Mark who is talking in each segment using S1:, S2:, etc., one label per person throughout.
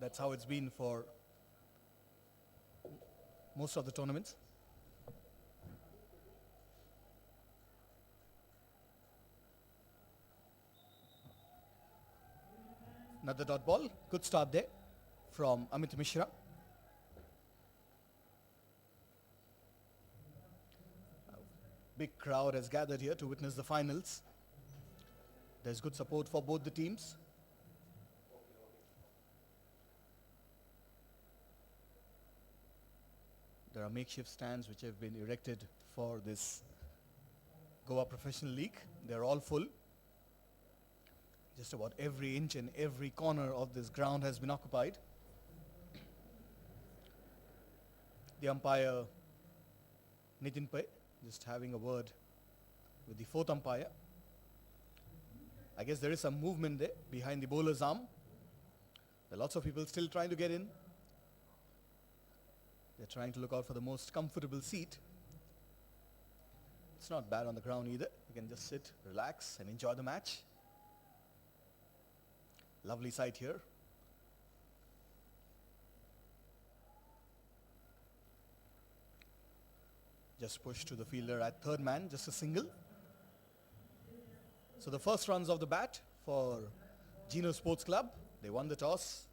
S1: That's how it's been for most of the tournaments. Another dot ball. Good start there from Amit Mishra. Big crowd has gathered here to witness the finals. There's good support for both the teams. There are makeshift stands which have been erected for this Goa Professional League. They're all full. Just about every inch and every corner of this ground has been occupied. The umpire, Nitin Pai, just having a word with the fourth umpire. I guess there is some movement there behind the bowler's arm. There are lots of people still trying to get in. They're trying to look out for the most comfortable seat. It's not bad on the ground either. You can just sit, relax, and enjoy the match. Lovely sight here. Just push to the fielder at third man, just a single. So the first runs of the bat for GENO Sports Club. They won the toss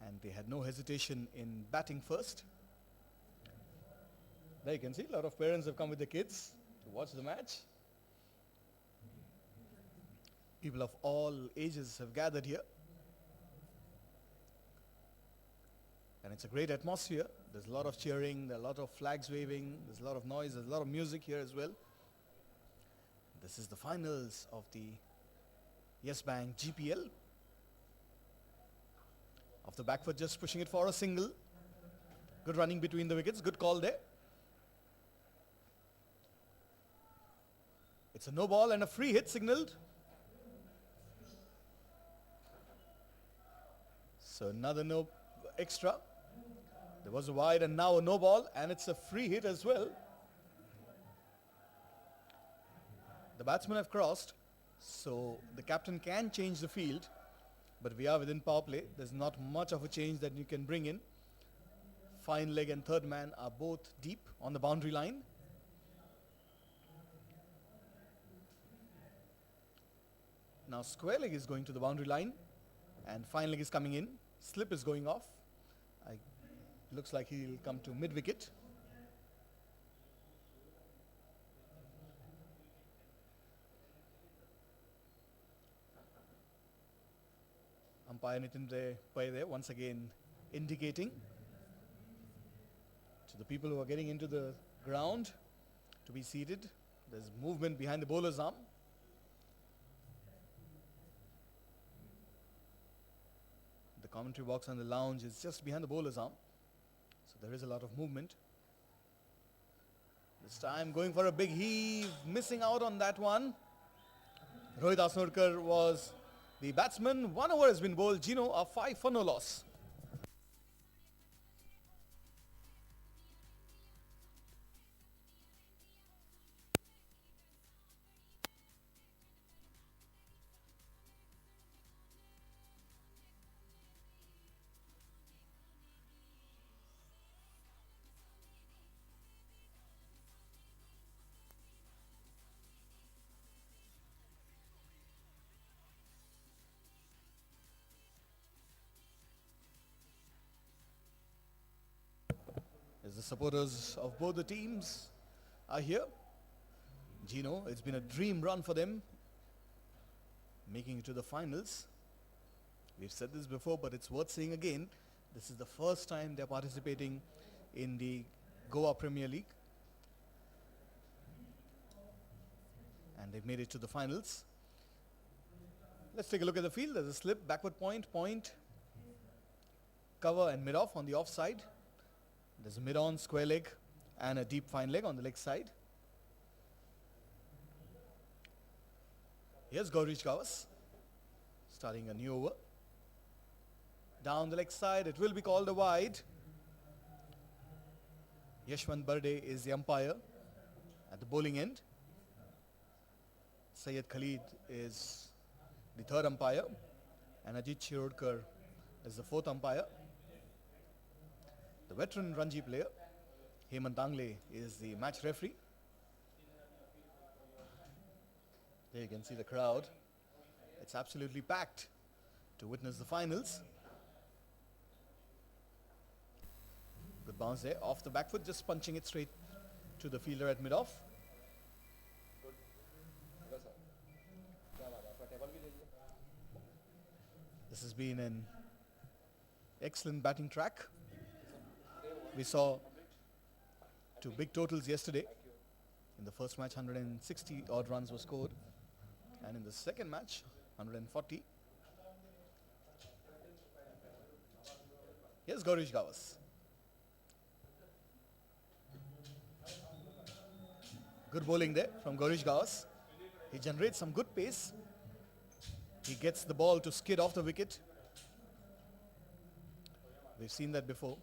S1: and they had no hesitation in batting first. There you can see a lot of parents have come with their kids to watch the match. People of all ages have gathered here. And it's a great atmosphere. There's a lot of cheering, there are a lot of flags waving, there's a lot of noise, there's a lot of music here as well. This is the finals of the Yes Bank GPL. Off the back foot, just pushing it for a single. Good running between the wickets, good call there. It's a no ball and a free hit signaled. So another no extra. There was a wide and now a no ball, and it's a free hit as well. The batsmen have crossed, so the captain can change the field, but we are within power play. There's not much of a change that you can bring in. Fine leg and third man are both deep on the boundary line. Now square leg is going to the boundary line and fine leg is coming in. Slip is going off. Looks like he'll come to mid-wicket. Umpire Nitin Pai there once again indicating to the people who are getting into the ground to be seated. There's movement behind the bowler's arm. The commentary box and the lounge is just behind the bowler's arm. So there is a lot of movement. This time going for a big heave, missing out on that one. Rohit Asnurkar was the batsman. 1 over has been bowled. GENO are 5 for no loss. As the supporters of both the teams are here. GENO, it's been a dream run for them, making it to the finals. We've said this before, but it's worth saying again. This is the first time they're participating in the Goa Premier League. And they've made it to the finals. Let's take a look at the field. There's a slip, backward point, cover and mid-off on the off side. There's a mid-on square leg and a deep fine leg on the leg side. Here's Gaurish Gawas starting a new over. Down the leg side, it will be called a wide. Yashwant Barde is the umpire at the bowling end. Syed Khalid is the third umpire, and Ajit Shirodkar as the fourth umpire. The veteran Ranji player, Hemant Dangle, is the match referee. There you can see the crowd. It's absolutely packed to witness the finals. Good bounce there, off the back foot, just punching it straight to the fielder at mid-off. This has been an excellent batting track. We saw two big totals yesterday. In the first match, 160 odd runs were scored, and in the second match, 140. Here's Gaurish Gawas. Good bowling there from Gaurish Gawas. He generates some good pace. He gets the ball to skid off the wicket. We've seen that before.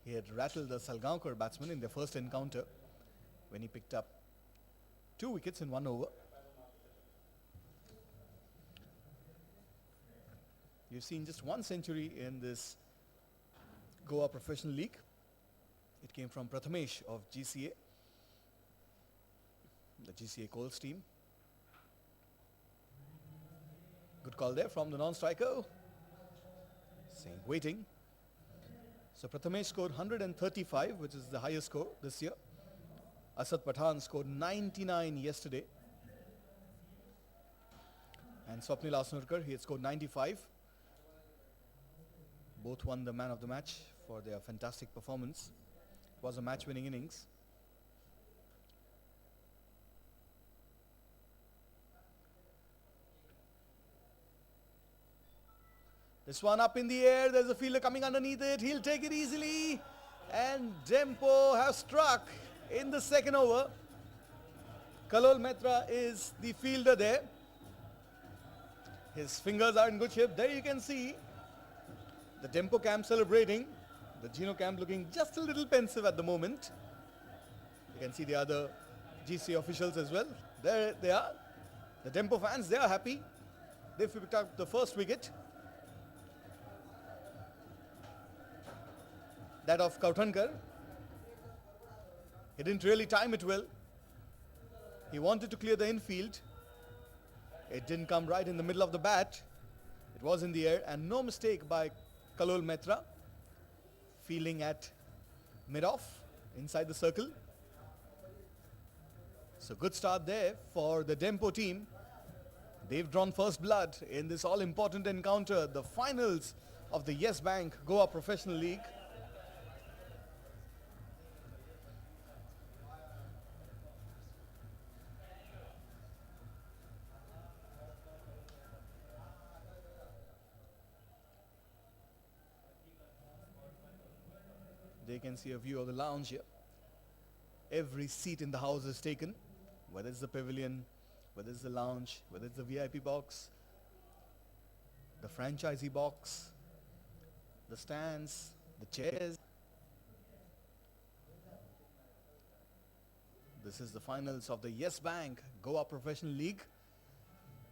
S1: He had rattled the Salgaonkar batsman in their first encounter when he picked up 2 wickets in 1 over. You've seen just 1 century in this Goa Professional League. It came from Prathamesh of GCA, the GCA Coles team. Good call there from the non-striker, saying waiting. So Prathamesh scored 135, which is the highest score this year. Asad Pathan scored 99 yesterday. And Swapnil Asnurkar, he had scored 95. Both won the man of the match for their fantastic performance. It was a match-winning innings. This one up in the air, there's a fielder coming underneath it, he'll take it easily. And DEMPO have struck in the second over. Kalol Mehta is the fielder there. His fingers are in good shape. There you can see the DEMPO camp celebrating. The GENO camp looking just a little pensive at the moment. You can see the other GC officials as well. There they are. The DEMPO fans, they are happy. They've picked up the first wicket. That of Kauthankar. He didn't really time it well. He wanted to clear the infield. It didn't come right in the middle of the bat. It was in the air, and no mistake by Kalol Mehta. Fielding at mid-off inside the circle. So good start there for the DEMPO team. They've drawn first blood in this all-important encounter, the finals of the Yes Bank Goa Professional League. They can see a view of the lounge here. Every seat in the house is taken, whether it's the pavilion, whether it's the lounge, whether it's the VIP box, the franchisee box, the stands, the chairs. This is the finals of the Yes Bank Goa Professional League.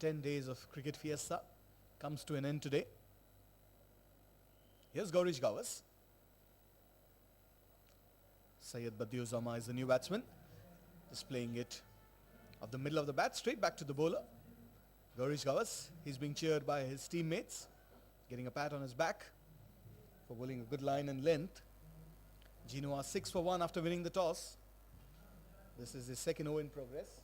S1: 10 days of cricket fiesta comes to an end today. Here's Gaurish Gawas. Syed Badiuzama is the new batsman, displaying it of the middle of the bat straight back to the bowler. Gaurish Gawas, he's being cheered by his teammates, getting a pat on his back for bowling a good line and length. GENO are 6 for 1 after winning the toss. This is his second over in progress.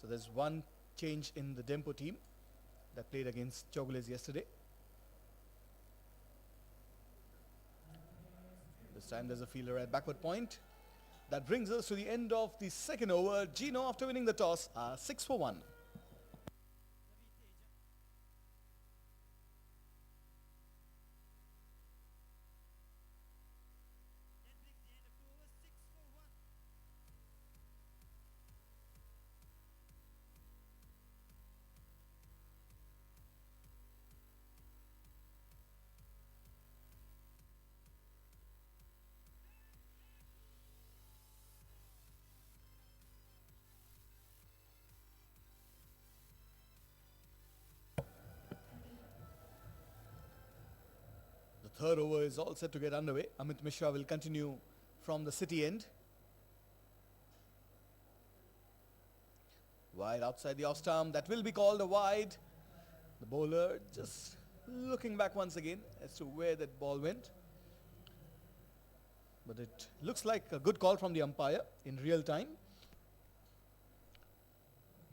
S1: So there's one change in the DEMPO team that played against Chogules yesterday. This time there's a fielder at backward point. That brings us to the end of the second over. GENO, after winning the toss, are 6 for 1. The third over is all set to get underway. Amit Mishra will continue from the city end. Wide outside the off stump. That will be called a wide. The bowler just looking back once again as to where that ball went. But it looks like a good call from the umpire in real time.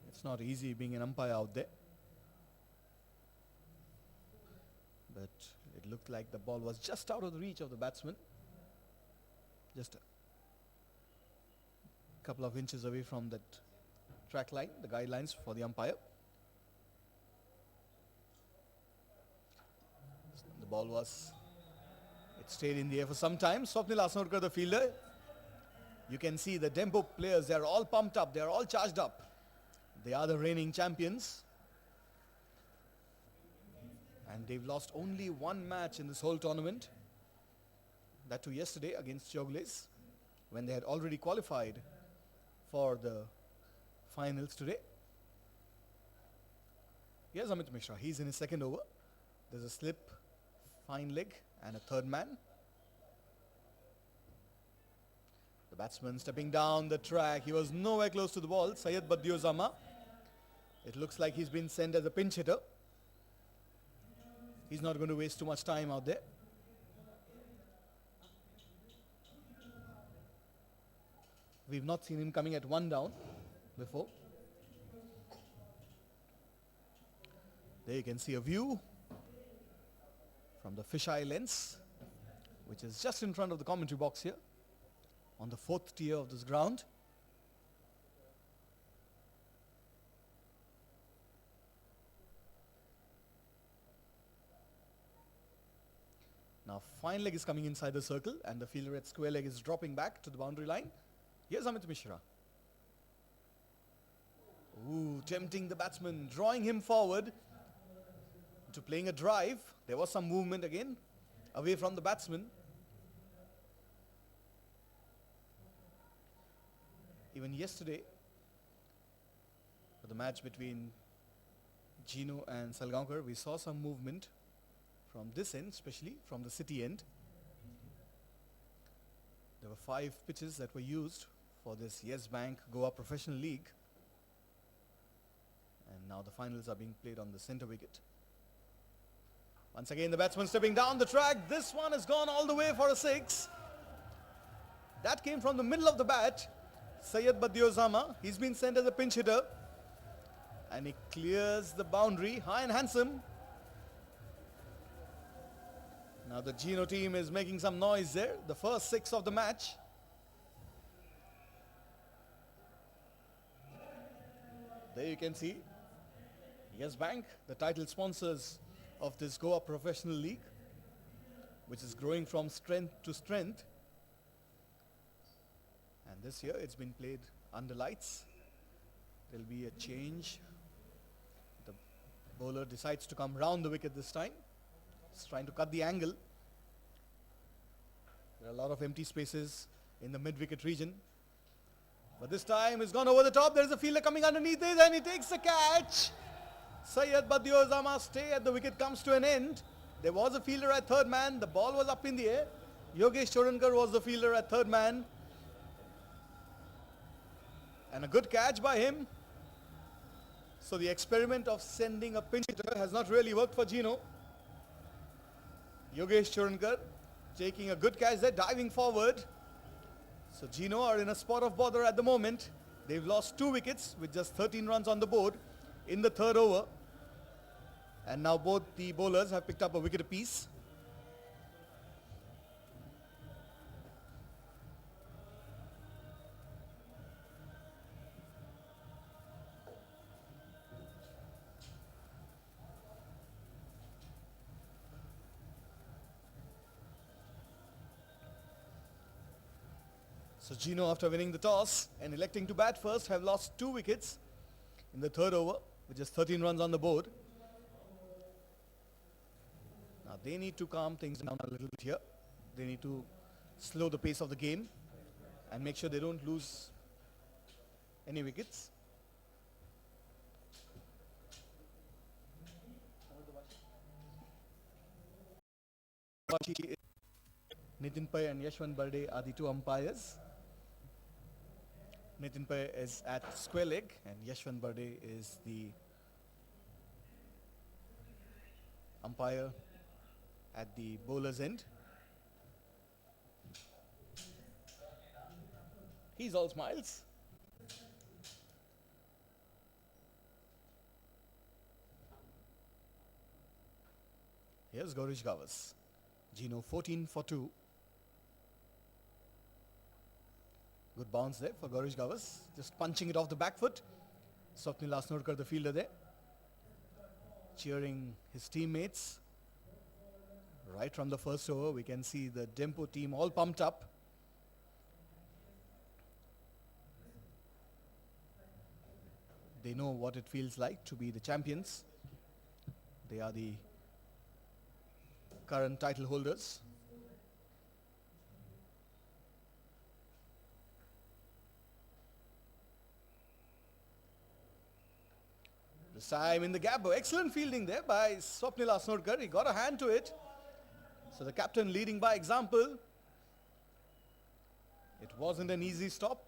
S1: It's not easy being an umpire out there. But it looked like the ball was just out of the reach of the batsman. Just a couple of inches away from that track line, the guidelines for the umpire. The ball was, it stayed in the air for some time. Swapnil Asnurkar, the fielder. You can see the DEMPO players, they are all pumped up, they are all charged up. They are the reigning champions. And they've lost only one match in this whole tournament. That too yesterday against Jogles, when they had already qualified for the finals today. Here's Amit Mishra. He's in his second over. There's a slip, fine leg, and a third man. The batsman stepping down the track. He was nowhere close to the ball. Syed Badiozama. It looks like he's been sent as a pinch hitter. He's not going to waste too much time out there. We've not seen him coming at one down before. There you can see a view from the fisheye lens, which is just in front of the commentary box here on the fourth tier of this ground. Now fine leg is coming inside the circle and the fielder at square leg is dropping back to the boundary line. Here's Amit Mishra. Ooh, tempting the batsman, drawing him forward to playing a drive. There was some movement again away from the batsman. Even yesterday, for the match between GENO and Salgaonkar, we saw some movement from this end, especially from the city end. There were 5 pitches that were used for this Yes Bank Goa Professional League. And now the finals are being played on the center wicket. Once again, the batsman stepping down the track. This one has gone all the way for a 6. That came from the middle of the bat. Syed Badiozama, he's been sent as a pinch hitter. And he clears the boundary, high and handsome. Now the GENO team is making some noise there. The first 6 of the match. There you can see Yes Bank, the title sponsors of this Goa Professional League, which is growing from strength to strength. And this year it's been played under lights. There'll be a change. The bowler decides to come round the wicket this time. He's trying to cut the angle. There are a lot of empty spaces in the mid-wicket region. But this time he's gone over the top. There's a fielder coming underneath it and he takes the catch. Syed Badiozama stay at the wicket comes to an end. There was a fielder at third man. The ball was up in the air. Yogesh Chorankar was the fielder at third man. And a good catch by him. So the experiment of sending a pinch hitter has not really worked for GENO. Yogesh Chorankar taking a good catch there, diving forward. So GENO are in a spot of bother at the moment. They've lost 2 wickets with just 13 runs on the board in the third over. And now both the bowlers have picked up a wicket apiece. So GENO, after winning the toss and electing to bat first, have lost 2 wickets in the third over with just 13 runs on the board. Now they need to calm things down a little bit here. They need to slow the pace of the game and make sure they don't lose any wickets. Nitin Pai and Yashwant Barde are the two umpires. Nitin Pai is at square leg and Yashwant Barde is the umpire at the bowler's end. He's all smiles. Here's Gaurish Gavas. GENO 14 for 2. Good bounce there for Gaurish Gavas. Just punching it off the back foot. Swapnil Asnodkar, the fielder there, cheering his teammates. Right from the first over, we can see the DEMPO team all pumped up. They know what it feels like to be the champions. They are the current title holders. This time in the gap, excellent fielding there by Swapnil Asnodkar. He got a hand to it. So the captain leading by example. It wasn't an easy stop.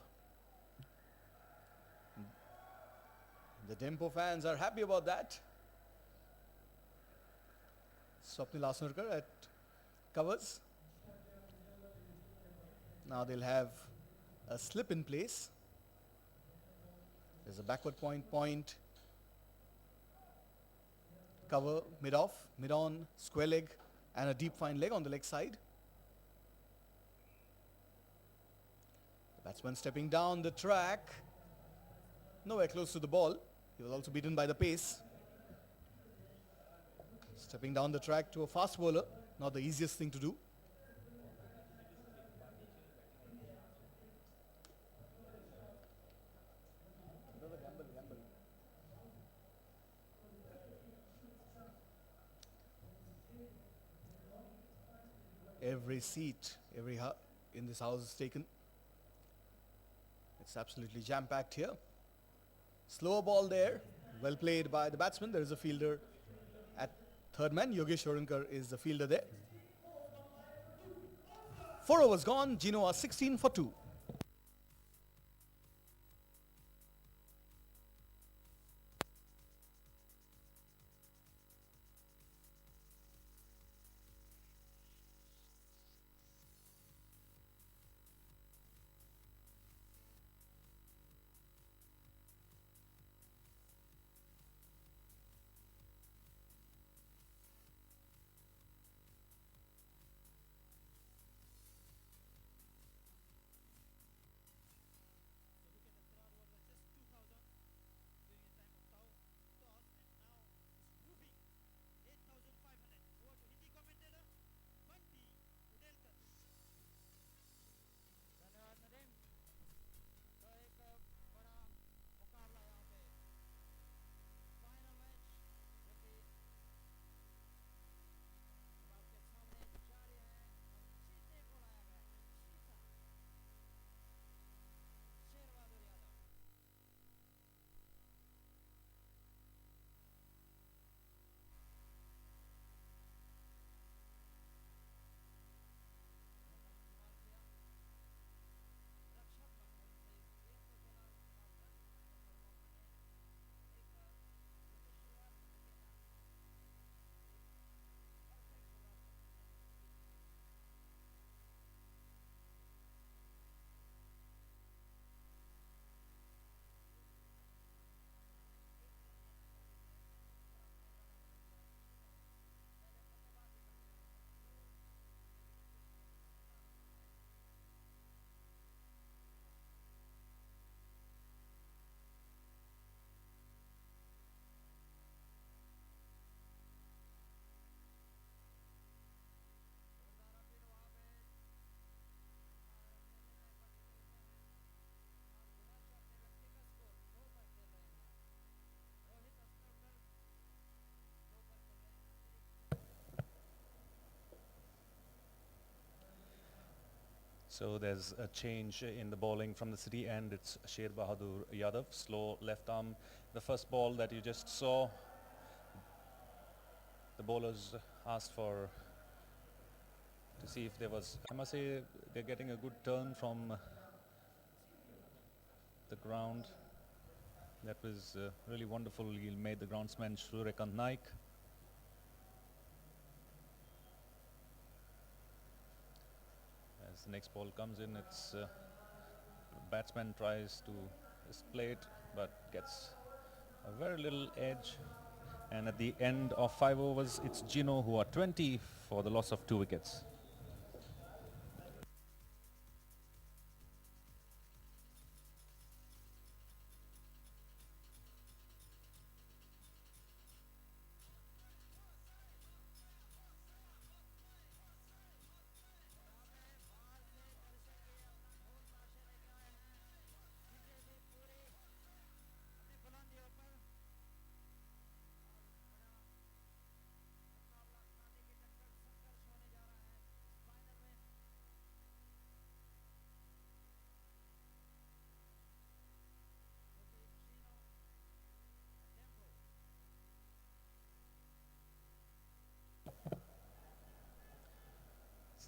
S1: The DEMPO fans are happy about that. Swapnil Asnodkar at covers. Now they'll have a slip in place. There's a backward point, cover, mid-off, mid-on, square leg and a deep fine leg on the leg side. The batsman stepping down the track. Nowhere close to the ball. He was also beaten by the pace. Stepping down the track to a fast bowler, not the easiest thing to do. Every seat, in this house is taken. It's absolutely jam-packed here. Slower ball there, well played by the batsman. There is a fielder at third man. Yogesh Orankar is the fielder there. 4 overs gone. GENO are 16 for 2.
S2: So there's a change in the bowling from the city end. It's Sher Bahadur Yadav, slow left arm. The first ball that you just saw, the bowlers asked for to see if there was, I must say, they're getting a good turn from the ground. That was really wonderful. He made the groundsman Shurikant Naik. As the next ball comes in, it's batsman tries to just play it, but gets a very little edge. And at the end of 5 overs, it's GENO who are 20 for the loss of 2 wickets.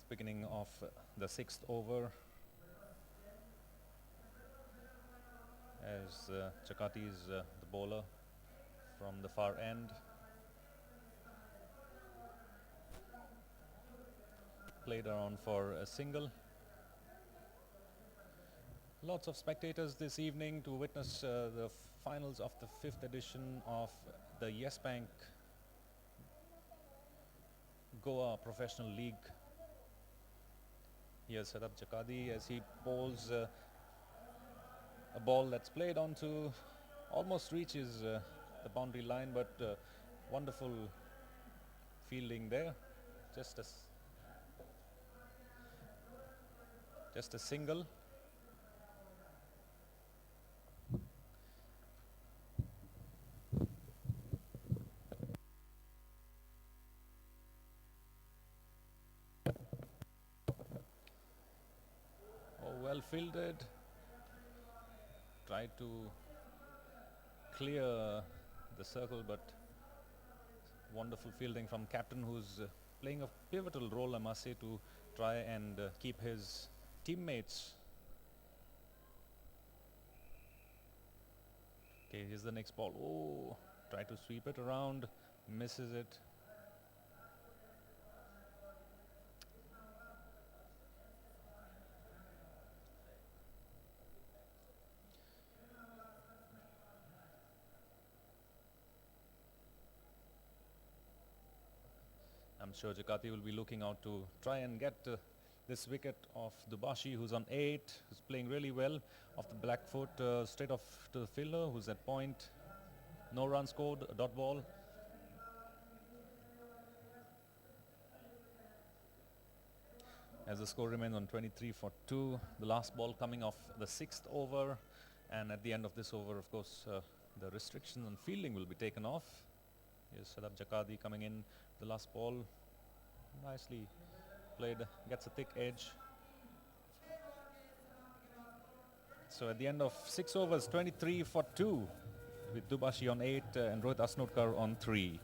S2: Beginning of the 6th over, as Chakati is the bowler from the far end. Played around for a single. Lots of spectators this evening to witness the finals of the 5th edition of the Yes Bank Goa Professional League. Here's Sadab Jakadi as he bowls a ball that's played onto, almost reaches the boundary line, but wonderful fielding there. Just a single. Well fielded, tried to clear the circle, but wonderful fielding from captain, who's playing a pivotal role, I must say, to try and keep his teammates. Okay, here's the next ball. Oh, try to sweep it around, misses it. I'm sure Jakati will be looking out to try and get this wicket of Dubashi, who's on 8, who's playing really well. Off the black foot, straight off to the fielder, who's at point. No run scored, a dot ball. As the score remains on 23 for 2, the last ball coming off the 6th over. And at the end of this over, of course, the restrictions on fielding will be taken off. Here's Sadab Jakadi coming in, the last ball. Nicely played, gets a thick edge. So at the end of 6 overs, 23 for 2, with Dubashi on 8 and Rohit Asnotkar on 3.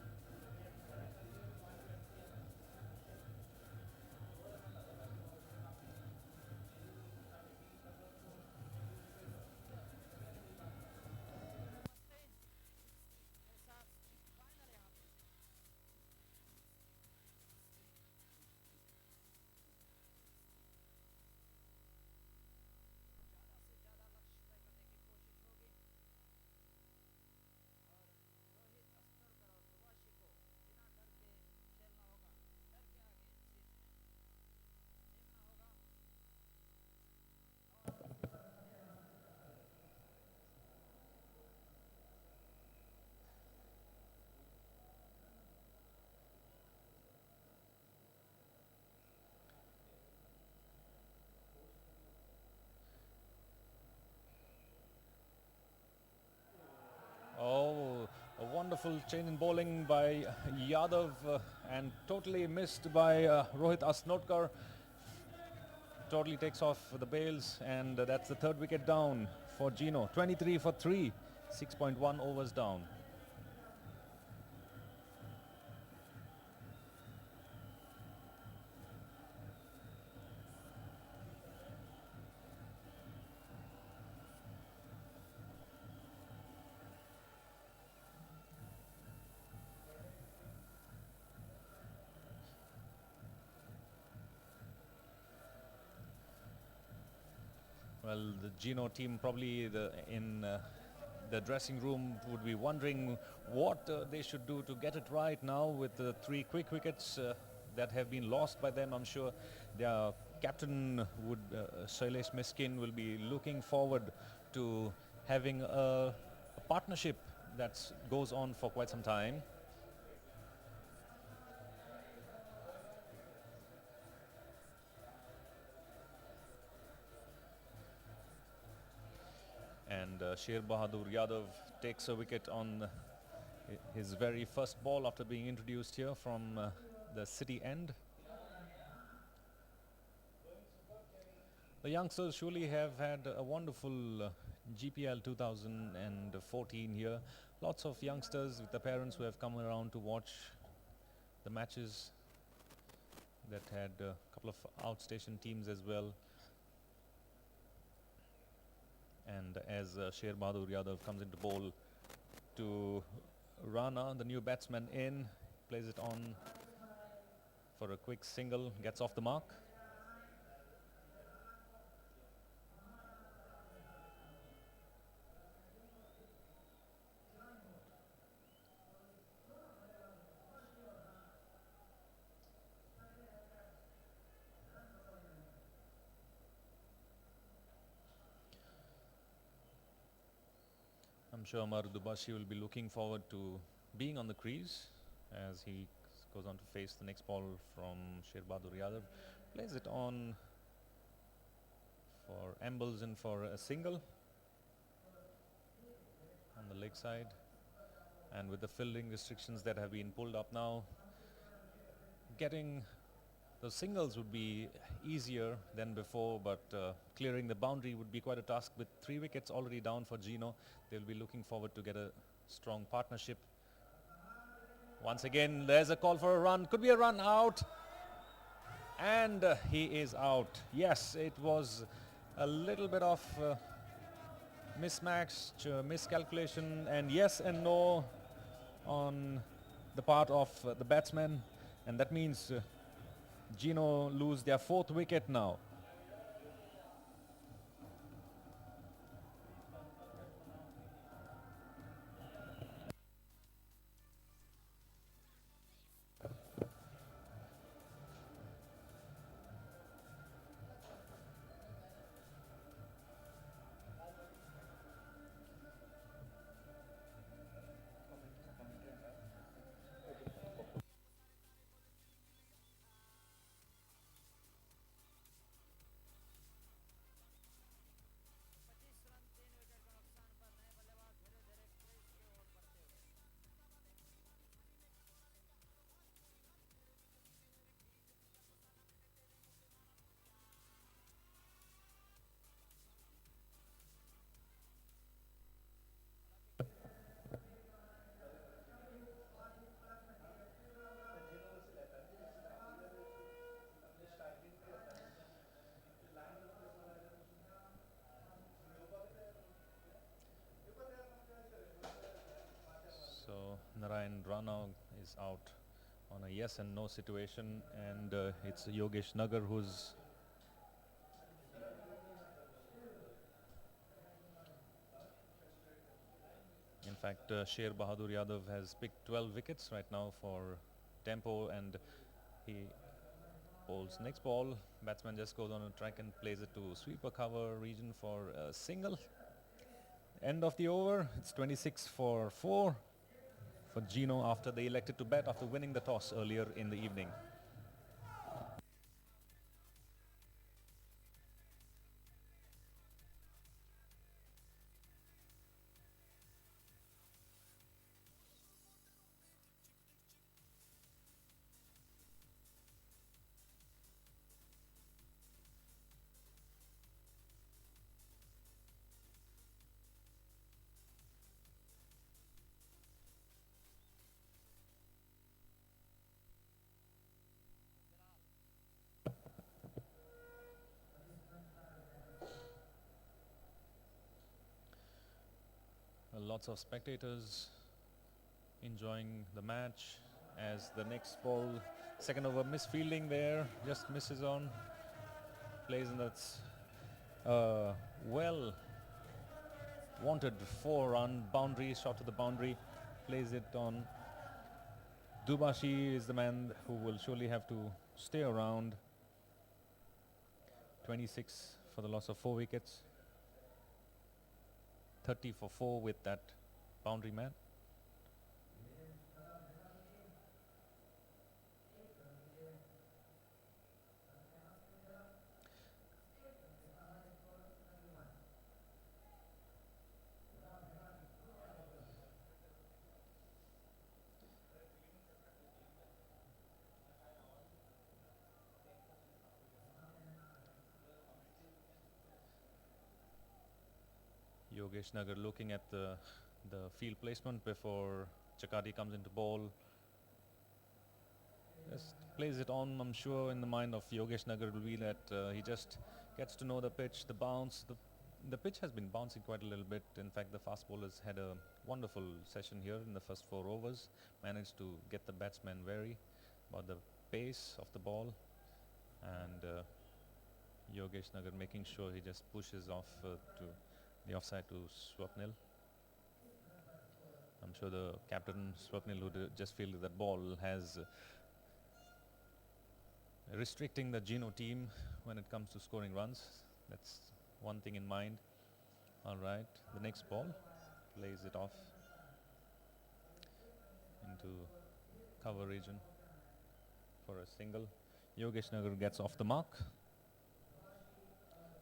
S2: Oh, a wonderful change in bowling by Yadav and totally missed by Rohit Asnotkar. Totally takes off the bails, and that's the 3rd wicket down for GENO. 23 for 3, 6.1 overs down. Well, the GENO team probably in the dressing room would be wondering what they should do to get it right now with the 3 quick wickets that have been lost by them. I'm sure their captain Shailesh Miskin will be looking forward to having a partnership that goes on for quite some time. And Sher Bahadur Yadav takes a wicket on his very first ball after being introduced here from the city end. The youngsters surely have had a wonderful GPL 2014 here. Lots of youngsters with the parents who have come around to watch the matches that had a couple of outstation teams as well. And as Sher Bahadur Yadav comes into bowl to Rana, the new batsman in, plays it on for a quick single, gets off the mark. I'm sure Amar Dubashi will be looking forward to being on the crease as he goes on to face the next ball from Sher Bahadur Yadav. Plays it on for ambles in for a single on the leg side. And with the fielding restrictions that have been pulled up now, getting those singles would be easier than before, but clearing the boundary would be quite a task. With 3 wickets already down for GENO, they'll be looking forward to get a strong partnership. Once again, there's a call for a run. Could be a run out. And he is out. Yes, it was a little bit of mismatch, miscalculation, and yes and no on the part of the batsman. And that means GENO lose their 4th wicket now. So Narayan Rana is out on a yes and no situation, and it's Yogesh Nagar who's in fact Sher Bahadur Yadav has picked 12 wickets right now for DEMPO, and he bowls next ball. Batsman just goes on a track and plays it to sweeper cover region for a single. End of the over. It's 26 for 4 for GENO after they elected to bat after winning the toss earlier in the evening. Lots of spectators enjoying the match as the next ball, second over, misfielding there, just misses on, plays, and that's well wanted 4-run boundary, shot to the boundary, plays it on. Dubashi is the man who will surely have to stay around. 26 for the loss of 4 wickets. 30 for 4 with that boundary man. Yogesh Nagar looking at the field placement before Chakati comes into ball. Just plays it on. I'm sure in the mind of Yogesh Nagar will be that he just gets to know the pitch, the bounce. The pitch has been bouncing quite a little bit. In fact, the fast bowlers had a wonderful session here in the first 4 overs. Managed to get the batsmen wary about the pace of the ball. And Yogesh Nagar making sure he just pushes off to the offside to Swapnil. I'm sure the captain Swapnil, who just fielded that ball, has restricting the GENO team when it comes to scoring runs. That's one thing in mind. All right, the next ball plays it off into cover region for a single. Yogesh Nagar gets off the mark.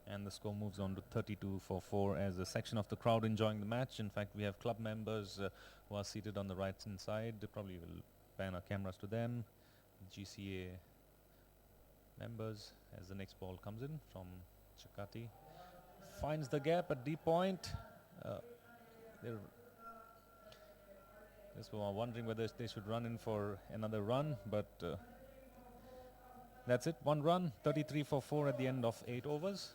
S2: And the score moves on to 32 for 4 as a section of the crowd enjoying the match. In fact, we have club members who are seated on the right hand side. They probably will pan our cameras to them. GCA members as the next ball comes in from Chakati. Finds the gap at deep point. Just were wondering whether they should run in for another run, but that's it. 1 run, 33 for 4 at the end of 8 overs.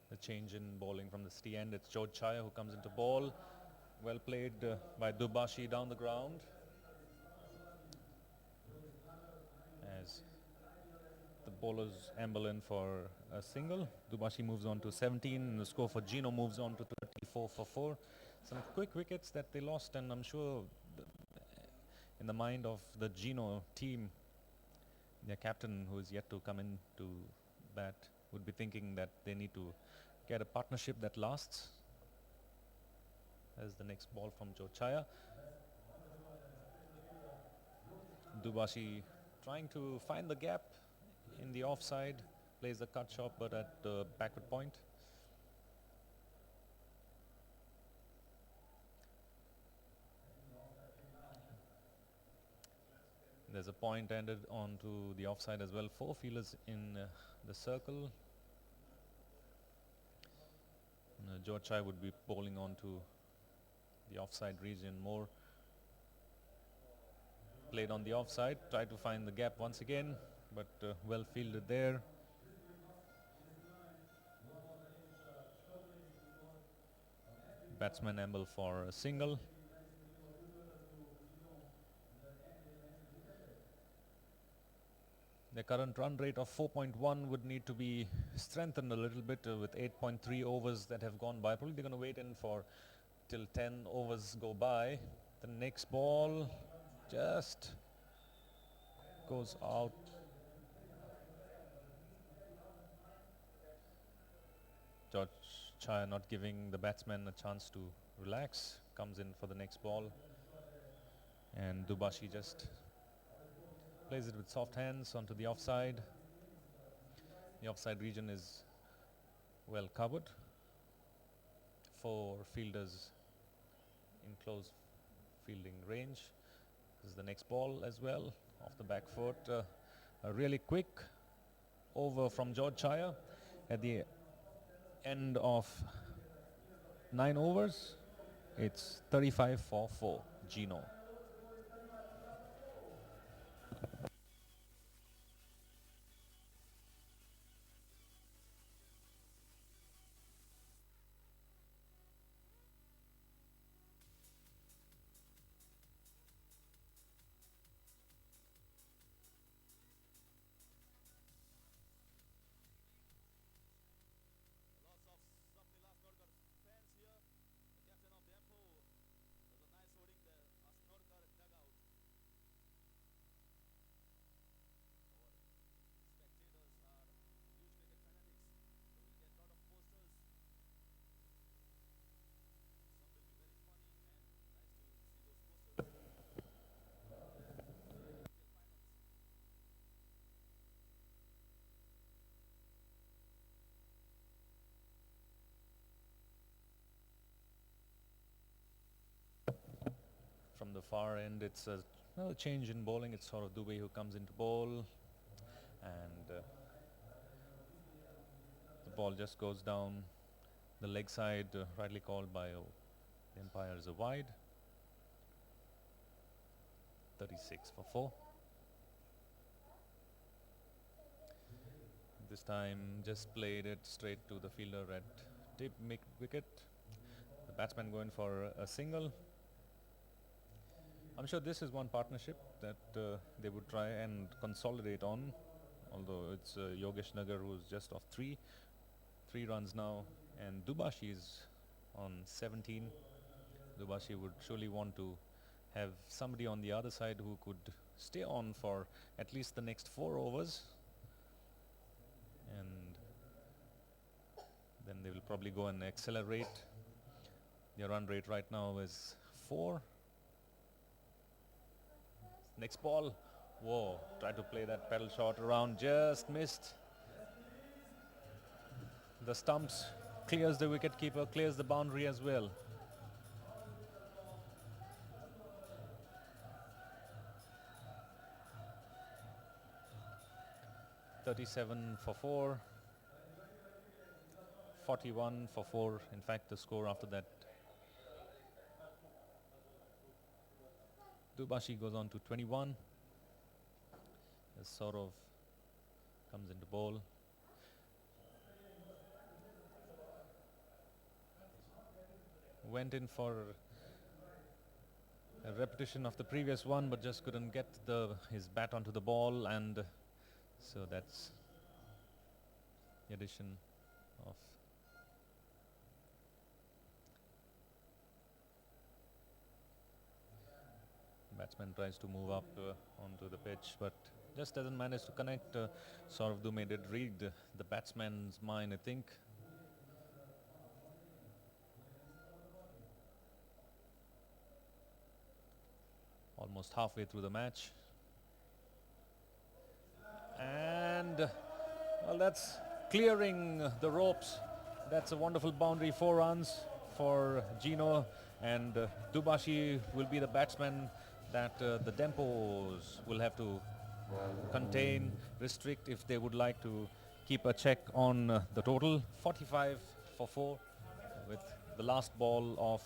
S2: The change in bowling from the city end. It's George Chaya who comes into ball. Well played by Dubashi down the ground. As the bowlers amble in for a single. Dubashi moves on to 17 and the score for GENO moves on to 34 for 4. Some quick wickets that they lost, and I'm sure in the mind of the GENO team, their captain, who is yet to come in to bat, would be thinking that they need to get a partnership that lasts. As the next ball from Joe Chaya. Dubashi trying to find the gap in the offside, plays the cut shot but at the backward point. There's a point ended onto the offside as well. 4 fielders in the circle. George Chai would be bowling onto the offside region more. Played on the offside, tried to find the gap once again, but well fielded there. Batsman amble for a single. The current run rate of 4.1 would need to be strengthened a little bit with 8.3 overs that have gone by. Probably they're going to wait in for till 10 overs go by. The next ball just goes out. George Chaya not giving the batsman a chance to relax, comes in for the next ball, and Dubashi just plays it with soft hands onto the offside. The offside region is well covered. 4 fielders in close fielding range. This is the next ball as well, off the back foot. A really quick over from George Chaya at the end of 9 overs. It's 35 for 4, GENO.
S1: Lots of Sapni Lasnorkar fans here. The captain of DEMPO. There's a nice holding there. Asnorkar dugout. Our spectators are huge cricket fanatics. So we'll get a lot of posters. Some will be very funny and nice to see those posters.
S2: From the far end, it's another change in bowling. It's sort of Dubey who comes into bowl, and the ball just goes down the leg side, rightly called by the umpire as a wide. 36 for 4. This time just played it straight to the fielder at tip wicket. The batsman going for a single. I'm sure this is one partnership that they would try and consolidate on, although it's Yogesh Nagar who's just off 3 runs now, and Dubashi is on 17. Dubashi would surely want to have somebody on the other side who could stay on for at least the next 4 overs, and then they will probably go and accelerate. Their run rate right now is 4. Next ball, whoa, tried to play that pedal shot around, just missed the stumps, clears the wicketkeeper, clears the boundary as well. (37 for 4), 41 for 4, in fact the score after that. Dubashi goes on to 21. This sort of comes into bowl. Went in for a repetition of the previous one, but just couldn't get his bat onto the ball, and so that's the addition of batsman. Tries to move up onto the pitch, but just doesn't manage to connect. Saurav Dume did read the batsman's mind, I think. Almost halfway through the match, and well, that's clearing the ropes. That's a wonderful boundary, 4 runs for GENO, and Dubashi will be the batsman that the DEMPOs will have to contain, restrict if they would like to keep a check on the total. 45 for 4 with the last ball of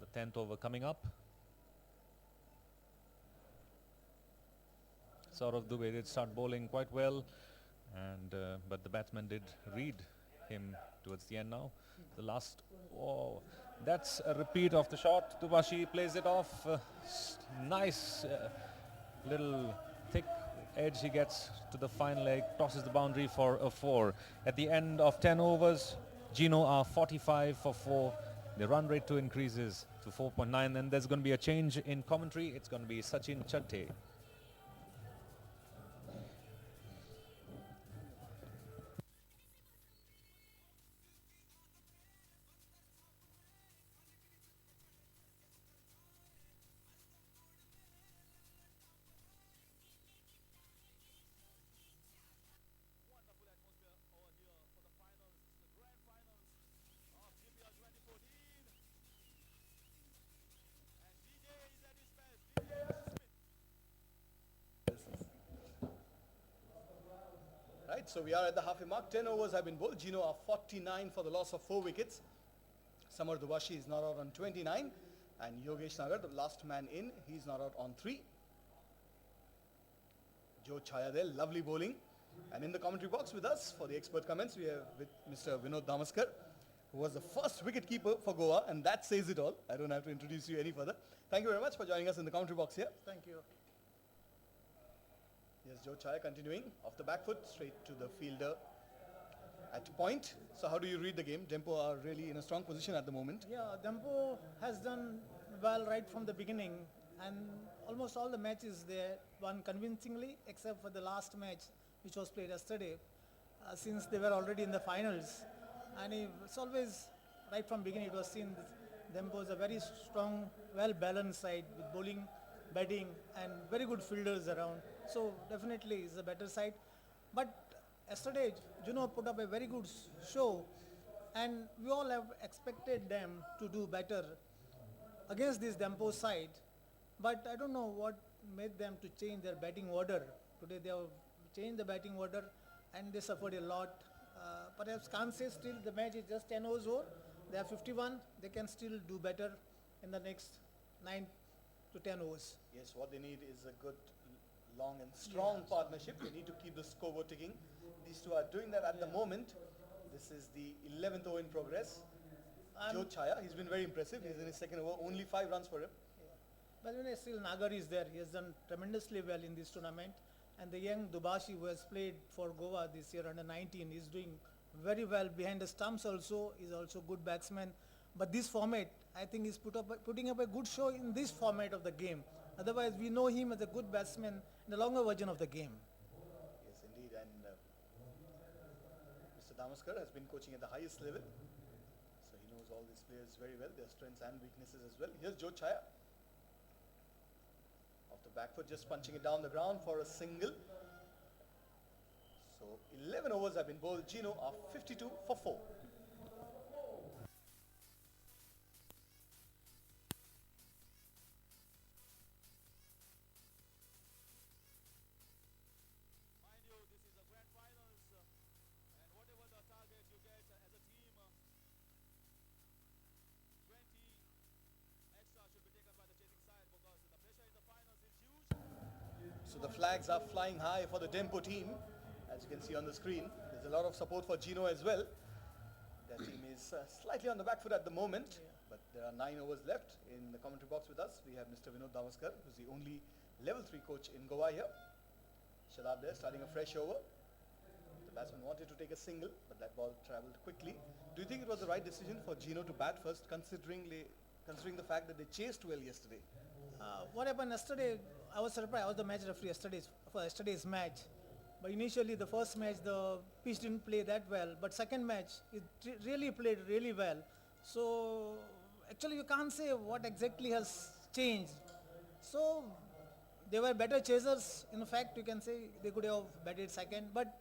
S2: the 10th over coming up. Saurav Dubey did start bowling quite well, and but the batsman did read him towards the end now. The last, oh, that's a repeat of the shot. Dubashi plays it off. Nice little thick edge he gets to the fine leg, tosses the boundary for a 4. At the end of 10 overs, GENO are 45 for 4. The run rate too increases to 4.9, and there's going to be a change in commentary. It's going to be Sachin Chatte.
S1: So we are at the halfway mark. 10 overs have been bowled. GENO are 49 for the loss of 4 wickets. Samar Dubashi is not out on 29. And Yogesh Nagar, the last man in, he's not out on 3. Joe Chaya there, lovely bowling. And in the commentary box with us for the expert comments, we have with Mr. Vinod Damaskar, who was the first wicket keeper for Goa, and that says it all. I don't have to introduce you any further. Thank you very much for joining us in the commentary box here.
S3: Thank you.
S1: Yes, Joe Chaya continuing off the back foot, straight to the fielder at point. So how do you read the game? DEMPO are really in a strong position at the moment.
S3: Yeah, DEMPO has done well right from the beginning, and almost all the matches they won convincingly, except for the last match which was played yesterday, since they were already in the finals. And it's always, right from beginning, it was seen DEMPO is a very strong, well-balanced side with bowling, batting, and very good fielders around. So definitely it's a better side. But yesterday, GENO put up a very good show, and we all have expected them to do better against this DEMPO side. But I don't know what made them to change their batting order. Today they have changed the batting order, and they suffered a lot. Perhaps can't say still the match is just 10 overs over. They are 51. They can still do better in the next 9 to 10 overs.
S1: Yes, what they need is a good, long and strong partnership. They need to keep the scoreboard ticking. These two are doing that at the moment. This is the 11th over in progress. Joe Chaya, he's been very impressive. He's in his second over, only 5 runs for him.
S3: But when still Nagar is there, he has done tremendously well in this tournament. And the young Dubashi, who has played for Goa this year under 19, is doing very well behind the stumps also. He's also good batsman. But this format, I think he's putting up a good show in this format of the game. Otherwise, we know him as a good batsman in the longer version of the game.
S1: Yes, indeed. And Mr. Damaskar has been coaching at the highest level. So he knows all these players very well, their strengths and weaknesses as well. Here's Joe Chaya. Off the back foot, just punching it down the ground for a single. So 11 overs have been bowled. GENO are 52 for 4.
S4: Mind you, this is a grand finals, and whatever the target you get as a team, 20 extra should be taken by the chasing side because the pressure in the finals is huge.
S1: So the flags are flying high for the DEMPO team. As you can see on the screen, there's a lot of support for GENO as well. Their team is slightly on the back foot at the moment, but there are 9 overs left. In the commentary box with us, we have Mr. Vinod Damaskar, who's the only level 3 coach in Goa here. Shadab there, starting a fresh over. The batsman wanted to take a single, but that ball travelled quickly. Do you think it was the right decision for GENO to bat first, considering the fact that they chased well yesterday?
S3: What happened yesterday, I was surprised. I was the match referee for yesterday's match. But initially, the first match, the pitch didn't play that well. But second match, it really played really well. So actually, you can't say what exactly has changed. So they were better chasers. In fact, you can say they could have batted second. But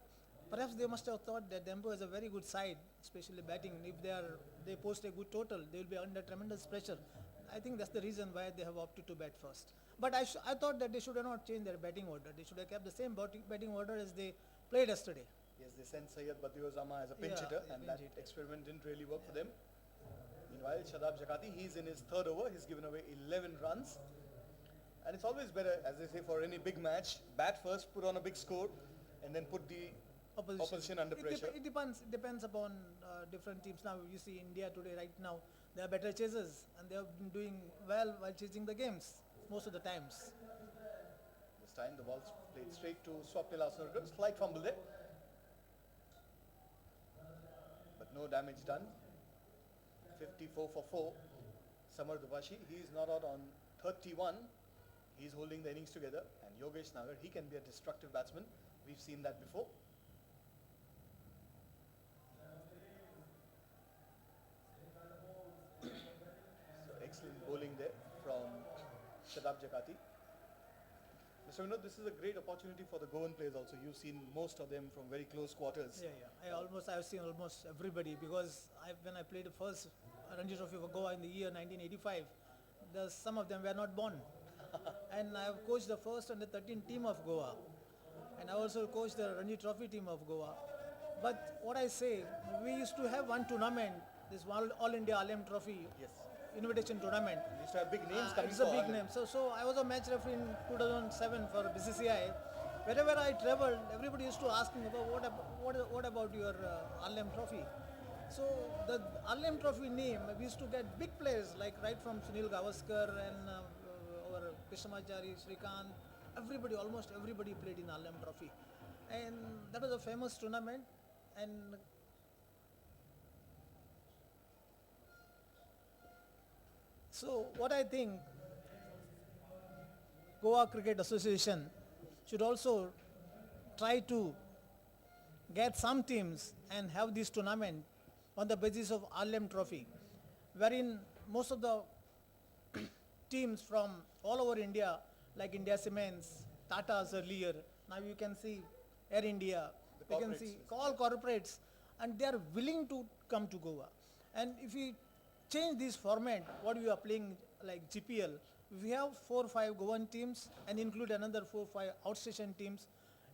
S3: perhaps they must have thought that DEMPO is a very good side, especially batting. If they post a good total, they will be under tremendous pressure. I think that's the reason why they have opted to bat first. But I thought that they should have not changed their batting order. They should have kept the same batting order as they played yesterday.
S1: Yes, they sent Syed Badiozama as a pinch hitter, and that experiment didn't really work for them. Meanwhile, Shadab Jakati, he's in his third over. He's given away 11 runs. And it's always better, as they say, for any big match, bat first, put on a big score, and then put the opposition under pressure.
S3: It depends upon different teams. Now you see India today, right now, they are better chasers, and they have been doing well while chasing the games most of the times.
S1: This time the ball's played straight to Swapnil Asnurkar. Slight fumble there. But no damage done. 54 for 4. Samar Dubashi, he is not out on 31. He's holding the innings together. And Yogesh Nagar, he can be a destructive batsman. We've seen that before. So excellent bowling there from Shadab Jakati. Mr. Vinod, this is a great opportunity for the Goan players also. You've seen most of them from very close quarters.
S3: I've seen almost everybody because when I played the first Ranji Trophy for Goa in the year 1985, some of them were not born. And I have coached the first under 13 team of Goa. and I also coached the Ranji Trophy team of Goa. But what I say, we used to have one tournament, this All India Alem Trophy
S1: Yes.
S3: invitation tournament.
S1: We used to have big names coming
S3: It's a
S1: for
S3: big
S1: Ireland.
S3: name. So I was a match referee in 2007 for BCCI. Wherever I traveled, everybody used to ask me about what about your Alem Trophy. So the Alem Trophy name, we used to get big players like right from Sunil Gavaskar and our Krishnamachari, Srikanth, everybody, almost everybody played in Alem Trophy. And that was a famous tournament. And so what I think, Goa Cricket Association should also try to get some teams and have this tournament on the basis of Alem Trophy, wherein most of the teams from all over India, like India Cements, Tata's earlier, now you can see Air India, you can see all corporates, and they are willing to come to Goa. And if we change this format, what we are playing like GPL, we have 4 or 5 Goan teams and include another 4 or 5 outstation teams.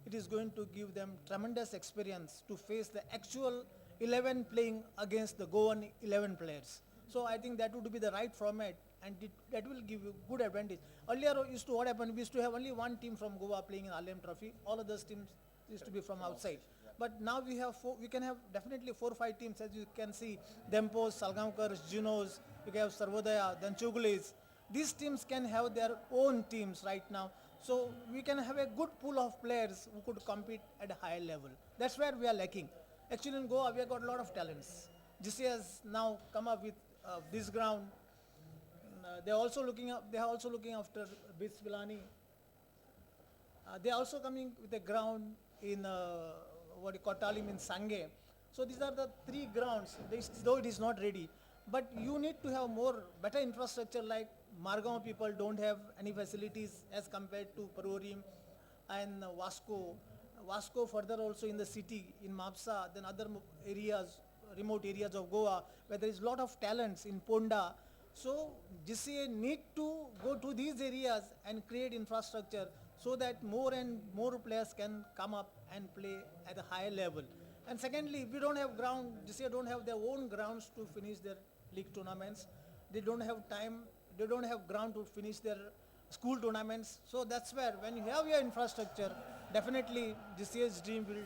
S3: It is going to give them tremendous experience to face the actual 11 playing against the Goan 11 players. So I think that would be the right format, and that will give you good advantage. Earlier used to what happened, we used to have only one team from Goa playing in Alem Trophy. All other teams used to be from outside. But now we can have definitely 4 or 5 teams, as you can see, DEMPO, Salgamkars, GENOs, you can have Sarvodaya, then Chugulis. These teams can have their own teams right now. So we can have a good pool of players who could compete at a higher level. That's where we are lacking. Actually in Goa, we have got a lot of talents. GC has now come up with this ground. They are also looking after Bits Vilani. They are also coming with a ground in Kottalim in Sange. So these are the 3 grounds, though it is not ready. But you need to have better infrastructure, like Margao people don't have any facilities as compared to Parorim and Vasco. Vasco further also in the city, in Mapsa, then other areas, remote areas of Goa, where there is a lot of talents in Ponda. So GCA need to go to these areas and create infrastructure so that more and more players can come up and play at a higher level. And secondly, if we don't have ground, GCA don't have their own grounds to finish their league tournaments. They don't have time, they don't have ground to finish their school tournaments. So that's where, when you have your infrastructure, definitely GCA's dream will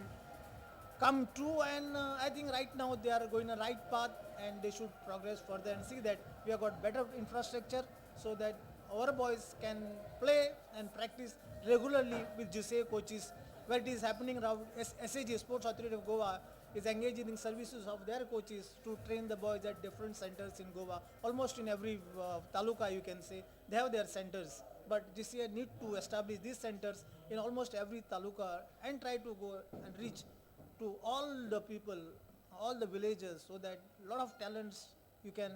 S3: come true. And I think right now they are going the right path, and they should progress further and see that we have got better infrastructure so that our boys can play and practice regularly with GCA coaches, where it is happening around. SAG, Sports Authority of Goa, is engaging in services of their coaches to train the boys at different centers in Goa. Almost in every taluka, you can say, they have their centers. But GCA need to establish these centers in almost every taluka and try to go and reach to all the people, all the villages, so that a lot of talents you can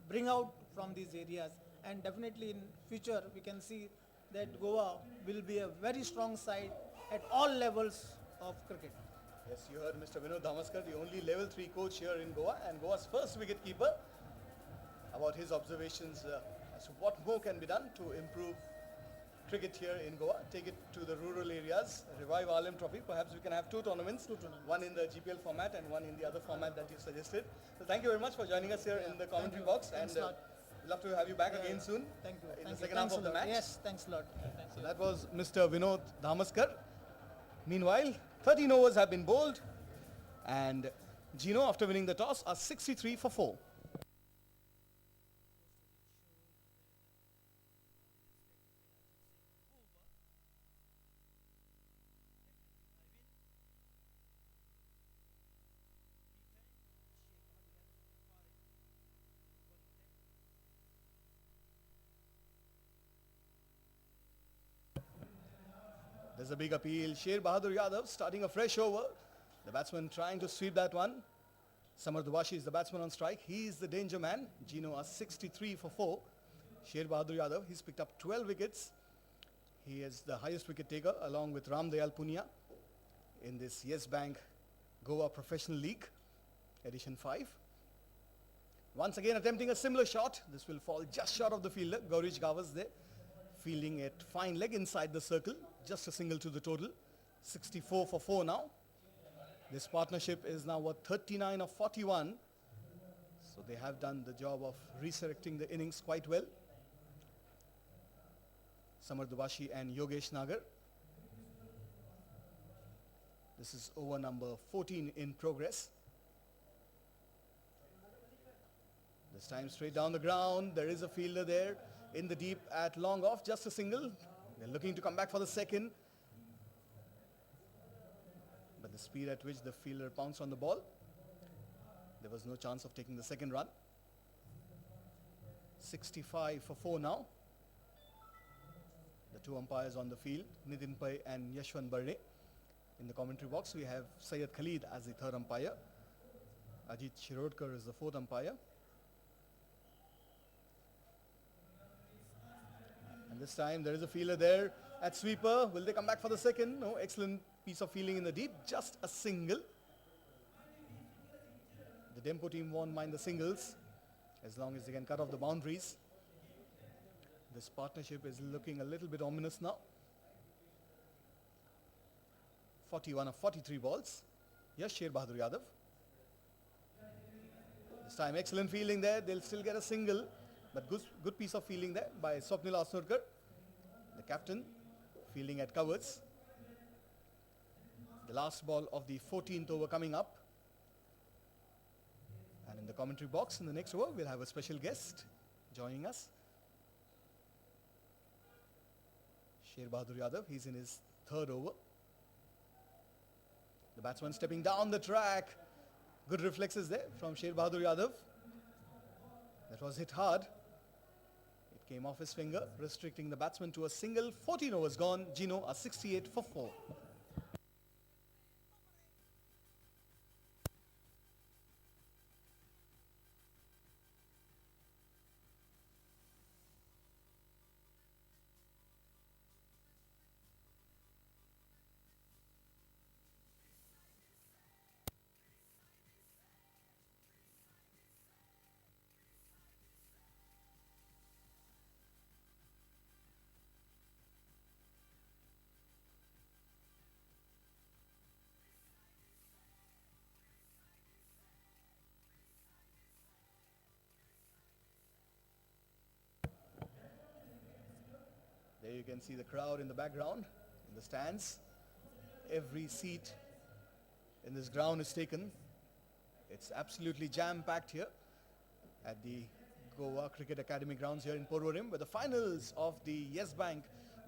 S3: bring out from these areas. And definitely in future, we can see that Goa will be a very strong side at all levels of cricket.
S1: Yes, you heard Mr. Vinod Dhamaskar, the only level 3 coach here in Goa and Goa's first wicketkeeper, about his observations as to what more can be done to improve cricket here in Goa, take it to the rural areas, revive Alem Trophy. Perhaps we can have 2 tournaments, one in the GPL format and one in the other format that you suggested. So thank you very much for joining us here in the commentary box, and we'd love to have you back again soon.
S3: Thank you.
S1: In
S3: Thank
S1: the
S3: you.
S1: second half of the match.
S3: Yes, thanks a lot.
S1: So that was Mr. Vinod Dhamaskar. Meanwhile, 13 overs have been bowled, and GENO, after winning the toss, are 63 for 4. There's a big appeal. Sher Bahadur Yadav starting a fresh over. The batsman trying to sweep that one. Samar Dubashi is the batsman on strike. He is the danger man. GENO are 63 for 4. Sher Bahadur Yadav, he's picked up 12 wickets. He is the highest wicket taker along with Ram Dayal Punia in this Yes Bank Goa Professional League, edition 5. Once again attempting a similar shot. This will fall just short of the fielder. Gaurish Gavas there, fielding it fine leg inside the circle. Just a single to the total. 64 for 4 now. This partnership is now worth 39 of 41. So they have done the job of resurrecting the innings quite well. Samar Dubashi and Yogesh Nagar. This is over number 14 in progress. This time straight down the ground. There is a fielder there in the deep at long off, just a single. They're looking to come back for the second. But the speed at which the fielder pounced on the ball, there was no chance of taking the second run. 65 for 4 now. The two umpires on the field, Nitin Pai and Yashwant Barne. In the commentary box, we have Syed Khalid as the third umpire. Ajit Shirodkar is the fourth umpire. And this time there is a fielder there at sweeper. Will they come back for the second? No, excellent piece of fielding in the deep. Just a single. The DEMPO team won't mind the singles as long as they can cut off the boundaries. This partnership is looking a little bit ominous now. 41 of 43 balls. Yes, Sher Bahadur Yadav. This time excellent fielding there. They'll still get a single, but good piece of fielding there by Swapnil Asnurkar, the captain, fielding at covers. The last ball of the 14th over coming up. And in the commentary box in the next over, we'll have a special guest joining us. Sher Bahadur Yadav, he's in his third over. The batsman stepping down the track. Good reflexes there from Sher Bahadur Yadav. That was hit hard. It came off his finger, restricting the batsman to a single. 14 overs gone. GENO are 68 for 4. There you can see the crowd in the background, in the stands. Every seat in this ground is taken. It's absolutely jam-packed here at the Goa Cricket Academy grounds here in Porvorim, where the finals of the Yes Bank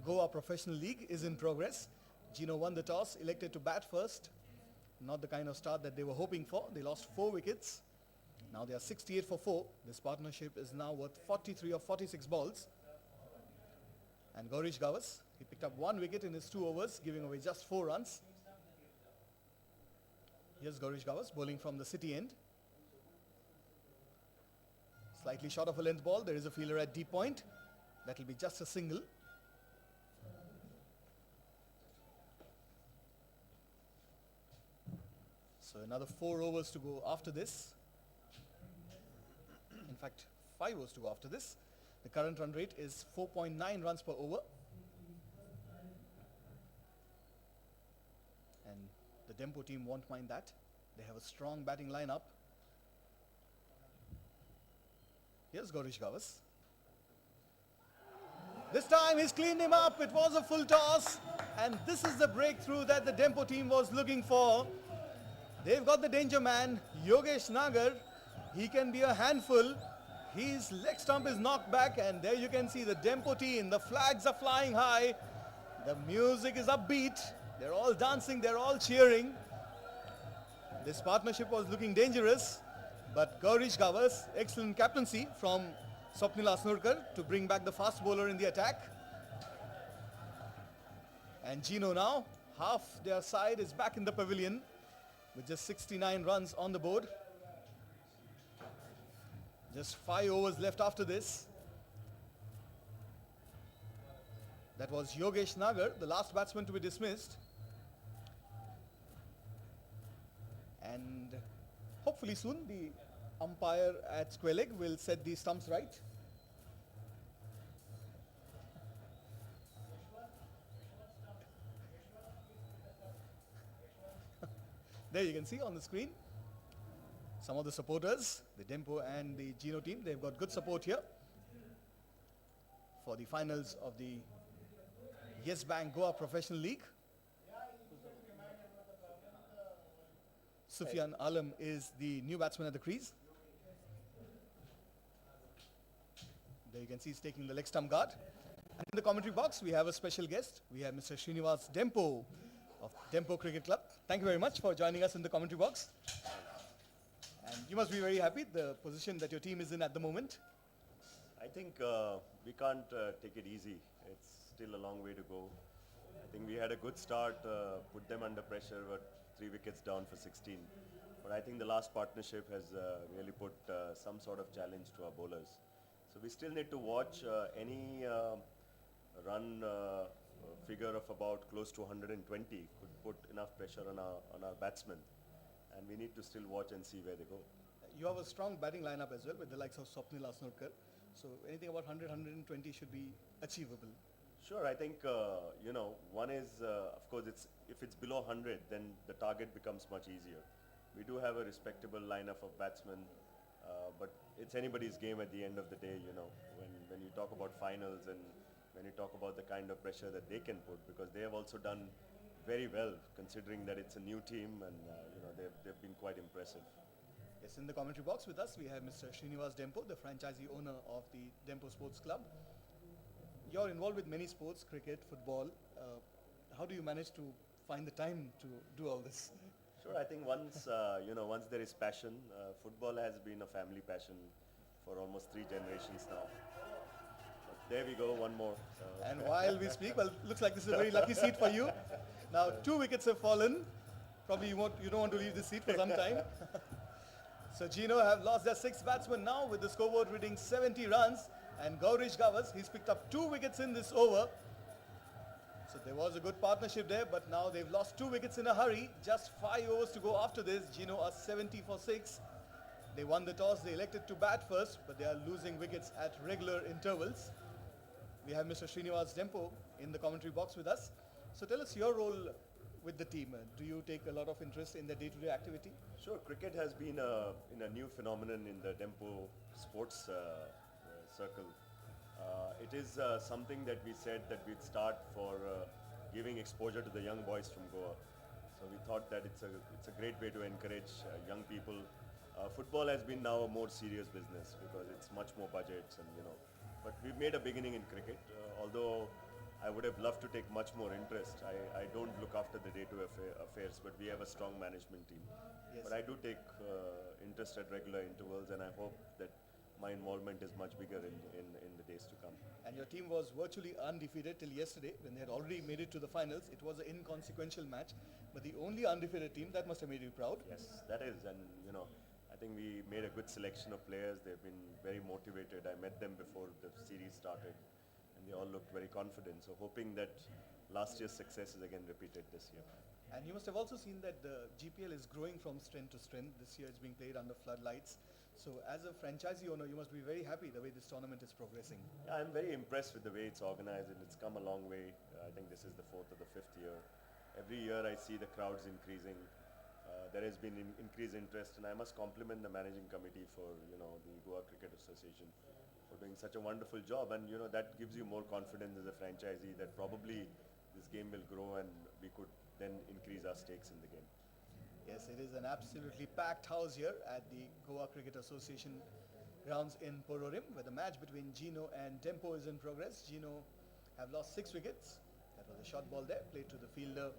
S1: Goa Professional League is in progress. GENO won the toss, elected to bat first. Not the kind of start that they were hoping for. They lost 4 wickets. Now they are 68 for 4. This partnership is now worth 43 of 46 balls. And Gaurish Gavas, he picked up 1 wicket in his 2 overs, giving away just 4 runs. Here's Gaurish Gavas bowling from the city end. Slightly short of a length ball. There is a fielder at deep point. That will be just a single. So another 4 overs to go after this. In fact, 5 overs to go after this. The current run rate is 4.9 runs per over. And the DEMPO team won't mind that. They have a strong batting lineup. Here's Gaurish Gavas. This time he's cleaned him up. It was a full toss. And this is the breakthrough that the DEMPO team was looking for. They've got the danger man, Yogesh Nagar. He can be a handful. His leg stump is knocked back, and there you can see the DEMPO team. The flags are flying high. The music is upbeat. They're all dancing. They're all cheering. This partnership was looking dangerous, but Gaurish Gavas, excellent captaincy from Swapnil Asnurkar to bring back the fast bowler in the attack. And GENO now, half their side is back in the pavilion with just 69 runs on the board. Just 5 overs left after this. That was Yogesh Nagar, the last batsman to be dismissed. And hopefully soon the umpire at square leg will set the stumps right. There you can see on the screen some of the supporters, the DEMPO and the GENO team. They've got good support here for the finals of the Yes Bank Goa Professional League. Sufyan Alam is the new batsman at the crease. There you can see he's taking the leg stump guard. And in the commentary box, we have a special guest. We have Mr. Srinivas DEMPO of DEMPO Cricket Club. Thank you very much for joining us in the commentary box. And you must be very happy the position that your team is in at the moment.
S5: I think we can't take it easy. It's still a long way to go. I think we had a good start, put them under pressure, but 3 wickets down for 16. But I think the last partnership has really put some sort of challenge to our bowlers. So we still need to watch any run figure of about close to 120 could put enough pressure on our batsmen. And we need to still watch and see where they go.
S1: You have a strong batting lineup as well with the likes of Swapnil Asnurkar. So anything about 100, 120 should be achievable.
S5: Sure, I think, one is, of course, if it's below 100, then the target becomes much easier. We do have a respectable lineup of batsmen, but it's anybody's game at the end of the day, when you talk about finals and when you talk about the kind of pressure that they can put, because they have also done very well, considering that it's a new team and, they've been quite impressive.
S1: Yes, in the commentary box with us, we have Mr. Srinivas DEMPO, the franchisee owner of the DEMPO Sports Club. You're involved with many sports, cricket, football. How do you manage to find the time to do all this?
S5: Sure, I think once there is passion, football has been a family passion for almost 3 generations now. But there we go, one more.
S1: And while we speak, well, looks like this is a very lucky seat for you. Now 2 wickets have fallen. Probably you don't want to leave this seat for some time. So GENO have lost their 6th batsman now with the scoreboard reading 70 runs. And Gaurish Gavas, he's picked up 2 wickets in this over. So there was a good partnership there, but now they've lost 2 wickets in a hurry. Just 5 overs to go after this. GENO are 70 for 6. They won the toss. They elected to bat first, but they are losing wickets at regular intervals. We have Mr. Srinivas DEMPO in the commentary box with us. So tell us your role with the team. Do you take a lot of interest in the day-to-day activity?
S5: Sure, cricket has been a new phenomenon in the DEMPO sports circle. It is something that we said that we'd start for giving exposure to the young boys from Goa. So we thought that it's a great way to encourage young people. Football has been now a more serious business because it's much more budgets and But we've made a beginning in cricket. Although I would have loved to take much more interest. I don't look after the day-to-day affairs, but we have a strong management team.
S1: Yes.
S5: But I do take interest at regular intervals, and I hope that my involvement is much bigger in the days to come.
S1: And your team was virtually undefeated till yesterday when they had already made it to the finals. It was an inconsequential match, but the only undefeated team, that must have made you proud.
S5: Yes, that is, and I think we made a good selection of players. They've been very motivated. I met them before the series started, and they all looked very confident. So hoping that last year's success is again repeated this year.
S1: And you must have also seen that the GPL is growing from strength to strength. This year it's being played under floodlights. So as a franchisee owner, you must be very happy the way this tournament is progressing.
S5: Yeah, I'm very impressed with the way it's organized, and it's come a long way. I think this is the 4th or the 5th year. Every year I see the crowds increasing. There has been increased interest, and I must compliment the managing committee for the Goa Cricket Association for doing such a wonderful job, and that gives you more confidence as a franchisee that probably this game will grow and we could then increase our stakes in the game.
S1: Yes, it is an absolutely packed house here at the Goa Cricket Association grounds in Pororim, where the match between GENO and DEMPO is in progress. GENO have lost 6 wickets. That was a short ball there, played to the fielder.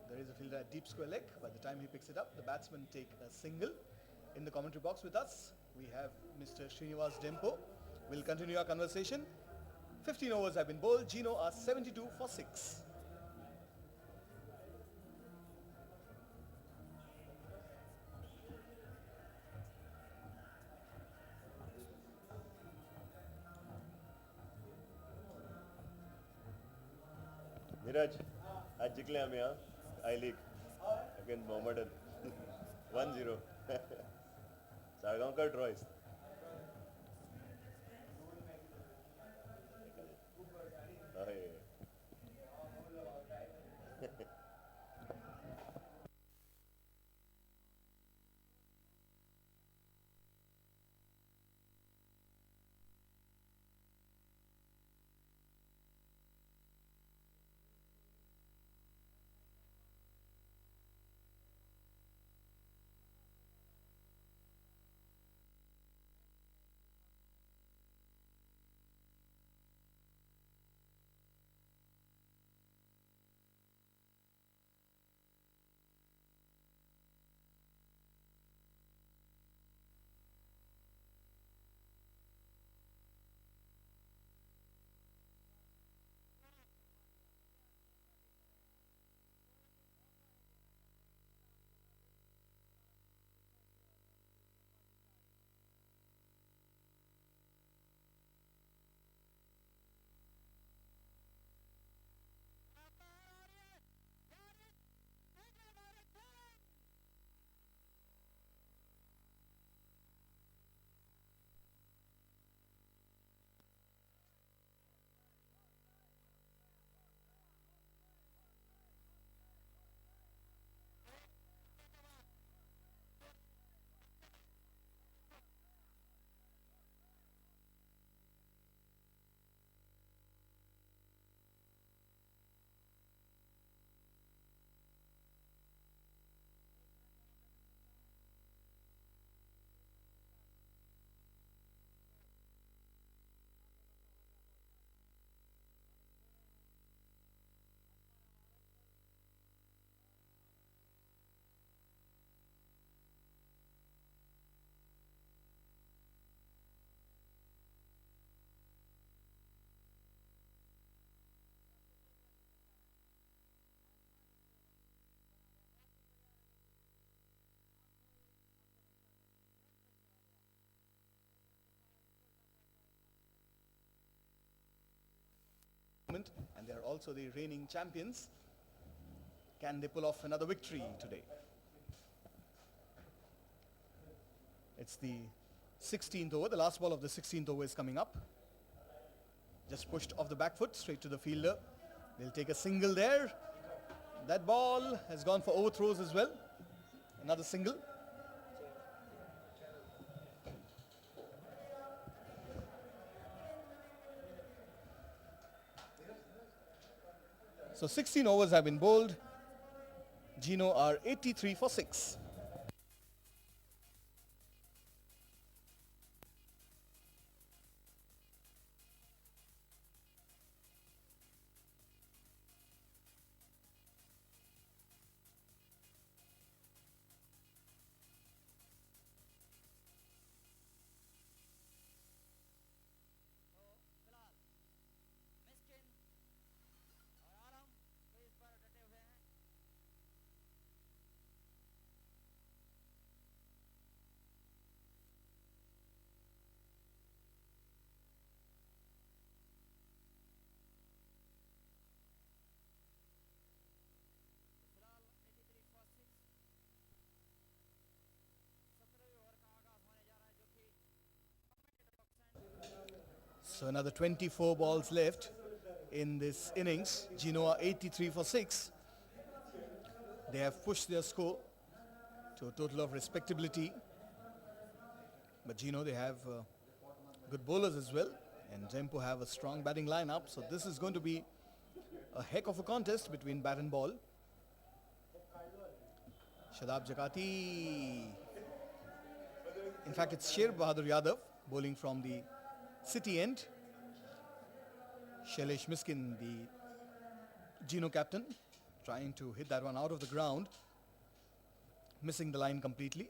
S1: There is a fielder at deep square leg. By the time he picks it up, the batsmen take a single. In the commentary box with us, we have Mr. Srinivas DEMPO. We'll continue our conversation. 15 overs have been bowled. GENO are 72 for 6.
S5: Miraj, आज जिंकले आम्ही I League against Mohammedan 1-0. Salgaocar draw
S1: tournament, and they are also the reigning champions. Can they pull off another victory today? It's the 16th over. The last ball of the 16th over is coming up. Just pushed off the back foot, straight to the fielder. They'll take a single there. That ball has gone for overthrows as well. Another single. So 16 overs have been bowled. GENO are 83 for 6.
S4: फिलहाल मिस्किन और आराम crease पर डटे हुए हैं. फिलहाल 83 for 6. 17वें over का आगाज होने जा रहा है, जो कि
S1: So another 24 balls left in this innings. GENO are 83 for 6. They have pushed their score to a total of respectability. But GENO, they have good bowlers as well. And DEMPO have a strong batting lineup. So this is going to be a heck of a contest between bat and ball. Shadab Jakati. In fact, it's Sher Bahadur Yadav bowling from the city end. Shailesh Miskin, the GENO captain, trying to hit that one out of the ground, missing the line completely.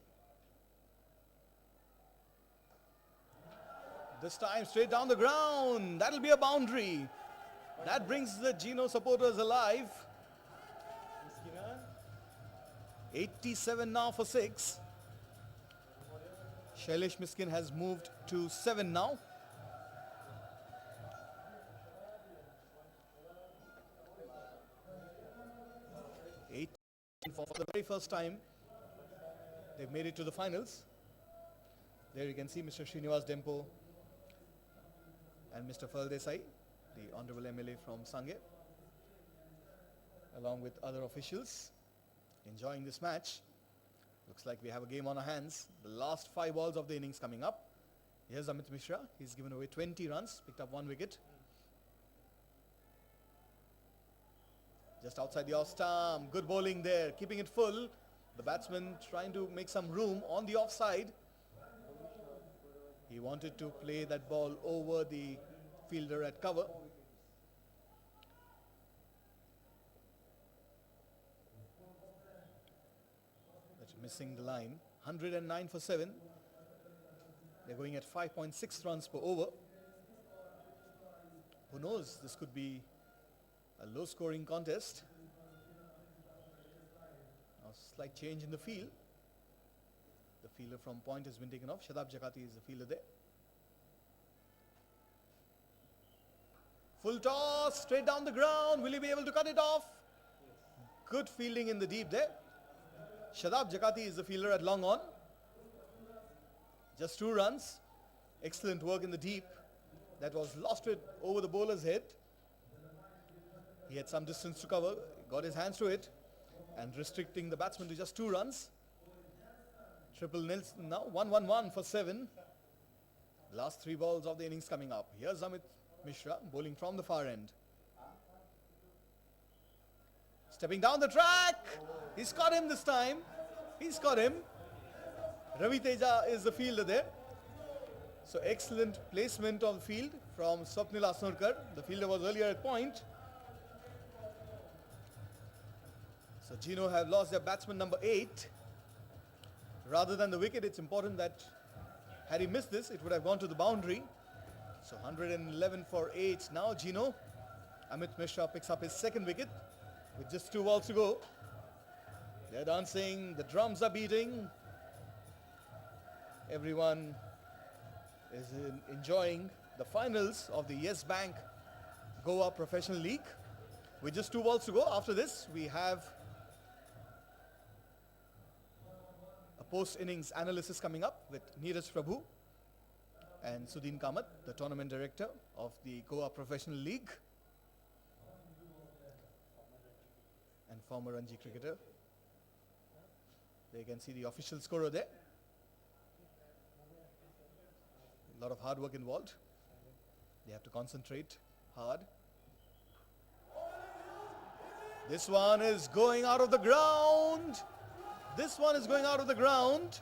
S1: This time straight down the ground. That'll be a boundary. That brings the GENO supporters alive. 87 now for 6. Shailesh Miskin has moved to 7 now. For the very first time, they've made it to the finals. There you can see Mr. Srinivas DEMPO and Mr. Fal Desai, the Honorable MLA from Sangye, along with other officials, enjoying this match. Looks like we have a game on our hands. The last 5 balls of the innings coming up. Here's Amit Mishra. He's given away 20 runs, picked up 1 wicket. Just outside the off stump. Good bowling there, keeping it full. The batsman trying to make some room on the offside. He wanted to play that ball over the fielder at cover. That's missing the line. 109 for 7. They're going at 5.6 runs per over. Who knows, this could be a low scoring contest. Now slight change in the field. The fielder from point has been taken off. Shadab Jakati is the fielder there. Full toss, straight down the ground. Will he be able to cut it off? Good fielding in the deep there. Shadab Jakati is the fielder at long on. Just 2 runs. Excellent work in the deep. That was lost it over the bowler's head. He had some distance to cover, got his hands to it, and restricting the batsman to just 2 runs. Triple Nelson now, 1-1-1 for 7. The last 3 balls of the innings coming up. Here's Amit Mishra bowling from the far end. Stepping down the track. He's caught him this time. He's caught him. Ravi Teja is the fielder there. So excellent placement of the field from Swapnil Asnurkar. The fielder was earlier at point. So GENO have lost their batsman number 8. Rather than the wicket, it's important that had he missed this, it would have gone to the boundary. So 111 for 8 now GENO. Amit Mishra picks up his 2nd wicket with just 2 balls to go. They're dancing, the drums are beating. Everyone is enjoying the finals of the Yes Bank Goa Professional League. With just 2 balls to go, after this we have a post-innings analysis coming up with Neeraj Prabhu and Sudhin Kamath, the tournament director of the Goa Professional League and former Ranji cricketer. There you can see the official scorer there. A lot of hard work involved. They have to concentrate hard. This one is going out of the ground. This one is going out of the ground.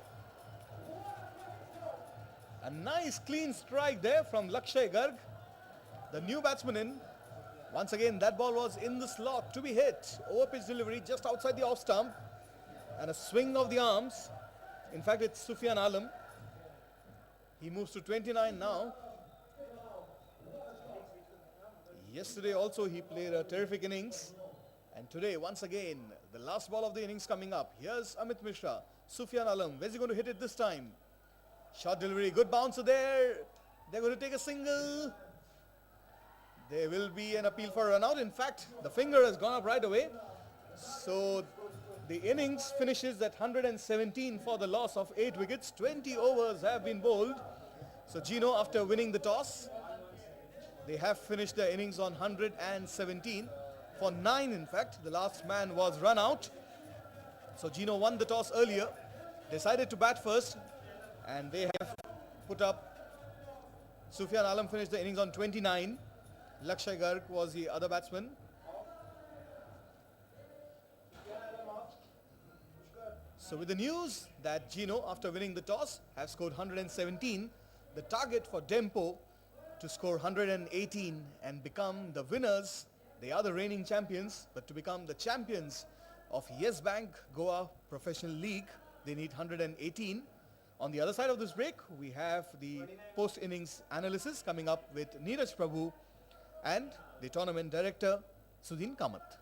S1: A nice clean strike there from Lakshay Garg, the new batsman in. Once again, that ball was in the slot to be hit. Over pitch delivery just outside the off stump. And a swing of the arms. In fact, it's Sufyan Alam. He moves to 29 now. Yesterday also he played a terrific innings. And today, once again, the last ball of the innings coming up. Here's Amit Mishra. Sufyan Alam. Where's he going to hit it this time? Short delivery. Good bouncer there. They're going to take a single. There will be an appeal for a run out. In fact, the finger has gone up right away. So the innings finishes at 117 for the loss of 8 wickets. 20 overs have been bowled. So GENO, after winning the toss, they have finished their innings on 117. For 9, in fact, the last man was run out. So GENO won the toss earlier, decided to bat first, and they have put up. Sufyan Alam finished the innings on 29. Lakshay Garg was the other batsman. So with the news that GENO, after winning the toss, have scored 117, the target for DEMPO to score 118 and become the winners. They are the reigning champions, but to become the champions of Yes Bank Goa Professional League, they need 118. On the other side of this break, we have the post-innings analysis coming up with Neeraj Prabhu and the tournament director, Sudhin Kamath.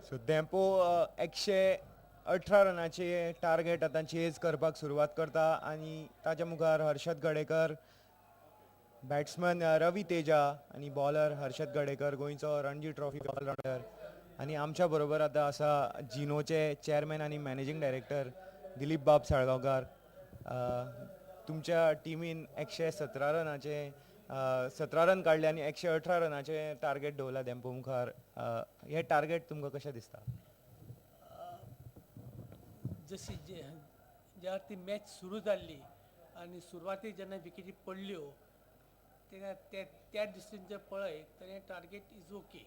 S6: So Dempo 118 रनाचे target आतां chase करपाक सुरवात करता आनी ताच्या मुखार Harshad Gadekar, batsman रवी तेजा आनी bowler Harshad Gadekar, गोंयचो Ranji trophy allrounder. आनी आमच्या बरोबर आतां आसा जिनोचे चेअरमॅन आनी मॅनेजिंग डायरेक्टर दिलीप बाब साळगांवकार. तुमच्या टिमीन 117 रनाचे 17 रन काडले आनी 118 रनाचे टार्गेट दवरला डेम्पो मुखार. हे टार्गेट तुमकां कशें दिसता?
S7: जशी ज्या ती मॅच सुरू जाल्ली आनी सुरवातेक जेन्ना विकेटी पडल्यो तेन्ना त्या दृश्टीन जर पळय तर हें टार्गेट इज ओके.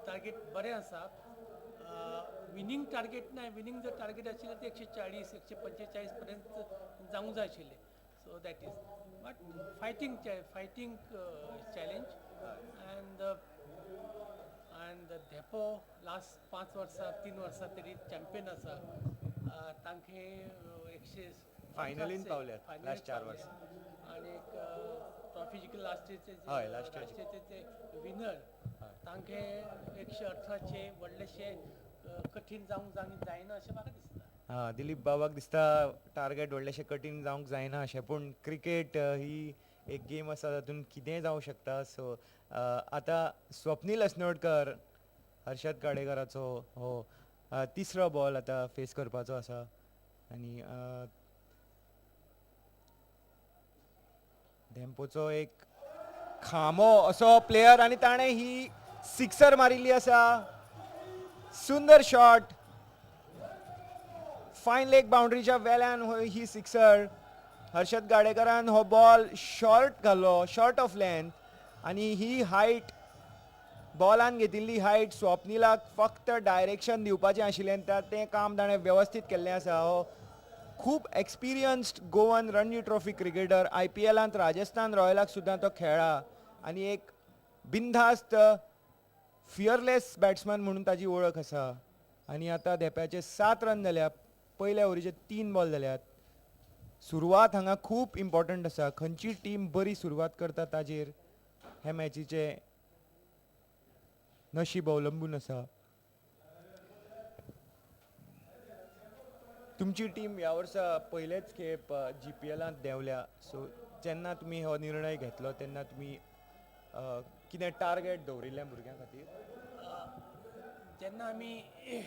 S7: टार्गेट बरें आसा. विनींग टार्गेट ना, विनींग जर टार्गेट आशिल्लें ते 140 145 पर्यंत जावंक जाय आशिल्लें. So that is but fighting challenge and depot last 5 वर्सां 3 वर्सां तरी चॅम्पियन आसा. तांखे 100
S6: फायनलीन पावल्यात लास्ट 4 वर्सां.
S7: आनी ट्रॉफी जिखले लास्ट
S6: हय, last year
S7: इयरचे ते विनर तांखे 118चे व्हडलेशे कठीण जावंक जायना अशें म्हाका दिसता.
S6: दिलीप बाबाक दिसता टार्गेट व्हडलेशें कठीण जावंक जायना अशें, पूण क्रिकेट ही एक गेम आसा तातूंत कितेंय जावं शकता. सो आतां स्वप्नील अस्नोडकर हर्षद गाडेकराचो हो तिसरो बॉल आतां फेस करपाचो आसा. आनी डेम्पोचो एक खामो असो प्लेयर आनी ताणें ही सिक्सर मारिल्ली आसा. सुंदर शॉट, फायन लेग बाउंड्रीच्या वेल्यान ही सिक्सर. हर्षद गाडेकरान हो बॉल शॉर्ट घालो, शॉर्ट ऑफ लेंथ, आनी ही हायट बॉलान घेतिल्ली हायट स्वप्निलाक फक्त डायरेक्शन दिवपाचें आशिल्लें तें काम ताणें वेवस्थीत केल्लें आसा. हो खूब experienced Goan Ranji trophy cricketer. IPLांत राजस्थान रॉयलाक सुद्दां तो खेळ्ळा आनी एक बिनधास्त फियरलेस बॅट्समॅन म्हणून ताची वळख आसा. आनी आतां देप्याचे 7 रन जाल्या, पयल्या ओव्हरीचे 3 बॉल जाल्यात. सुरवात हांगा खूब इम्पॉर्टंट आसा. खंयची टीम बरी सुरवात करता ताजेर हे मॅचीचे नशीब अवलंबून आसा. तुमची टीम ह्या वर्सा पयलेच खेप GPLांत देंवल्या. सो जेन्ना तुमी हो निर्णय घेतलो तेन्ना तुमी कितें टार्गेट दवरिल्लें भुरग्यां खातीर?
S7: जेन्ना आमी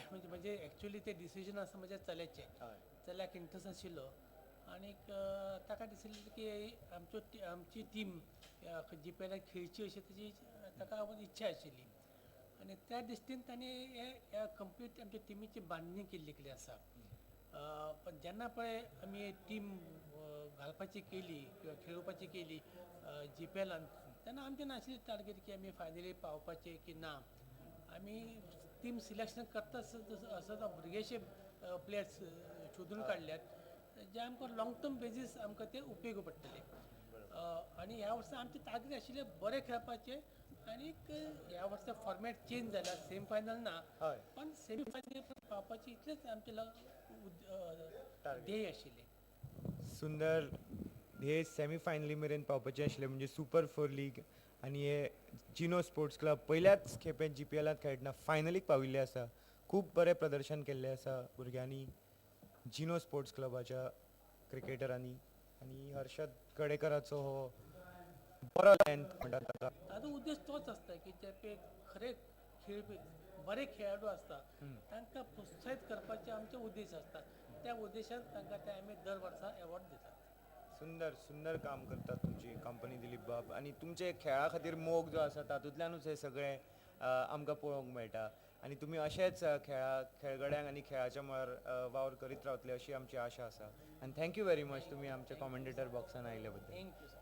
S7: म्हणजे एक्चुअली ते डिसिजन आसा म्हज्या चल्याचें. चल्याक इंट्रस्ट आशिल्लो आनीक ताका दिसलें की आमची टीम GPLाक खेळची अशी ताची ताका इच्छा आशिल्ली. आनी त्या दृश्टीन ताणें हे कंप्लीट आमच्या टिमीची बांदणी केल्ली आसा. पण जेन्ना पळय आमी टीम घालपाची केली किंवा खेळोवपाची केली GPLांत, तेन्ना आमचें नाशिल्लें टार्गेट की आमी फायनली पावपाचे की ना. आमी टीम सिलेक्शन करता आसतना भुरगेशे प्लेयर्स सोदून काडल्यात जे आमकां लाँग टर्म बेजीस आमकां ते उपयोगी पडटले. आनी ह्या वर्सा आमचें टार्गेट आशिल्लें बरें खेळपाचें. आनीक ह्या वर्सा फॉर्मॅट चेंज जाला, सेमी फायनल ना, पण सेमी फायनल पावपाचें इतलेंच आमचें ध्येय आशिल्लें.
S6: सुंदर हे सेमी फायनली मेरेन पावपाचें आशिल्लें, म्हणजे सुपर 4 लीग. आनी हे जिनो स्पोर्ट्स क्लब पयल्याच खेपे GPLांत खेळटना फायनलीक पाविल्ले आसा. खूब बरें प्रदर्शन केल्लें आसा भुरग्यांनी जिनो स्पोर्ट्स क्लबाच्या क्रिकेटरांनी. आनी हर्षद गडेकराचो हो बरो लेंथ म्हणटात ताका.
S7: ताजो उद्देश तोच आसता की जे खरे खेळ बरे खेळाडू आसता तांकां प्रोत्साहीत करपाचे आमचे उद्देश आसता. त्या उद्देशान तांकां ते आमी दर वर्सा एवॉर्ड दितात.
S6: सुंदर काम करतात तुमची कंपनी दिलीप बाब. आनी तुमचे खेळा खातीर मोग जो आसा तातूंतल्यानूच हे सगळें आमकां पळोवंक मेळटा. आनी तुमी अशेंच खेळगड्यांक आनी खेळाच्या मळार वावर करीत रावतले अशी आमची आशा आसा. आनी थँक्यू व्हेरी मच तुमी आमच्या कॉमेंटेटर बॉक्सान आयिल्ले बद्दल.
S7: Thank you sir.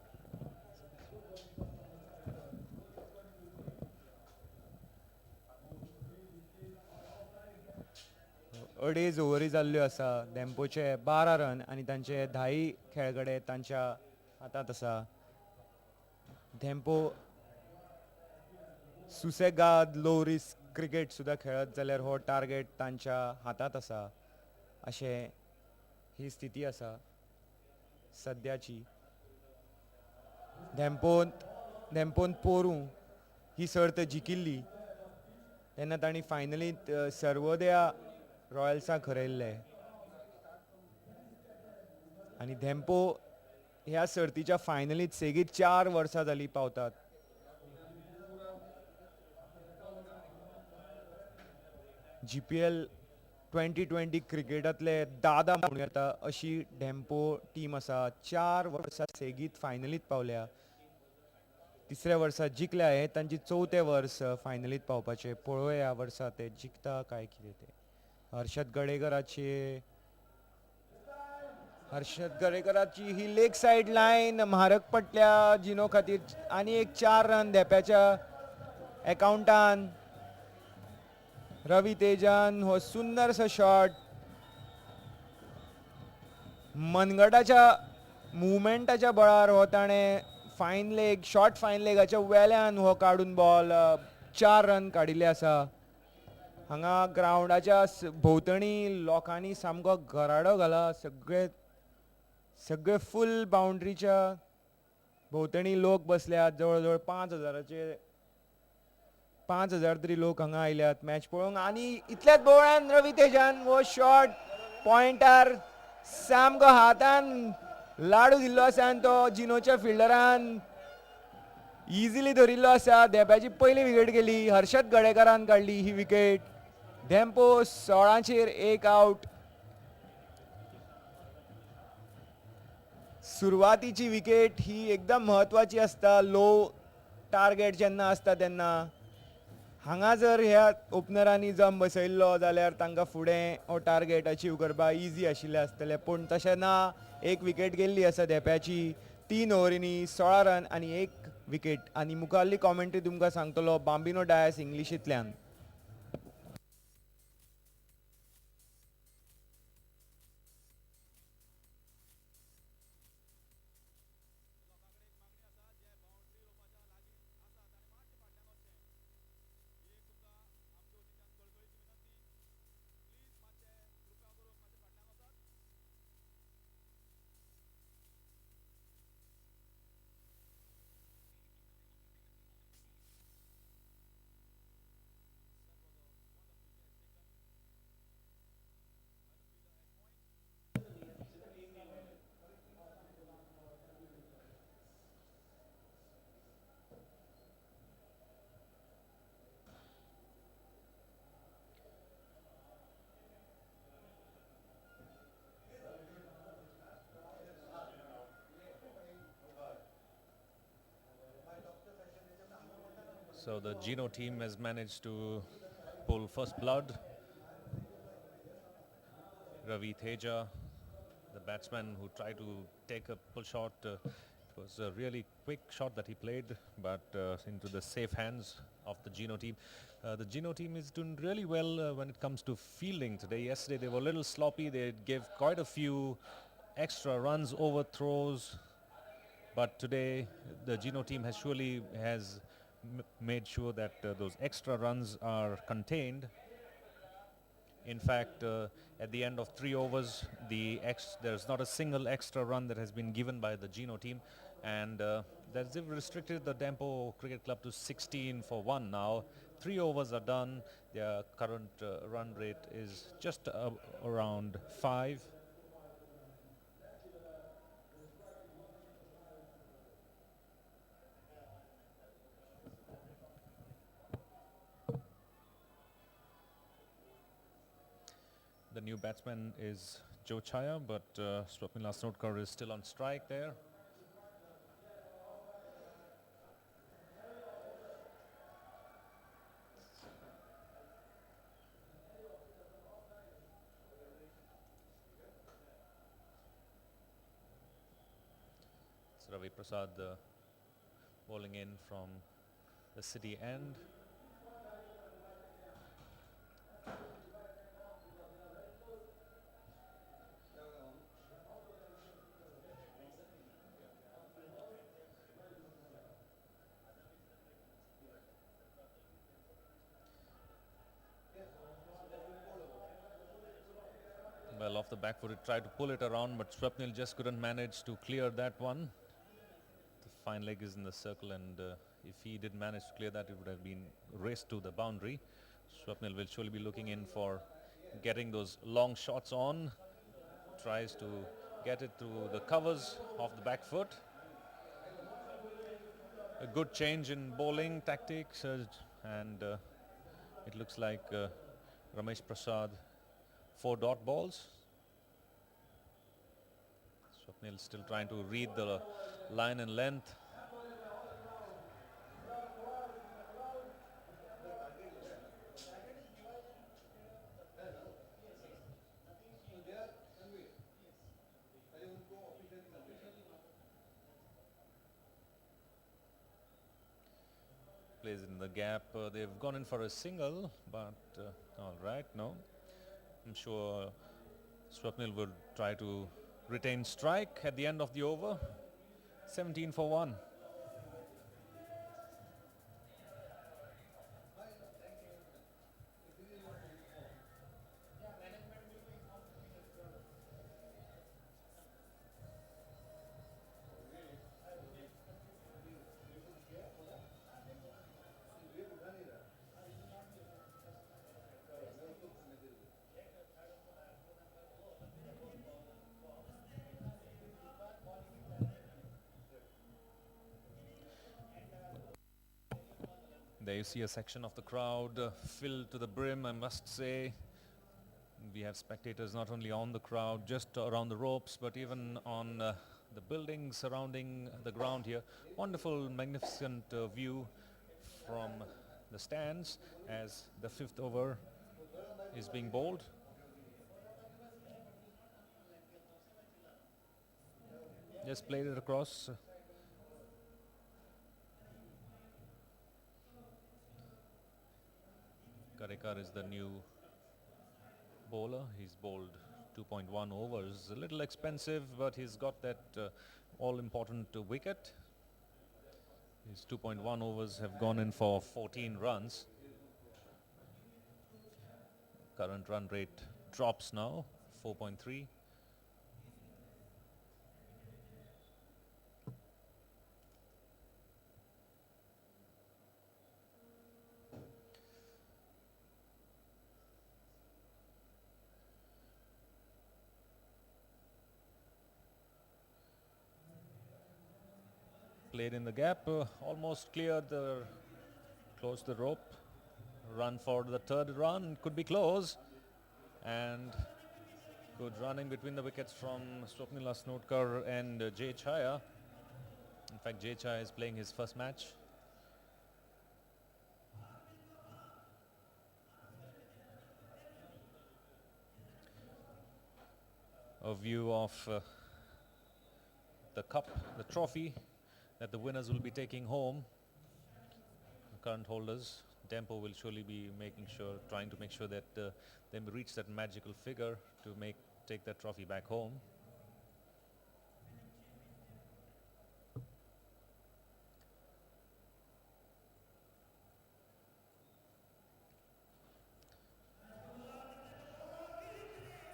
S6: अडेज ओव्हरी जाल्ल्यो आसा. डेम्पोचे 12 रन आनी तांचे 10 खेळगडे तांच्या हातांत आसा. डेम्पो सुसेगाद लो रिस्क क्रिकेट सुद्दां खेळत जाल्यार हो टार्गेट तांच्या हातांत आसा अशें ही स्थिती आसा सद्याची. डेम्पोन पोरूं ही सर्त जिखिल्ली. तेन्ना तांणी फायनलींत सर्वोदया रॉयल्साक हरयल्ले आनी धेंपो ह्या सर्तीच्या फायनलींत सेगीत 4 वर्सां जालीं पावतात. GPL 2020 क्रिकेटांतले दादा म्हणूं येता अशी धेंपो टीम आसा. 4 वर्सां सेगीत फायनलींत पावल्या. तिसऱ्या वर्सा जिखल्या. हे तांचे 4थें वर्स फायनलींत पावपाचें. पळोवया ह्या वर्सा ते जिखता काय कितें ते. हर्षद गडेकराची ही लेग सायड लायन म्हारग पडल्या जिनो खातीर. आनी एक 4 रन धेंप्याच्या एकाउंटान. रवी तेजान हो सुंदरसो शॉट मनगटाच्या मुवमेंटाच्या बळार हो ताणें शॉर्ट फायन लेगाच्या वेल्यान हो काडून बॉल 4 रन काडिल्ले आसा. हांगा ग्रावंडाच्या भोंवतणी लोकांनी सामको गराडो घाला. सगळे फूल बाउंड्रीच्या भोंवतणी लोक बसल्यात. जवळ जवळ 5,000 तरी लोक हांगा आयल्यात मॅच पळोवंक. आनी इतल्याच बोवळ्यान रवी तेजान हो शॉट पॉयंटार सामको हातान लाडू दिल्लो आसा आनी तो जिनोच्या फिल्डरान इजिली धरिल्लो आसा. धेंप्याची पयली विकेट गेली. हर्षद गडेकरान काडली ही विकेट. धेंपो 16चेर 1 आउट. सुरवातीची विकेट ही एकदम म्हत्वाची आसता. लो टार्गेट जेन्ना आसता तेन्ना. हांगा जर ह्या ओपनरांनी जम बसयल्लो जाल्यार तांकां फुडें हो टार्गेट अचीव करपाक इजी आशिल्लें आसतलें. पूण तशें ना. एक विकेट गेल्ली आसा धेंप्याची. 3 ओव्हरींनी 16 रन आनी 1 विकेट. आनी मुखाल्ली कॉमेंट्री तुमकां सांगतलो बांबिनो DISE इंग्लिशींतल्यान.
S2: So the GENO team has managed to pull first blood. Ravi Teja, the batsman who tried to take a pull shot, it was a really quick shot that he played, but into the safe hands of the GENO team. The GENO team is doing really well when it comes to fielding today. Yesterday they were a little sloppy. They gave quite a few extra runs, overthrows, but today the GENO team has made sure that those extra runs are contained. In fact, at the end of 3 overs, there's not a single extra run that has been given by the GENO team, and they've restricted the DEMPO Cricket Club to 16 for 1 now. 3 overs are done. Their current run rate is just around 5. The new batsman is Joe Chaya, but Swapnil Asnotkar is still on strike there. It's Ravi Prasad bowling in from the city end. Well, off the back foot, he tried to pull it around, but Swapnil just couldn't manage to clear that one. The fine leg is in the circle, and if he did manage to clear that, it would have been raced to the boundary. Swapnil will surely be looking in for getting those long shots on. Tries to get it through the covers of the back foot. A good change in bowling tactics, and it looks like Ramesh Prasad 4 dot balls. Swapnil still trying to read the line and length. Plays in the gap. They've gone in for a single, but all right, no. I'm sure Swapnil would try to retain strike at the end of the over. 17 for 1. There you see a section of the crowd filled to the brim, I must say. We have spectators not only on the crowd, just around the ropes, but even on the buildings surrounding the ground here. Wonderful, magnificent view from the stands as the 5th over is being bowled. Just played it across. Karekar is the new bowler. He's bowled 2.1 overs. A little expensive, but he's got that all-important wicket. His 2.1 overs have gone in for 14 runs. Current run rate drops now, 4.3. Played in the gap, almost cleared close the rope. Run for the 3rd run, could be close. And good running between the wickets from Swapnil Asnotkar and Jay Chaya. In fact, Jay Chaya is playing his first match. A view of the cup, the trophy that the winners will be taking home. The current holders, DEMPO will surely be trying to make sure that they reach that magical figure to take that trophy back home.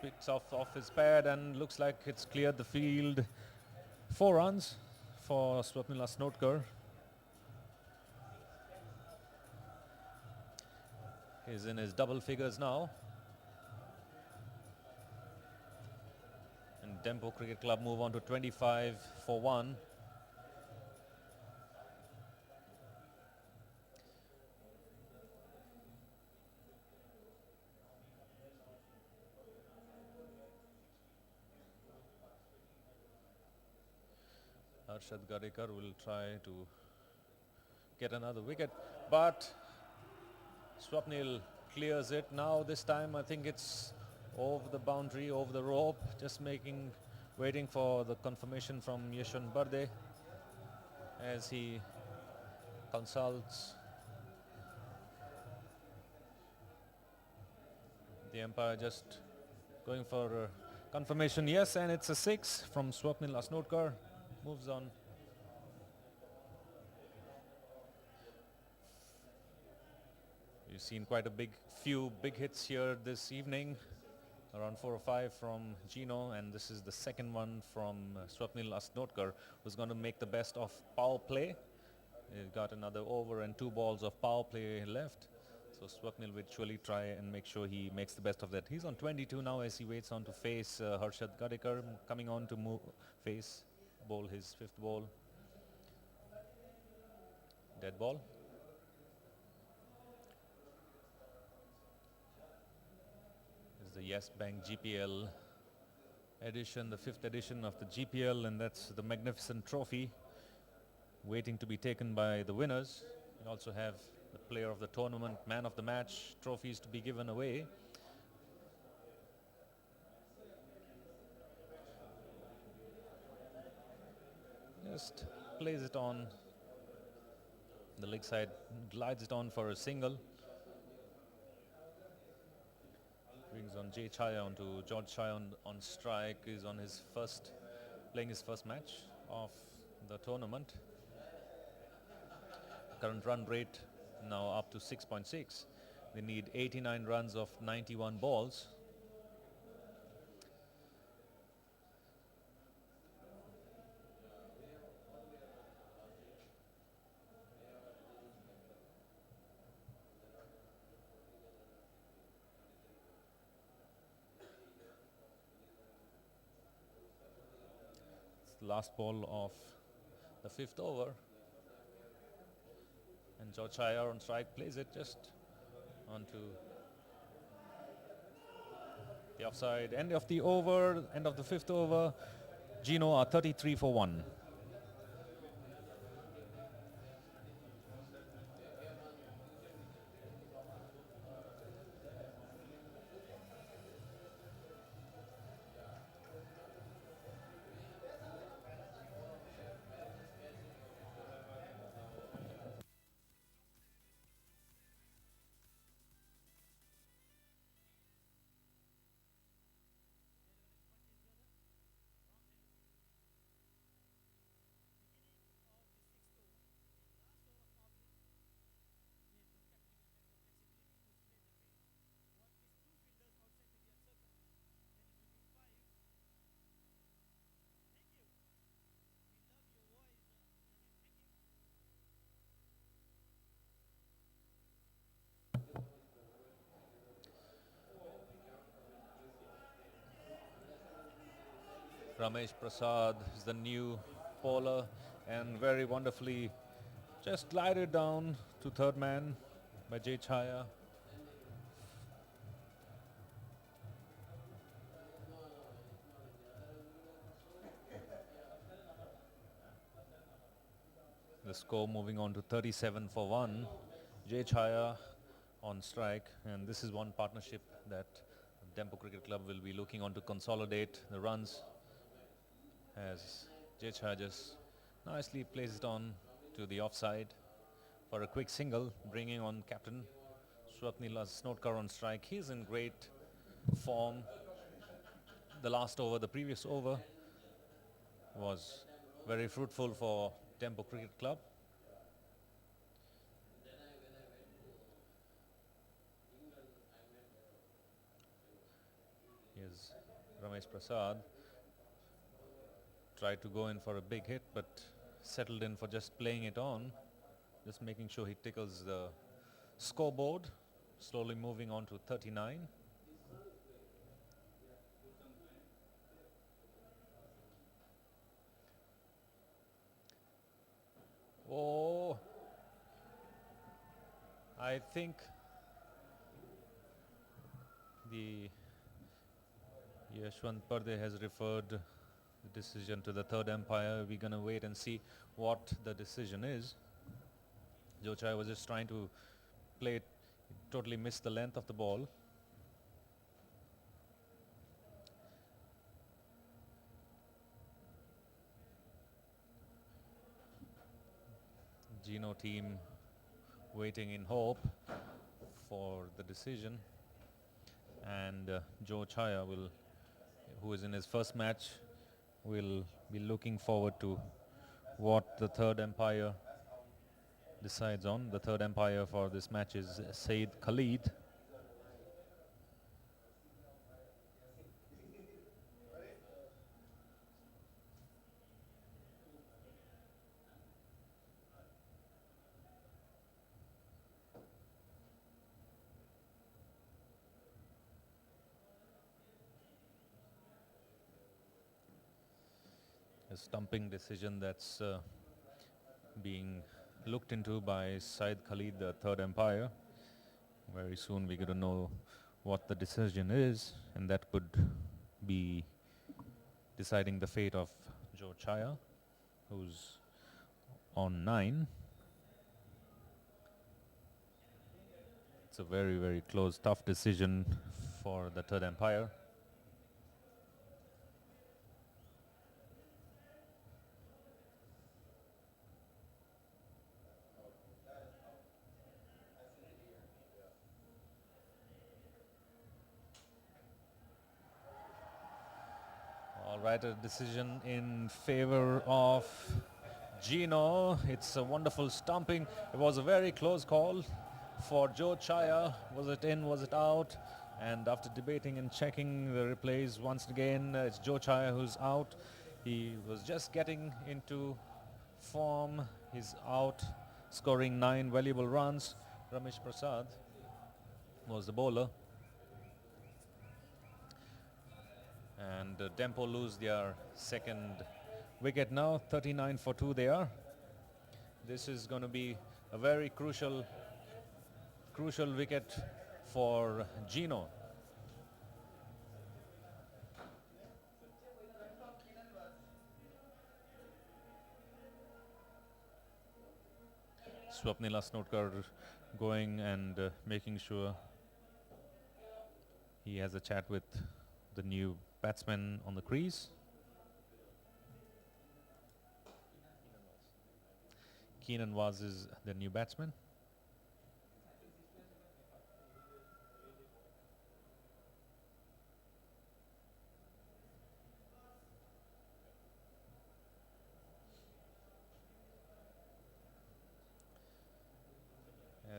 S2: Picks off his pad and looks like it's cleared the field. 4 runs for Swapnil Asnotkar. He's in his double figures now. And DEMPO Cricket Club move on to 25 for 1. Arshad Gadekar will try to get another wicket, but Swapnil clears it. Now this time I think it's over the boundary, over the rope, just waiting for the confirmation from Yashwant Barde as he consults the umpire, just going for confirmation. Yes, and it's a 6 from Swapnil Asnotkar. Moves on. You've seen quite a few big hits here this evening, around 4 or 5 from GENO, and this is the second one from Swapnil Asnotkar, who's going to make the best of power play. He's got another over and 2 balls of power play left. So Swapnil will surely try and make sure he makes the best of that. He's on 22 now as he waits on to face Harshad Gadekar, coming on to face bowl his 5th ball. Dead ball. This is the Yes Bank GPL edition, the 5th edition of the GPL, and that's the magnificent trophy waiting to be taken by the winners. We also have the player of the tournament, man of the match trophies to be given away. Just plays it on. The leg side glides it on for a single. Brings on Jay Chaya onto George Chaya on strike. Is on his playing his first match of the tournament. Current run rate now up to 6.6. They need 89 runs of 91 balls. It's the last ball of the 5th over. And George Chaya on strike plays it just onto the offside. End of the over, end of the 5th over. GENO are 33 for 1. Ramesh Prasad is the new bowler and very wonderfully just glided down to 3rd man by Jay Chaya. The score moving on to 37 for 1. Jay Chaya on strike, and this is one partnership that DEMPO Cricket Club will be looking on to consolidate the runs, as Jay Chaya just nicely plays it on to the offside for a quick single, bringing on captain Swapnil Snotkar on strike. He's in great form. The last over, the previous over, was very fruitful for DEMPO Cricket Club. Here's Ramesh Prasad. Tried to go in for a big hit, but settled in for just playing it on, just making sure he tickles the scoreboard, slowly moving on to 39. Oh, I think the Yashwant Parde has referred the decision to the 3rd umpire. We're going to wait and see what the decision is. Joe Chai was just trying to play it, totally missed the length of the ball. GENO team waiting in hope for the decision, and Joe Chaya who is in his first match, will be looking forward to what the 3rd umpire decides on. The 3rd umpire for this match is Saeed Khalid. A stumping decision that's being looked into by Said Khalid, the third umpire. Very soon we're going to know what the decision is, and that could be deciding the fate of Joe Chaya, who's on 9. It's a very, very close, tough decision for the third umpire. All right, a decision in favor of GENO. It's a wonderful stumping. It was a very close call for Joe Chaya. Was it in, was it out? And after debating and checking the replays once again, it's Joe Chaya who's out. He was just getting into form. He's out, scoring 9 valuable runs. Ramesh Prasad was the bowler. And DEMPO lose their second wicket now. 39 for 2 they are. This is going to be a very crucial wicket for GENO. Swapnil Asnotkar going and making sure he has a chat with the new batsman on the crease. Keenan Waz is the new batsman.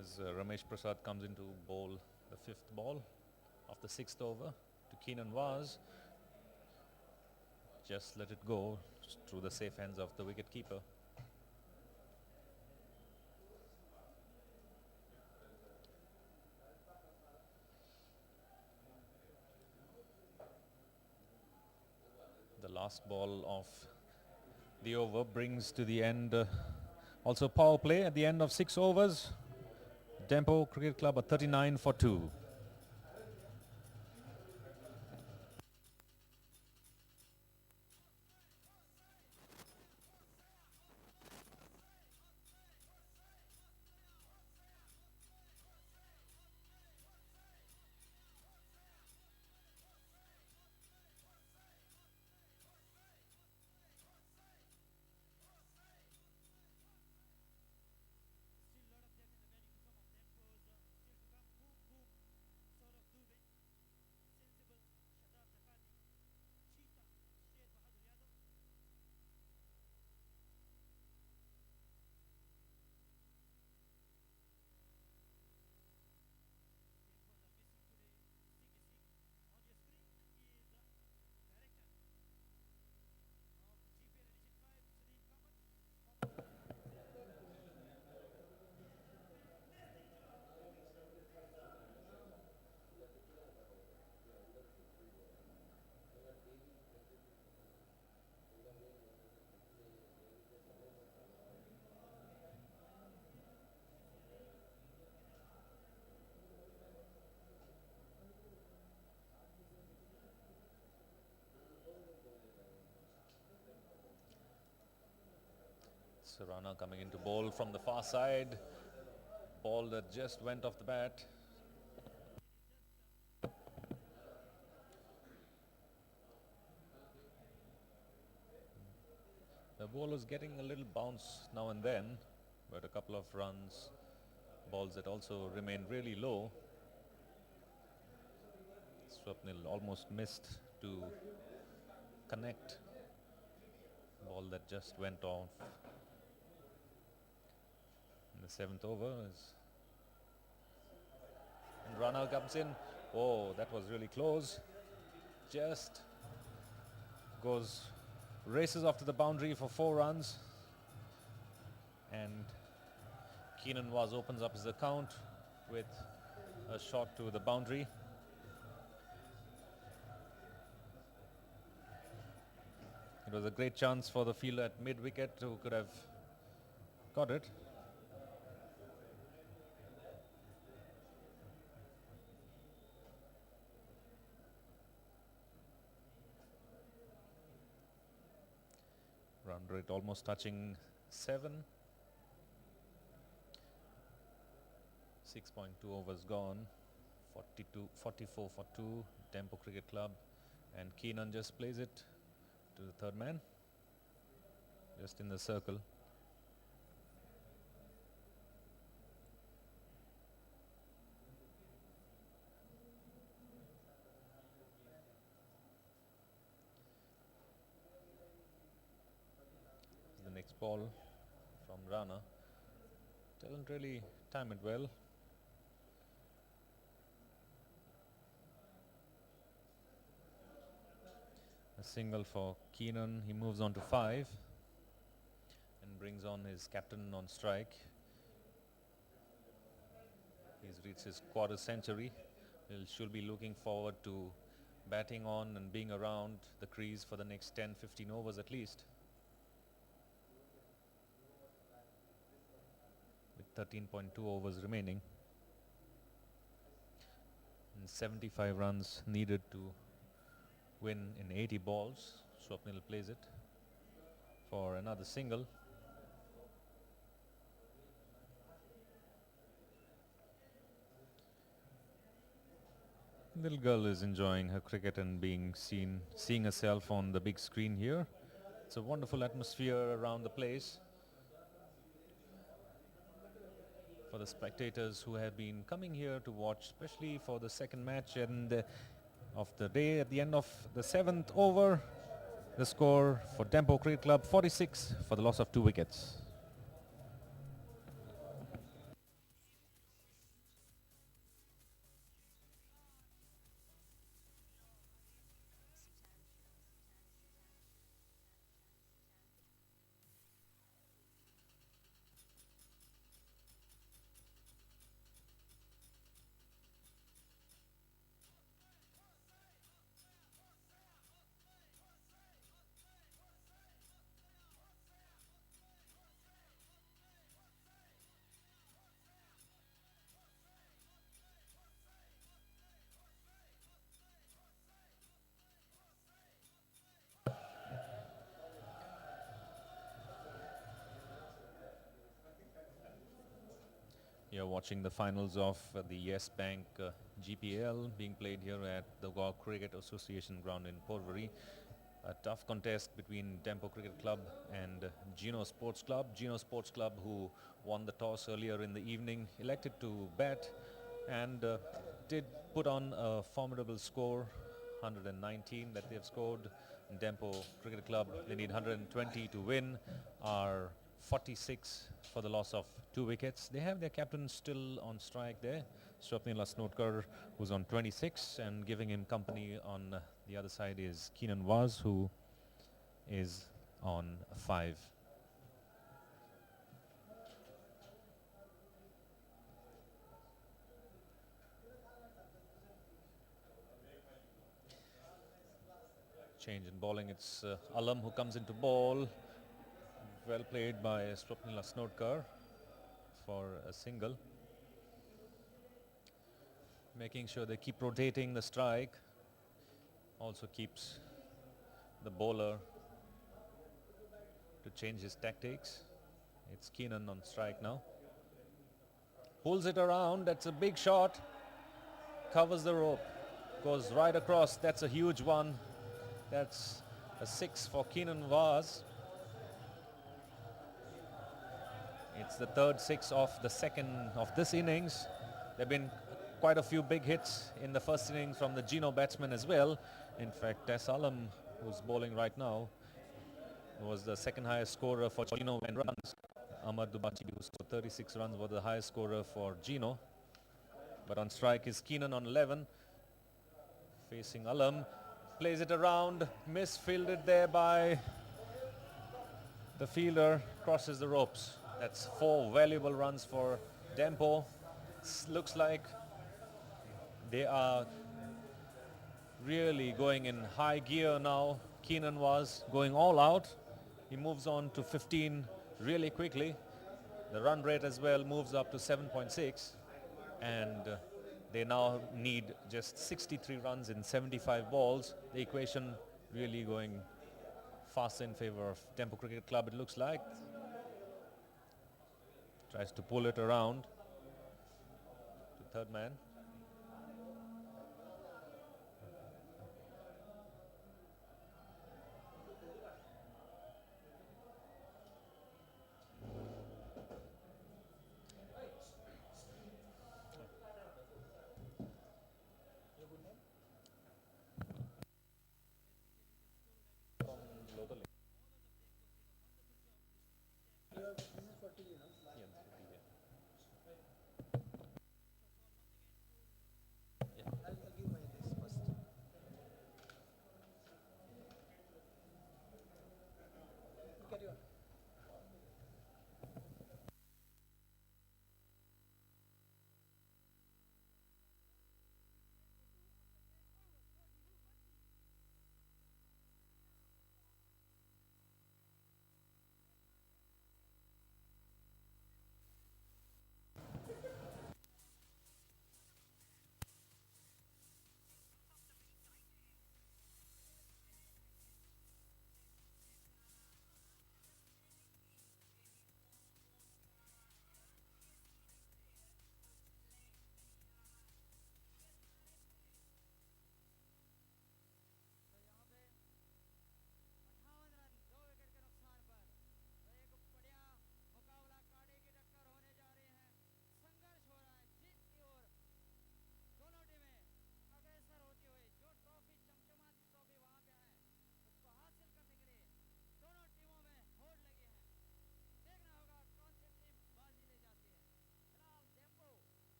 S2: As Ramesh Prasad comes into bowl the 5th ball of the 6th over to Keenan Waz. Just let it go through the safe hands of the wicket keeper. The last ball of the over brings to the end also power play at the end of 6 overs. DEMPO Cricket Club at 39 for 2. Serrana coming into bowl from the far side. Ball that just went off the bat. The ball is getting a little bounce now and then, but a couple of runs. Balls that also remain really low. Swapnil almost missed to connect. Ball that just went off. The 7th over is, and Rana comes in. Oh, that was really close. Just races off to the boundary for 4 runs, and Keenan Waz opens up his account with a shot to the boundary. It was a great chance for the fielder at mid-wicket who could have got it. Run rate almost touching 7. 6.2 overs gone. 44 for 2. DEMPO Cricket Club. And Keenan just plays it to the third man. Just in the circle. The next ball from Rana. Doesn't really time it well. A single for Keenan. He moves on to 5 and brings on his captain on strike. He's reached his quarter century. He should be looking forward to batting on and being around the crease for the next 10-15 overs at least. With 13.2 overs remaining. And 75 runs needed to win in 80 balls. Swapnil plays it for another single. Little girl is enjoying her cricket and seeing herself on the big screen here. It's a wonderful atmosphere around the place for the spectators who have been coming here to watch, especially for the second match and of the day. At the end of the 7th over, the score for DEMPO Cricket Club 46 for the loss of 2 wickets. You're watching the finals of the Yes Bank GPL being played here at the Goa Cricket Association ground in Porvory. A tough contest between DEMPO Cricket Club and GENO Sports Club. GENO Sports Club, who won the toss earlier in the evening, elected to bat and did put on a formidable score, 119 that they have scored. DEMPO Cricket Club, they need 120 to win, are 46 for the loss of 2 wickets. They have their captain still on strike there, Swapnil Asnotkar, who's on 26, and giving him company on the other side is Keenan Vaz, who is on 5. Change in bowling, it's Alam who comes into ball. Well played by Swapnil Asnotkar for a single. Making sure they keep rotating the strike. Also keeps the bowler to change his tactics. It's Keenan on strike now. Pulls it around, that's a big shot. Covers the rope, goes right across, that's a huge one. That's a 6 for Keenan Vaz. It's the third 6 of the second of this innings. There have been quite a few big hits in the first innings from the GENO batsmen as well. In fact, Tess Alam, who's bowling right now, was the second highest scorer for GENO when runs. Amar Dubachi, who scored 36 runs, was the highest scorer for GENO. But on strike is Keenan on 11. Facing Alam. Plays it around. Misfielded there by the fielder. Crosses the ropes. That's 4 valuable runs for DEMPO. Looks like they are really going in high gear now Keenan was going all out. He moves on to 15 really quickly. The run rate as well moves up to 7.6, and they now need just 63 runs in 75 balls. The equation really going fast in favor of DEMPO Cricket Club, it looks like. Tries to pull it around to third man.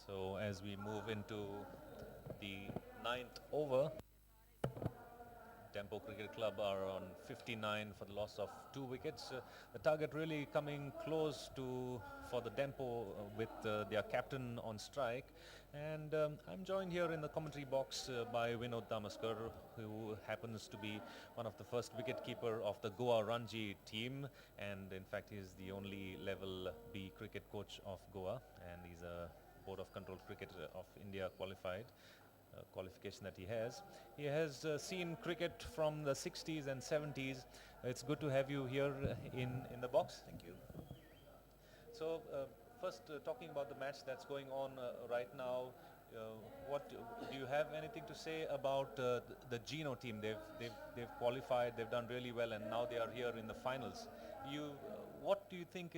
S2: So as we move into the 9th over, DEMPO Cricket Club are on 59 for the loss of 2 wickets. The target really coming close to for the DEMPO with their captain on strike. And I'm joined here in the commentary box by Vinod Damaskar, who happens to be one of the first wicketkeeper of the Goa Ranji team, and in fact he is the only level B cricket coach of Goa, and he's a Board of Control Cricket of India qualified. Qualification that he has. He has seen cricket from the 60s and 70s. It's good to have you here in the box. Thank you. So first talking about the match that's going on right now, what do you have anything to say about the GENO team? They've qualified, they've done really well, and now they are here in the finals. What do you think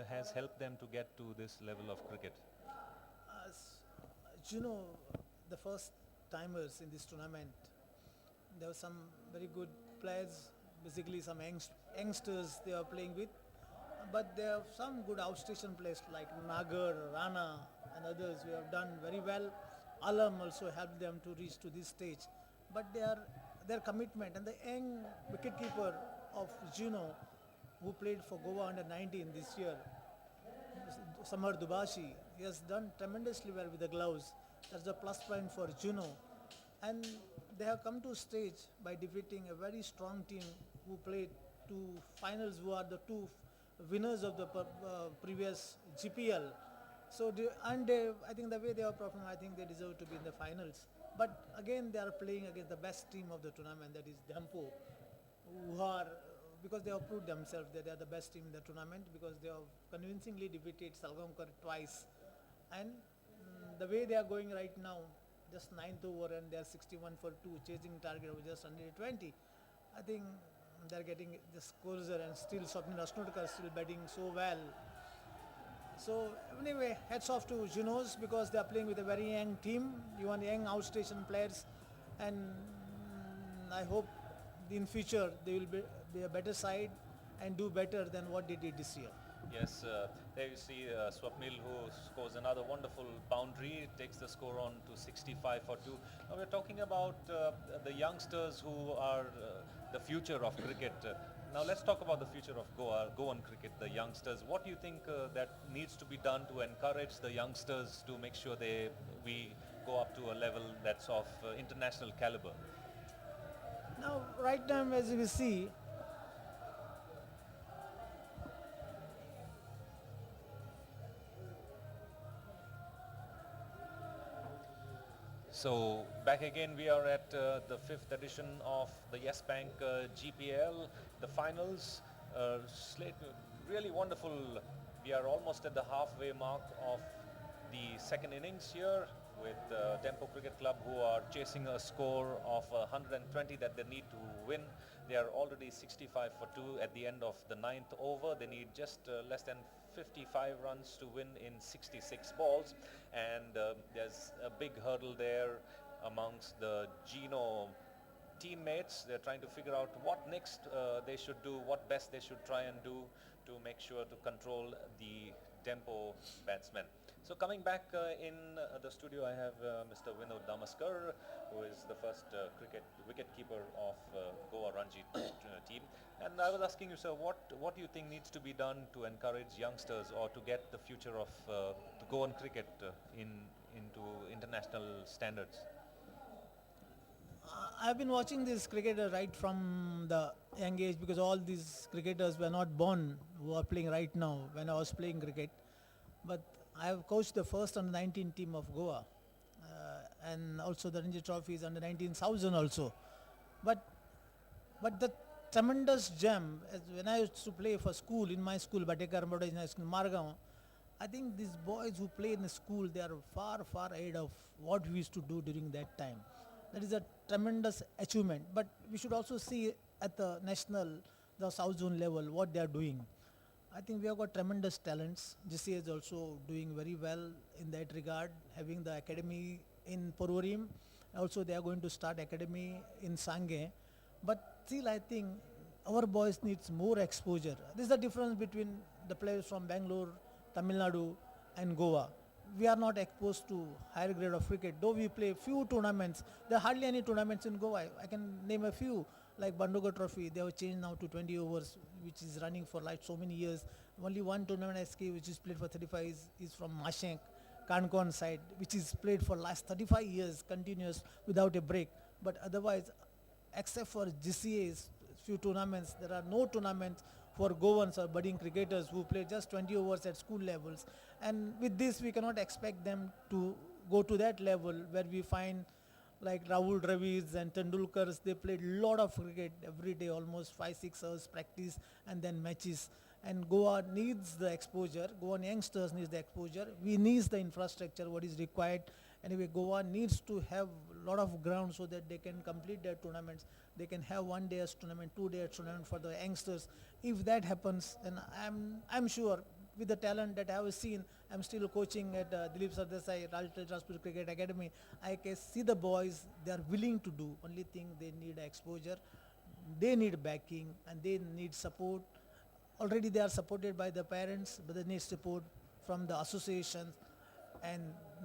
S2: has helped them to get to this level of cricket?
S3: As you know, the first timers in this tournament, there were some very good players, basically some youngsters they are playing with, but there are some good outstation players like Nagar, Rana, and others who have done very well. Alam also helped them to reach to this stage. But their commitment and the young wicketkeeper of GENO who played for Goa under 19 this year, Samar Dubashi, he has done tremendously well with the gloves. That's a plus point for GENO. And they have come to a stage by defeating a very strong team who played two finals, who are the two winners of the previous GPL. So I think the way they are performing, I think they deserve to be in the finals. But again, they are playing against the best team of the tournament, that is DEMPO, who are, because they have proved themselves that they are the best team in the tournament, because they have convincingly defeated Salgaonkar twice. And the way they are going right now, just 9th over and they are 61 for 2, chasing target of just under 20. I think they are getting just closer, and still Swapnil Asnodkar still batting so well. So anyway, hats off to GENOs because they are playing with a very young team, even young outstation players, and I hope in future they will be a better side and do better than what they did this year.
S2: Yes, there you see Swapnil, who scores another wonderful boundary, takes the score on to 65 for 2. Now we're talking about the youngsters who are the future of cricket. Now let's talk about the future of Goan cricket, the youngsters. What do you think that needs to be done to encourage the youngsters to make sure we go up to a level that's of international caliber?
S3: Now, right now, as we see,
S2: So back again, we are at the 5th edition of the Yes Bank GPL, the finals. Slate, really wonderful. We are almost at the halfway mark of the second innings here with DEMPO Cricket Club, who are chasing a score of 120 that they need to win. They are already 65 for 2 at the end of the 9th over. They need just less than 55 runs to win in 66 balls, and there's a big hurdle there amongst the GENO teammates. They're trying to figure out what next they should do, what best they should try and do to make sure to control the DEMPO batsmen. So coming back in the studio, I have Mr. Vinod Damaskar, who is the first wicket-keeper of Goa Ranji team. And I was asking you, sir, what do you think needs to be done to encourage youngsters or to get the future of the Goan cricket into international standards?
S3: I've been watching this cricketer right from the young age, because all these cricketers were not born who are playing right now when I was playing cricket. But I have coached the first under 19 team of Goa, and also the Ranji Trophy is under 19,000 also. But the tremendous gem, as when I used to play for school, in my school, Batekar International School, Margaon, I think these boys who play in the school, they are far, far ahead of what we used to do during that time. That is a tremendous achievement. But we should also see at the national, the South Zone level, what they are doing. I think we have got tremendous talents. GCA is also doing very well in that regard, having the academy in Porvorim. Also, they are going to start academy in Sangay. But still, I think our boys needs more exposure. This is the difference between the players from Bangalore, Tamil Nadu, and Goa. We are not exposed to higher grade of cricket. Though we play few tournaments, there are hardly any tournaments in Goa. I can name a few, like Bandoga Trophy. They have changed now to 20 overs, which is running for like so many years. Only one tournament SK, which is played for 35, is from Mashank, Kankon side, which is played for last 35 years, continuous, without a break. But otherwise, except for GCA's few tournaments, there are no tournaments for Goans or budding cricketers who play just 20 overs at school levels. And with this, we cannot expect them to go to that level where we find like Rahul Dravids and Tendulkars. They played a lot of cricket every day, almost 5-6 hours practice and then matches. And Goa needs the exposure. Goan youngsters needs the exposure. We need the infrastructure, what is required. Anyway, Goa needs to have a lot of ground so that they can complete their tournaments. They can have 1 day's tournament, 2 days tournament for the youngsters. If that happens, then I'm sure with the talent that I have seen, I'm still coaching at Dilip Sardesai Rajput Cricket Academy. I can see the boys, they are willing to do. Only thing they need exposure, they need backing, and they need support. Already they are supported by the parents, but they need support from the associations And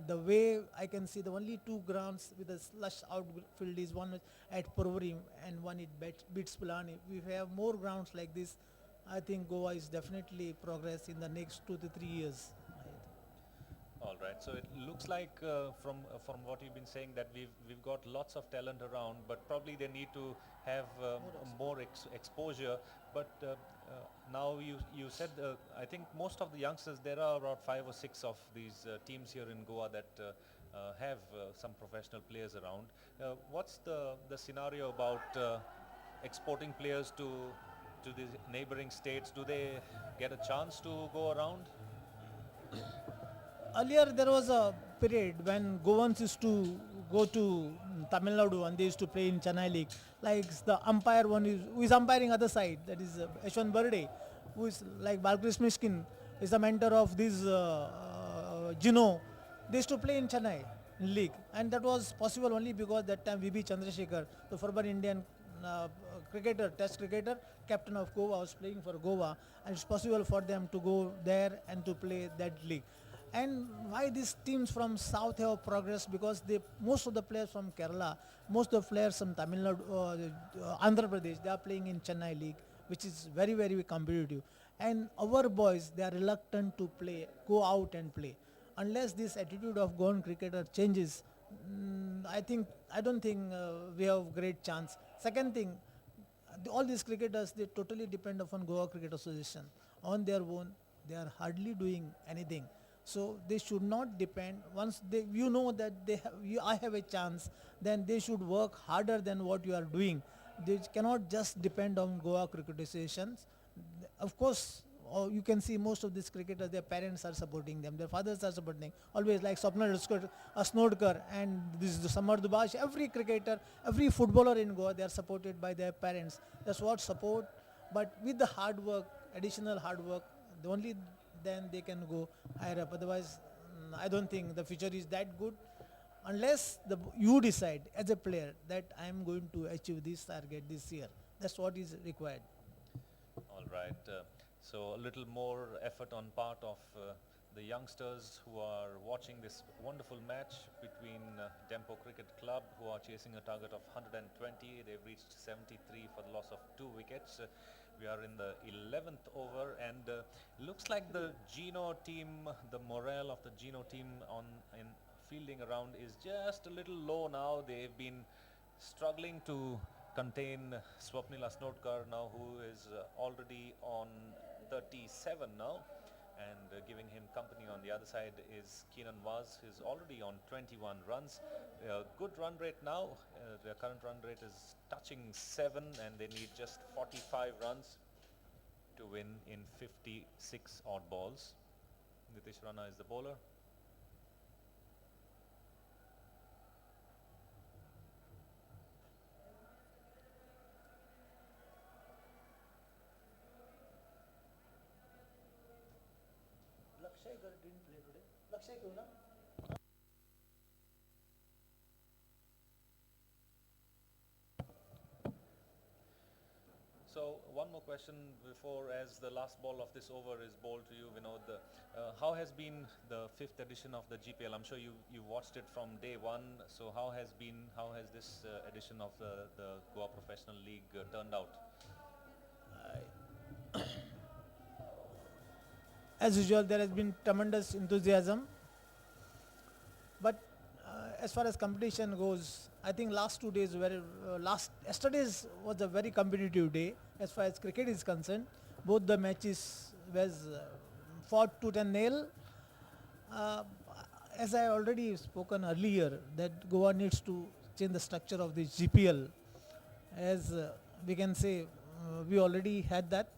S3: the way I can see, the only two grounds with a slush outfield is one at Porvorim and one at Beats Pilani. If we have more grounds like this, I think Goa is definitely progress in the next 2 to 3 years.
S2: All right. So it looks like from what you've been saying that we've got lots of talent around, but probably they need to have more exposure. But now you said I think most of the youngsters, there are about 5 or 6 of these teams here in Goa that have some professional players around. What's the scenario about exporting players to the neighboring states? Do they get a chance to go around?
S3: Earlier there was a period when Goans used to go to Tamil Nadu and they used to play in Chennai League. Like the umpire who is umpiring other side, that is Ashwan Burde, who is like Balkrish Mishkin, is the mentor of this GENO. They used to play in Chennai League, and that was possible only because that time VB Chandrasekhar, the former Indian cricketer, test cricketer, captain of Goa, was playing for Goa, and it's possible for them to go there and to play that league. And why these teams from south have progressed? Because most of the players from Kerala, most of the players from Tamil Nadu, Andhra Pradesh, they are playing in Chennai League, which is very, very competitive. And our boys, they are reluctant to go out and play. Unless this attitude of Goan cricketer changes, I don't think we have great chance. Second thing, all these cricketers, they totally depend upon Goa Cricket Association. On their own, they are hardly doing anything. So they should not depend. Once you know that I have a chance, then they should work harder than what you are doing. They cannot just depend on Goa Cricket Association. Of course, you can see most of these cricketers, their parents are supporting them, their fathers are supporting. Always like Swapnil Asnodkar and this is Samar Dubash. Every cricketer, every footballer in Goa, they are supported by their parents. That's what support. But with the hard work, additional hard work, only then they can go higher up. Otherwise, I don't think the future is that good unless you decide as a player that I am going to achieve this target this year. That's what is required.
S2: All right. So a little more effort on part of the youngsters who are watching this wonderful match between DEMPO Cricket Club, who are chasing a target of 120. They've reached 73 for the loss of 2 wickets. We are in the 11th over, and looks like the GENO team, the morale of the GENO team in fielding around is just a little low now. They've been struggling to contain Swapnil Asnodkar now, who is already on 37 now, and giving him company on the other side is Keenan Vaz, who's already on 21 runs. Good run rate now. Their current run rate is touching 7, and they need just 45 runs to win in 56 odd balls. Nitish Rana is the bowler.
S3: Lakshay didn't play today. Lakshay क्यों ना?
S2: So one more question before, as the last ball of this over is bowled to you, Vinod. How has been the 5th edition of the GPL? I'm sure you watched it from day one. So how has this edition of the Goa Professional League turned out?
S3: As usual, there has been tremendous enthusiasm. But as far as competition goes, I think last 2 days were yesterday's was a very competitive day as far as cricket is concerned. Both the matches was fought tooth and nail. As I already spoken earlier, that Goa needs to change the structure of the GPL. As we can say, we already had that.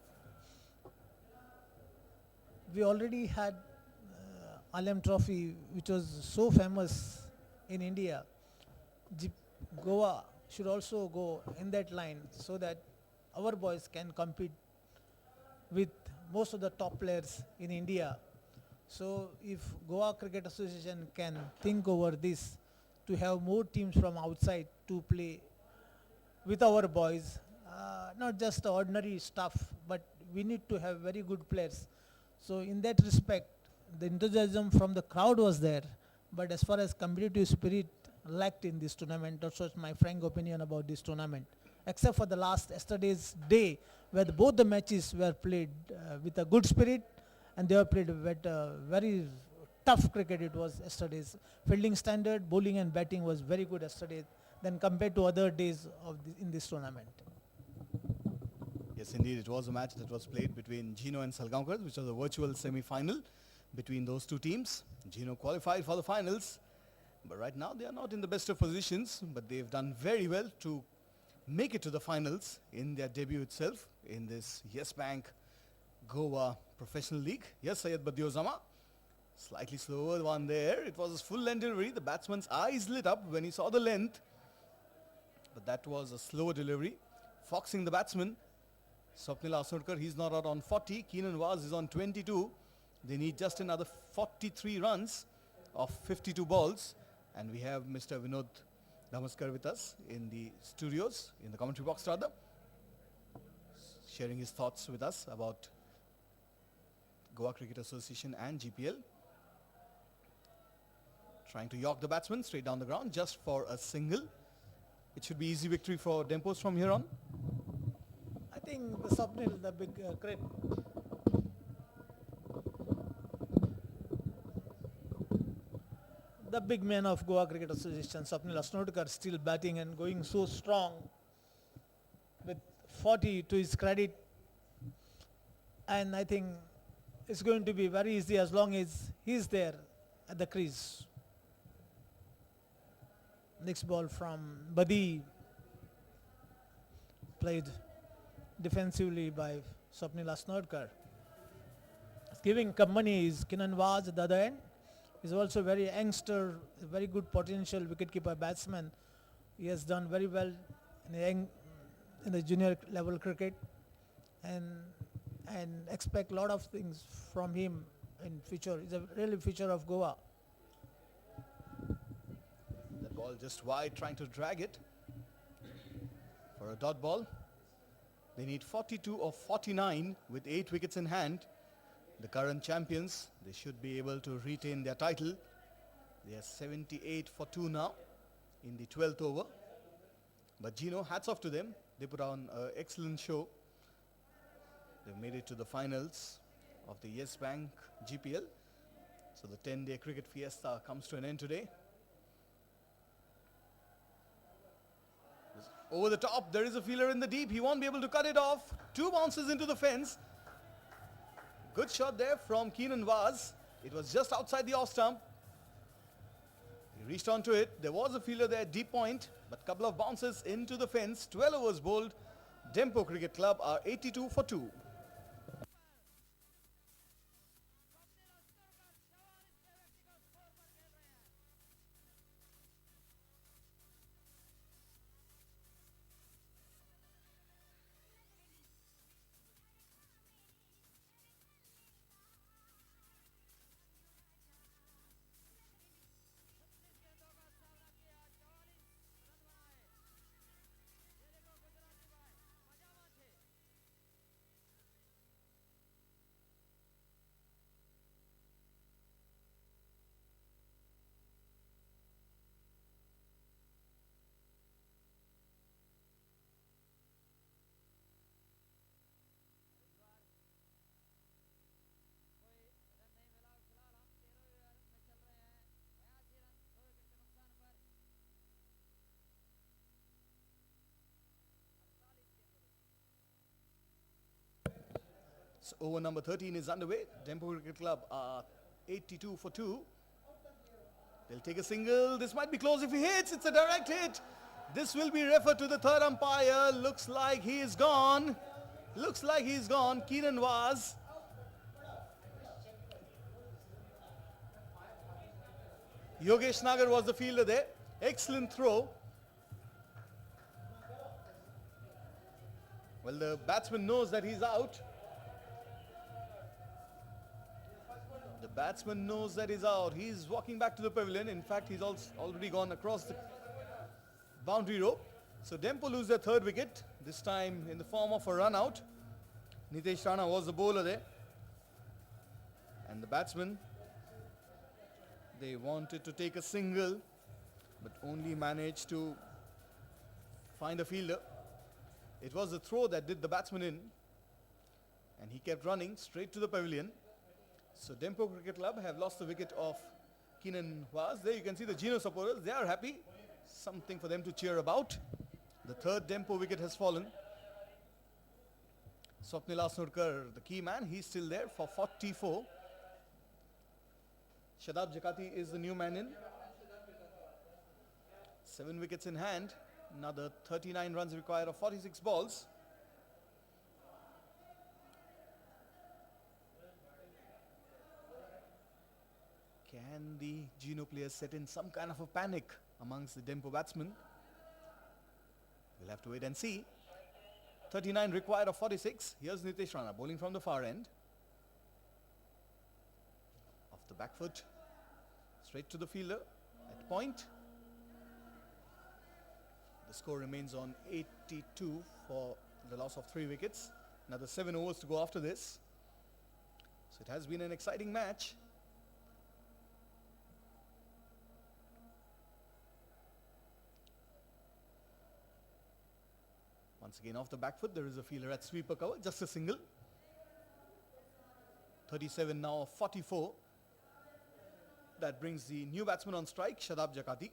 S3: We already had Alem Trophy, which was so famous in India. Goa should also go in that line so that our boys can compete with most of the top players in India. So if Goa Cricket Association can think over this to have more teams from outside to play with our boys, not just ordinary stuff, but we need to have very good players. So in that respect, the enthusiasm from the crowd was there, but as far as competitive spirit lacked in this tournament. That was my frank opinion about this tournament. Except for the yesterday's day, where both the matches were played with a good spirit, and they were played with very tough cricket. It was yesterday's fielding standard, bowling and batting was very good yesterday than compared to other days in this tournament.
S1: Yes, indeed, it was a match that was played between GENO and Salgaonkar, which was a virtual semi-final between those two teams. GENO qualified for the finals, but right now they are not in the best of positions, but they've done very well to make it to the finals in their debut itself in this Yes Bank Goa Professional League. Yes, Syed Badiozama. Slightly slower one there. It was a full length delivery. The batsman's eyes lit up when he saw the length, but that was a slow delivery, foxing the batsman. Swapnil Asnodkar, he's not out on 40. Keenan Vaz is on 22. They need just another 43 runs of 52 balls. And we have Mr. Vinod Damaskar with us in the studios, in the commentary box rather, sharing his thoughts with us about Goa Cricket Association and GPL. Trying to york the batsman straight down the ground just for a single. It should be easy victory for Dempos from here on.
S3: I think the Swapnil, the big credit. The big man of Goa Cricket Association, Swapnil Asnodkar, still batting and going so strong with 40 to his credit. And I think it's going to be very easy as long as he's there at the crease. Next ball from Badi, played defensively by Swapnil Asnodkar. Giving company is Kinan Vaz at the other end. He's also very youngster, very good potential wicketkeeper batsman. He has done very well in the junior level cricket, and expect a lot of things from him in future. He's a really future of Goa.
S1: That ball just wide, trying to drag it for a dot ball. They need 42 of 49 with 8 wickets in hand. The current champions, they should be able to retain their title. They are 78 for 2 now in the 12th over. But GENO, hats off to them. They put on an excellent show. They made it to the finals of the Yes Bank GPL. So the 10-day cricket fiesta comes to an end today. Over the top, there is a fielder in the deep. He won't be able to cut it off. 2 bounces into the fence. Good shot there from Keenan Vaz. It was just outside the off stump. He reached onto it. There was a fielder there, deep point, but couple of bounces into the fence. 12 overs bowled. DEMPO Cricket Club are 82 for 2. So over number 13 is underway. DEMPO Cricket Club are 82 for 2. They'll take a single. This might be close if he hits. It's a direct hit. This will be referred to the third umpire. Looks like he is gone. Looks like he's gone. Keenan Vaz. Yogesh Nagar was the fielder there. Excellent throw. Well, the batsman knows that he's out. The batsman knows that he's out. He's walking back to the pavilion. In fact, he's already gone across the boundary rope. So DEMPO lose their third wicket, this time in the form of a run out. Nitesh Rana was the bowler there. And the batsman They wanted to take a single, but only managed to find a fielder. It was the throw that did the batsman in, and he kept running straight to the pavilion. So DEMPO Cricket Club have lost the wicket of Keenan Vaz. There you can see the GENO supporters. They are happy. Something for them to cheer about. The third DEMPO wicket has fallen. Swapnil Asnurkar, the key man, he's still there for 44. Shadab Jakati is the new man in. 7 wickets in hand. Another 39 runs required of 46 balls. Can the GENO players set in some kind of a panic amongst the DEMPO batsmen? We'll have to wait and see. 39 required of 46. Here's Nitesh Rana bowling from the far end. Off the back foot. Straight to the fielder at point. The score remains on 82 for the loss of 3 wickets. Another 7 overs to go after this. So it has been an exciting match. Once again off the back foot, there is a fielder at sweeper cover, just a single. 37 now of 44. That brings the new batsman on strike, Shadab Jakati.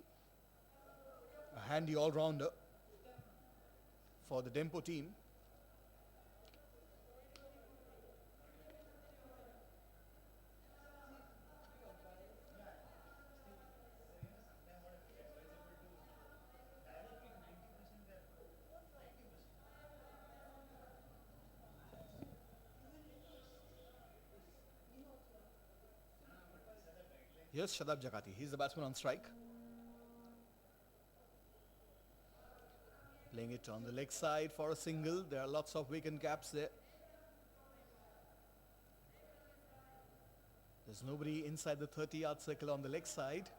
S1: A handy all-rounder for the DEMPO team. Here's Shadab Jakati. He's the batsman on strike. Playing it on the leg side for a single. There are lots of vacant gaps there. There's nobody inside the 30-yard circle on the leg side.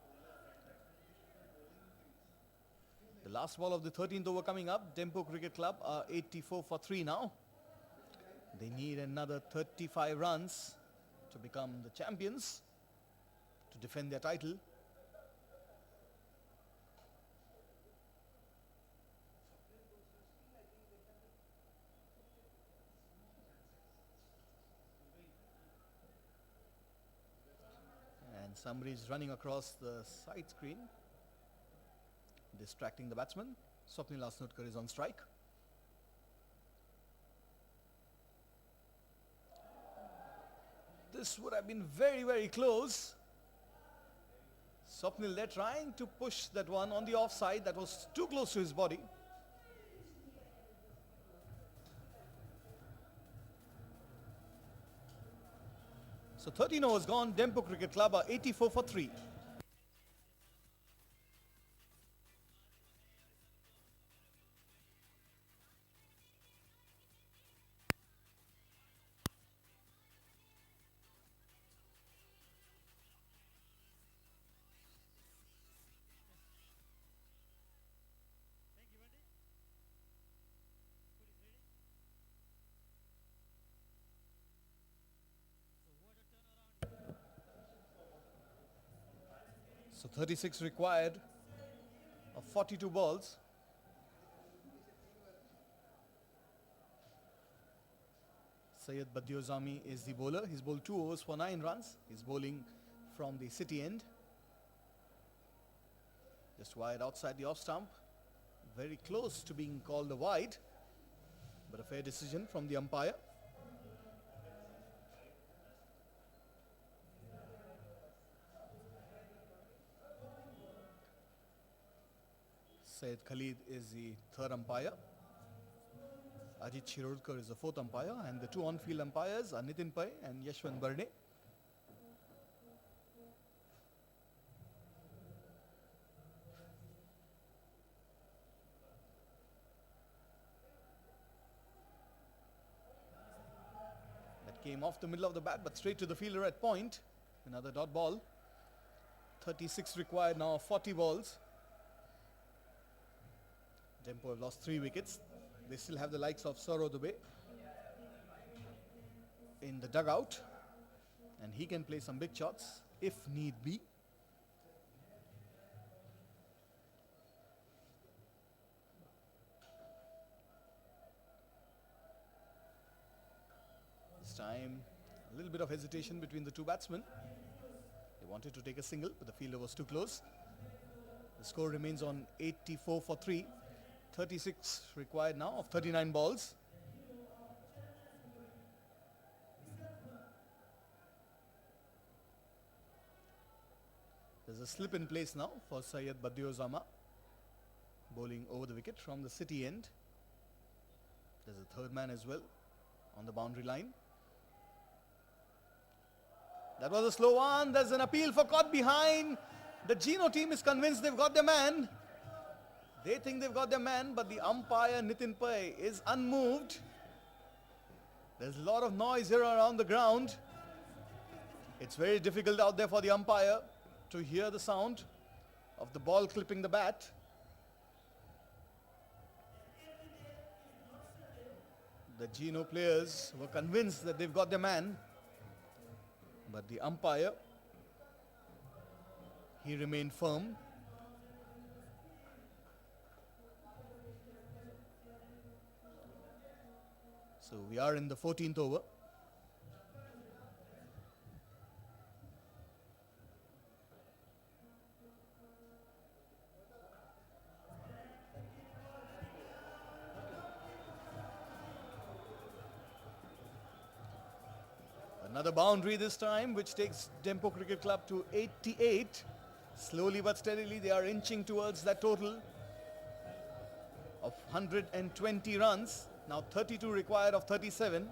S1: The last ball of the 13th over coming up. DEMPO Cricket Club are 84 for 3 now. They need another 35 runs to become the champions, to defend their title. And somebody is running across the side screen, distracting the batsman. Swapnil Asnurkar is on strike. This would have been very, very close. Swapnil there trying to push that one on the offside. That was too close to his body. So 13 overs gone. DEMPO Cricket Club are 84 for 3. So 36 required of 42 balls. Syed Badiozami is the bowler. He's bowled 2 overs for 9 runs. He's bowling from the city end. Just wide outside the off stump. Very close to being called a wide, but a fair decision from the umpire. Syed Khalid is the third umpire. Ajit Shirurkar is the fourth umpire, and the 2 on-field umpires are Nitin Pai and Yashwant Barde. That came off the middle of the bat, but straight to the fielder at point. Another dot ball. 36 required now of 40 balls. DEMPO have lost 3 wickets. They still have the likes of Saurav Dubey in the dugout, and he can play some big shots if need be. time, a little bit of hesitation between the two batsmen. They wanted to take a single, but the fielder was too close. The score remains on 84 for 3. 36 required now of 39 balls. There's a slip in place now for Syed Badiozama, bowling over the wicket from the city end. There's a third man as well on the boundary line. That was a slow one. There's an appeal for caught behind. The GENO team is convinced they've got their man. They think they've got their man, but the umpire Nitin Pai is unmoved. There's a lot of noise here around the ground. It's very difficult out there for the umpire to hear the sound of the ball clipping the bat. The GENO players were convinced that they've got their man, but the umpire, he remained firm. So we are in the 14th over. Another boundary this time, which takes DEMPO Cricket Club to 88. Slowly but steadily, they are inching towards that total of 120 runs. Now 32 required of 37.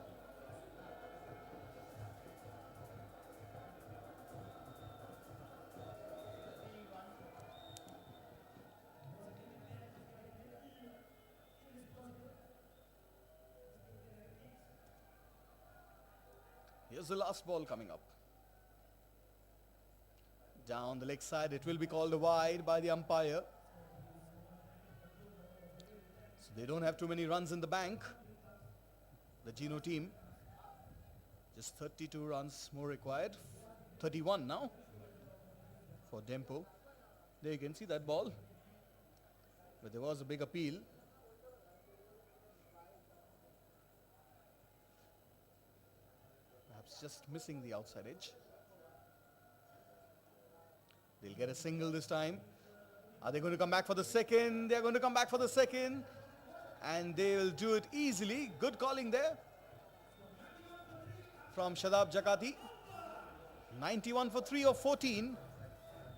S1: Here's the last ball coming up. Down the leg side, it will be called a wide by the umpire. So they don't have too many runs in the bank, the GENO team. Just 32 runs more required. 31 now for DEMPO. There you can see that ball. But there was a big appeal. Perhaps just missing the outside edge. They'll get a single this time. Are they going to come back for the second? They're going to come back for the second. And they will do it easily. Good calling there from Shadab Jakati. 91 for 3 of 14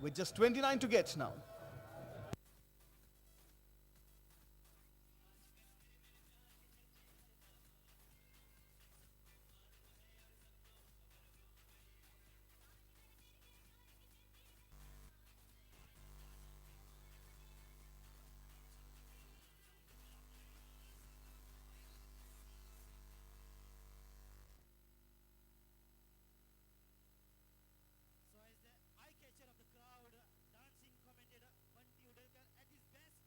S1: with just 29 to get now.
S4: So as the eye catcher of the crowd, dancing commentator Banti Udalkar at his best.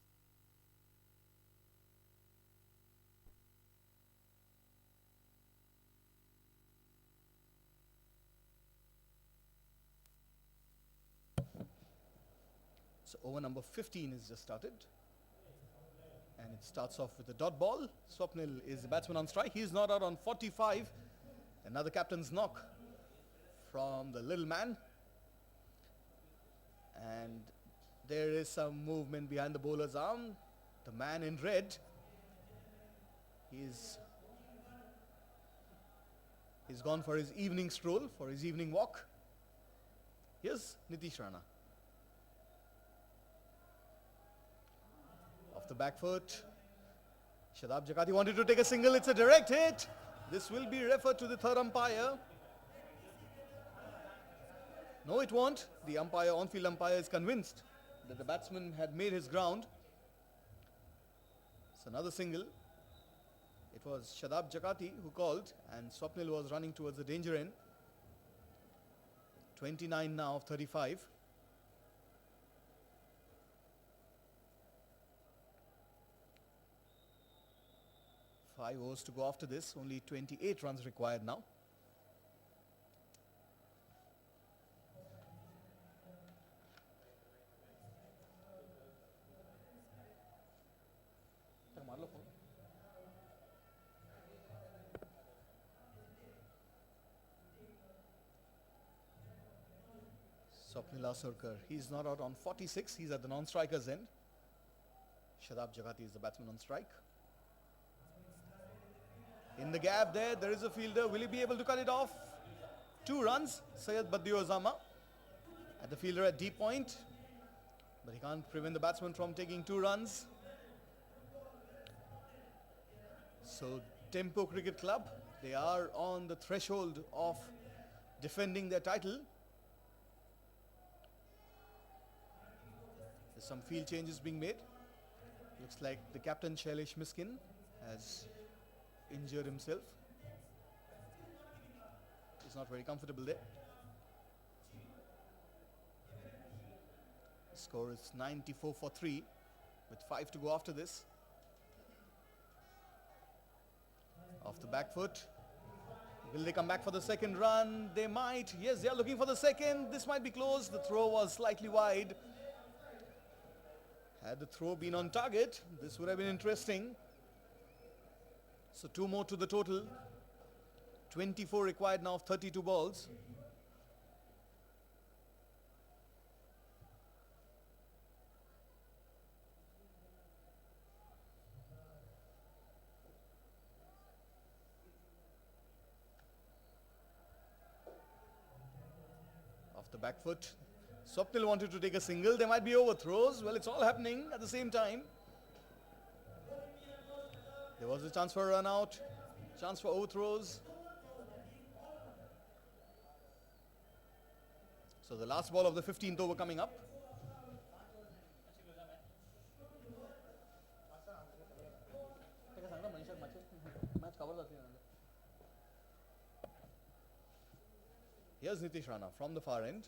S1: So over number 15 is just started. And it starts off with a dot ball. Swapnil is the batsman on strike. He's not out on 45. Another captain's knock from the little man. And there is some movement behind the bowler's arm. The man in red, he's gone for his evening stroll, for his evening walk. Here's Nitish Rana. Off the back foot. Shadab Jakati wanted to take a single. It's a direct hit. This will be referred to the third umpire. No, it won't. The umpire, on-field umpire, is convinced that the batsman had made his ground. It's another single. It was Shadab Jakati who called, and Swapnil was running towards the danger end. 29 now of 35. Five overs to go after this. Only 28 runs required now. Swapnil Asurkar. He's not out on 46. He's at the non-striker's end. Shadab Jagati is the batsman on strike. In the gap there is a fielder. Will he be able to cut it off? 2 runs. Syed Badiou Azama at the fielder at deep point. But he can't prevent the batsman from taking 2 runs. So DEMPO Cricket Club, they are on the threshold of defending their title. There's some field changes being made. Looks like the captain Shailesh Miskin has injured himself. He's not very comfortable there. The score is 94 for 3 with 5 to go after this. Off the back foot. Will they come back for the second run? They might. Yes, they are looking for the second. This might be close. The throw was slightly wide. Had the throw been on target, this would have been interesting. So 2 more to the total. 24 required now of 32 balls. Off the back foot. Swapnil wanted to take a single. There might be overthrows. Well, it's all happening at the same time. There was a chance for a run out, chance for overthrows. So the last ball of the 15th over coming up. Here's Nitish Rana from the far end.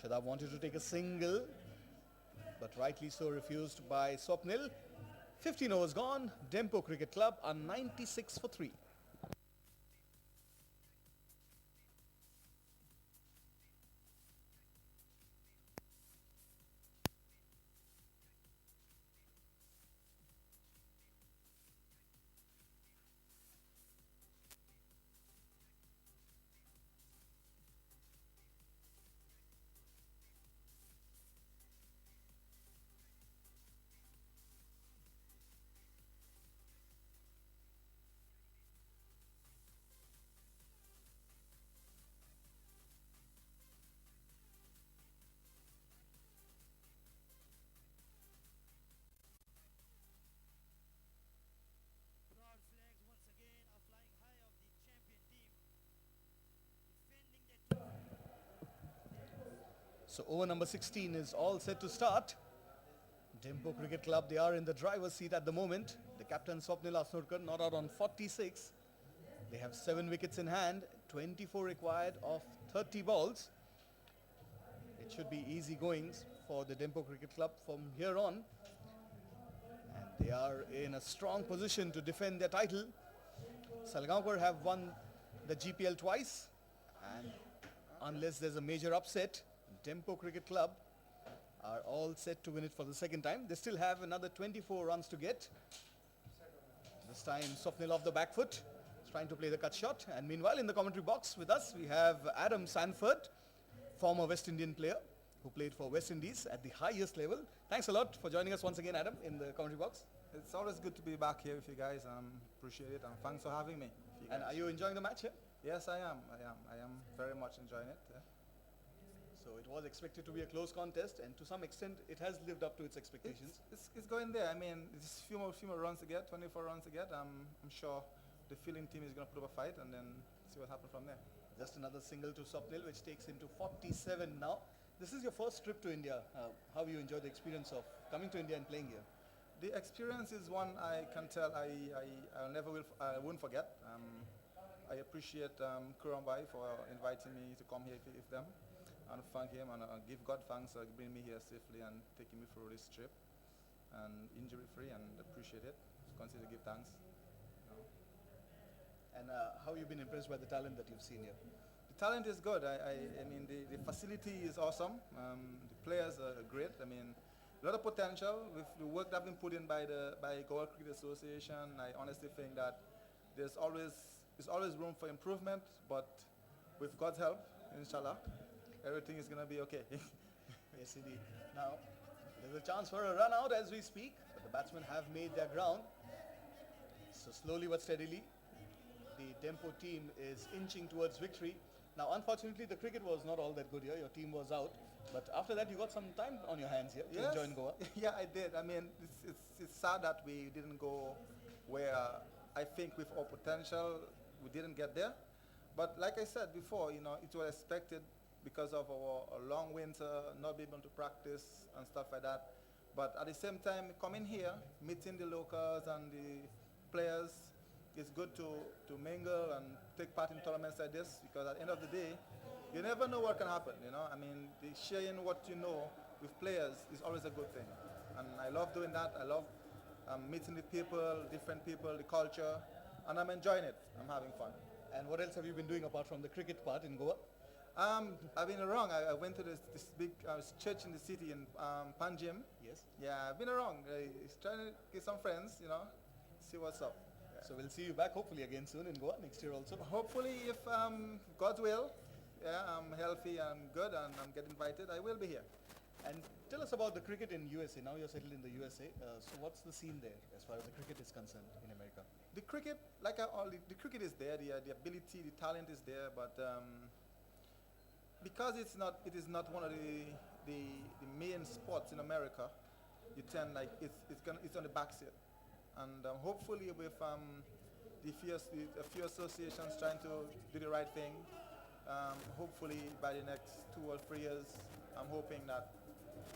S1: Shadab wanted to take a single, but rightly so refused by Swapnil. 15 overs gone. DEMPO Cricket Club are 96 for 3.
S4: Proud flags once again are flying high of the champion team. Defending their
S1: So over number 16 is all set to start. DEMPO Cricket Club, they are in the driver's seat at the moment. The captain Swapnil Asurkar not out on 46. They have 7 wickets in hand, 24 required of 30 balls. It should be easy goings for the DEMPO Cricket Club from here on. And they are in a strong position to defend their title. Salgaonkar have won the GPL twice, and unless there's a major upset, DEMPO Cricket Club are all set to win it for the second time. They still have another 24 runs to get. This time Swapnil off the back foot, trying to play the cut shot. And meanwhile in the commentary box with us we have Adam Sanford, former West Indian player who played for West Indies at the highest level. Thanks a lot for joining us once again, Adam, in the commentary box.
S8: It's always good to be back here with you guys. Appreciate it, and thanks for having me.
S1: And are you enjoying the match here?
S8: Yes, I am. I am very much enjoying it. Yeah.
S1: So it was expected to be a close contest, and to some extent it has lived up to its expectations.
S8: It's going there. I mean, it's few more runs to get, 24 runs to get. I'm sure the fielding team is going to put up a fight and then see what happens from there.
S1: Just another single to Swapnil, which takes him to 47 now. This is your first trip to India. How you enjoyed the experience of coming to India and playing here?
S8: The experience is one I can tell I won't forget. I appreciate Kurambai for inviting me to come here with them, and thank him and give God thanks for bringing me here safely and taking me through this trip and injury free, and appreciate it. Continue to give thanks.
S1: And how have you been impressed by the talent that you've seen here?
S8: The talent is good. I mean, the facility is awesome. The players are great. I mean, a lot of potential with the work that has been put in by Goa Cricket Association. I honestly think that there's always room for improvement, but with God's help, inshallah, everything is going to be okay.
S1: Yes, indeed. Now, there's a chance for a run out as we speak, but the batsmen have made their ground. So slowly but steadily, the DEMPO team is inching towards victory. Now, unfortunately, the cricket was not all that good here. Your team was out. But after that, you got some time on your hands here to enjoy in Goa.
S8: Yeah, I did. I mean, it's sad that we didn't go where I think with our potential, we didn't get there. But like I said before, you know, it was expected because of our long winter, not being able to practice and stuff like that. But at the same time, coming here, meeting the locals and the players, it's good to mingle and take part in tournaments like this, because at the end of the day, you never know what can happen, you know. I mean, the sharing what you know with players is always a good thing. And I love doing that. I love meeting the people, different people, the culture, and I'm enjoying it. I'm having fun.
S1: And what else have you been doing apart from the cricket part in Goa?
S8: I've been around. I went to this big church in the city in Panjim.
S1: Yes.
S8: Yeah, I've been around. Trying to get some friends, you know, see what's up. Yeah.
S1: So we'll see you back hopefully again soon in Goa next year also.
S8: Hopefully, if God's will, yeah, I'm healthy and good and I'm getting invited, I will be here.
S1: And tell us about the cricket in USA. Now you're settled in the USA. So what's the scene there as far as the cricket is concerned in America?
S8: The cricket, the cricket is there. The ability, the talent is there, but because it is not one of the main sports in America, you tend like it's on the back seat. And hopefully with a few associations trying to do the right thing, hopefully by the next 2 or 3 years, I'm hoping that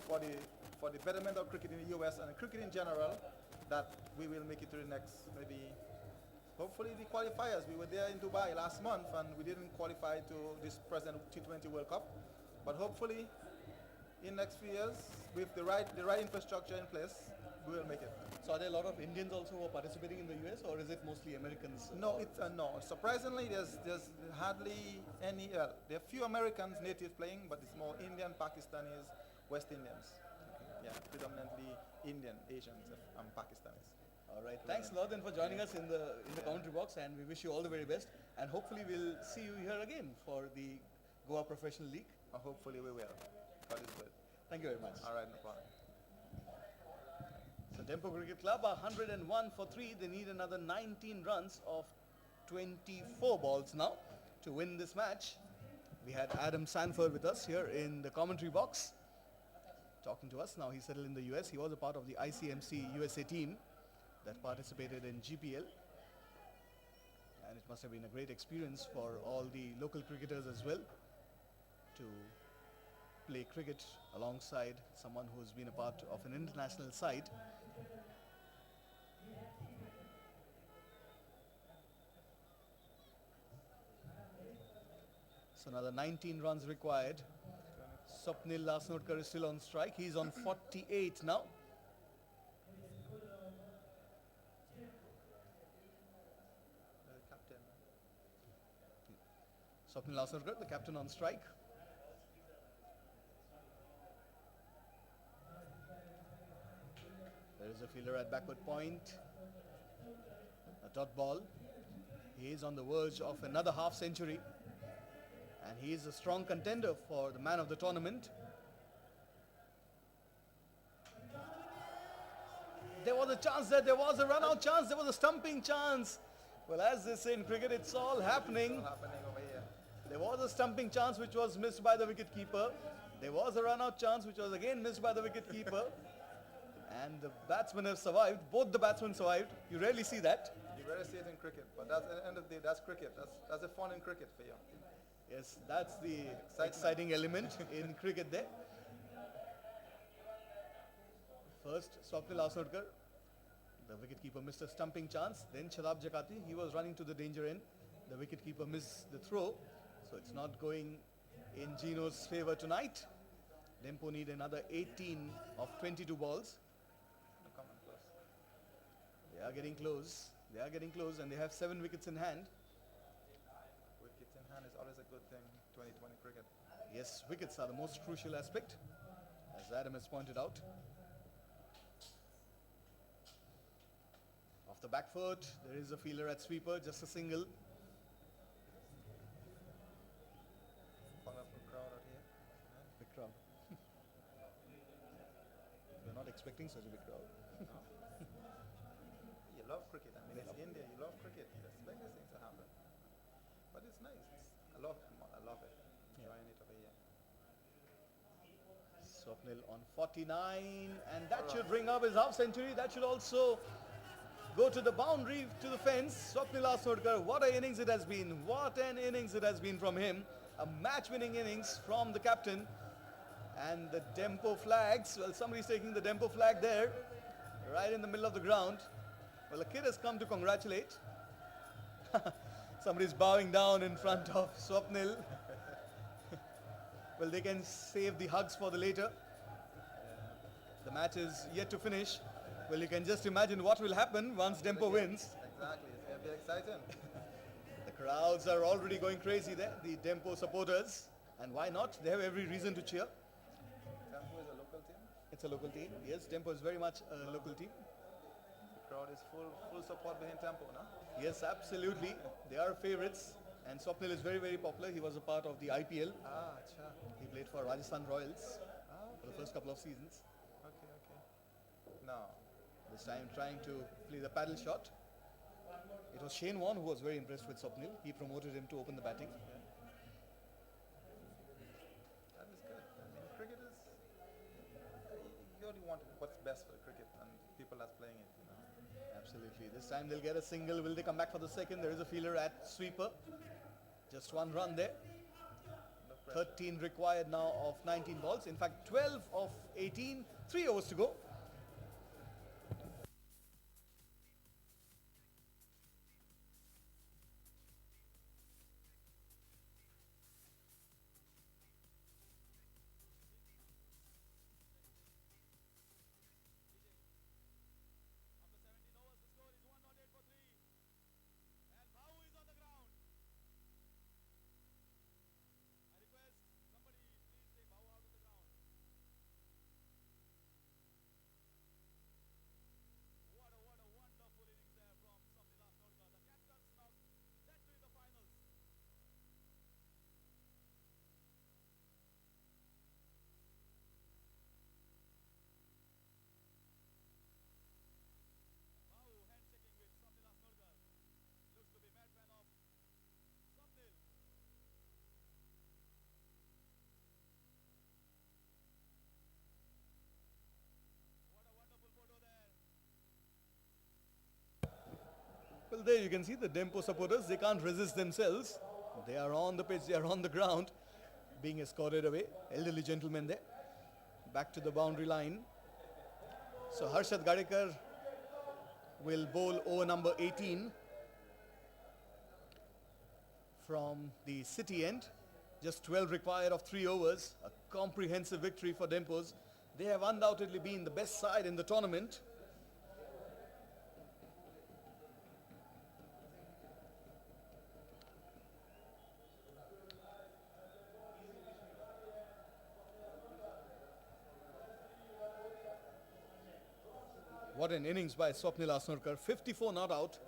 S8: for the betterment of cricket in the US and cricket in general, that we will make it to the next, maybe, hopefully the qualifiers. We were there in Dubai last month and we didn't qualify to this present T20 World Cup, but hopefully in next few years, with the right infrastructure in place, we will make it.
S1: So are there a lot of Indians also who are participating in the US, or is it mostly Americans?
S8: No, it's no. Surprisingly, there's hardly any. There are few Americans native playing, but it's more Indian, Pakistanis, West Indians. Yeah, predominantly Indian, Asians, and Pakistanis.
S1: All right. Thanks a lot then for joining us in the commentary box, and we wish you all the very best. And hopefully we'll see you here again for the Goa Professional League.
S8: Hopefully we will. God is good.
S1: Thank you very much.
S8: All right, no problem.
S1: So DEMPO Cricket Club are 101 for 3. They need another 19 runs of 24 balls now to win this match. We had Adam Sanford with us here in the commentary box talking to us. Now he's settled in the US. He was a part of the ICMC USA team that participated in GPL. And it must have been a great experience for all the local cricketers as well to play cricket alongside someone who's been a part of an international side. So another 19 runs required. Swapnil Lasnodkar is still on strike. He's on 48 now.
S8: Captain.
S1: Swapnil Lasnodkar, the captain, on strike. There is a fielder at backward point. A dot ball. He is on the verge of another half century. And he is a strong contender for the man of the tournament. There was a chance there was a run-out chance, there was a stumping chance. Well, as they say in cricket, it's all happening.
S8: Happening over here.
S1: There was a stumping chance which was missed by the wicket-keeper. There was a run-out chance which was again missed by the wicket-keeper. And the batsmen have survived. Both the batsmen survived. You rarely see that.
S8: You rarely see it in cricket, but that's, at the end of the day, that's cricket. That's the fun in cricket for you.
S1: Yes, that's the exciting element in cricket there. First, Swapnil Lasnodkar. The wicketkeeper missed a stumping chance. Then Shadab Jakati, he was running to the danger end. The wicketkeeper missed the throw. So it's not going in GENO's favor tonight. DEMPO need another 18 of 22 balls. They are getting close. They are getting close and they have 7 wickets in hand.
S8: Wickets in hand is always a good thing, 2020 cricket.
S1: Yes, wickets are the most crucial aspect, as Adam has pointed out. Off the back foot, there is a fielder at sweeper, just a single. seeing such a big crowd.
S8: You love cricket. I mean, it's India. You love cricket. You expect these things to happen. But it's nice. I love it. Enjoying it over here.
S1: Swapnil on 49, and that should ring up his half century. That should also go to the boundary, to the fence. Swapnil Asnodkar, what an innings it has been. What an innings it has been from him. A match-winning innings from the captain. And the DEMPO flags, well, somebody's taking the DEMPO flag there, right in the middle of the ground. Well, a kid has come to congratulate. Somebody's bowing down in front of Swapnil. Well, they can save the hugs for the later. The match is yet to finish. Well, you can just imagine what will happen once DEMPO wins.
S8: Exactly. It's going to be exciting.
S1: The crowds are already going crazy there, the DEMPO supporters. And why not? They have every reason to cheer.
S8: Tempo is a local team.
S1: It's a local team. Yes, DEMPO is very much a local team.
S8: The crowd is full support behind Tempo, no?
S1: Yes, absolutely. They are favorites. And Swapnil is very, very popular. He was a part of the IPL.
S8: Ah, cha.
S1: He played for Rajasthan Royals
S8: Ah,
S1: for the
S8: okay.
S1: first couple of seasons.
S8: Okay. Now,
S1: This time trying to play the paddle shot. It was Shane Warne who was very impressed with Swapnil. He promoted him to open the batting.
S8: that is good. I mean, cricket is, you only want what's best for the cricket and people that's playing it, you know.
S1: Absolutely. This time they'll get a single. Will they come back for the second? There is a fielder at sweeper. Just one run there.
S8: No pressure.
S1: 13 required now of 19 balls. In fact, 12 of 18. 3 overs to go.
S4: After 17 overs, the score is 108 for 3. And Bau is on the ground. I request somebody please take Bau out of the ground. What a wonderful innings there from Swapnil Asnodkar. The captain's now set to in the finals. Bau handshaking with Swapnil Asnodkar. Looks to be mad fan of Swapnil. What a wonderful photo there.
S1: Well, there you can see the DEMPO supporters. They can't resist themselves. They are on the pitch. They are on the ground, being escorted away. Elderly gentlemen there. Back to the boundary line. So Harshad Gadekar will bowl over number 18 from the city end. Just 12 required of 3 overs. A comprehensive victory for DEMPOs. They have undoubtedly been the best side in the tournament. What an innings by Swapnil Asnodkar. 54 not out.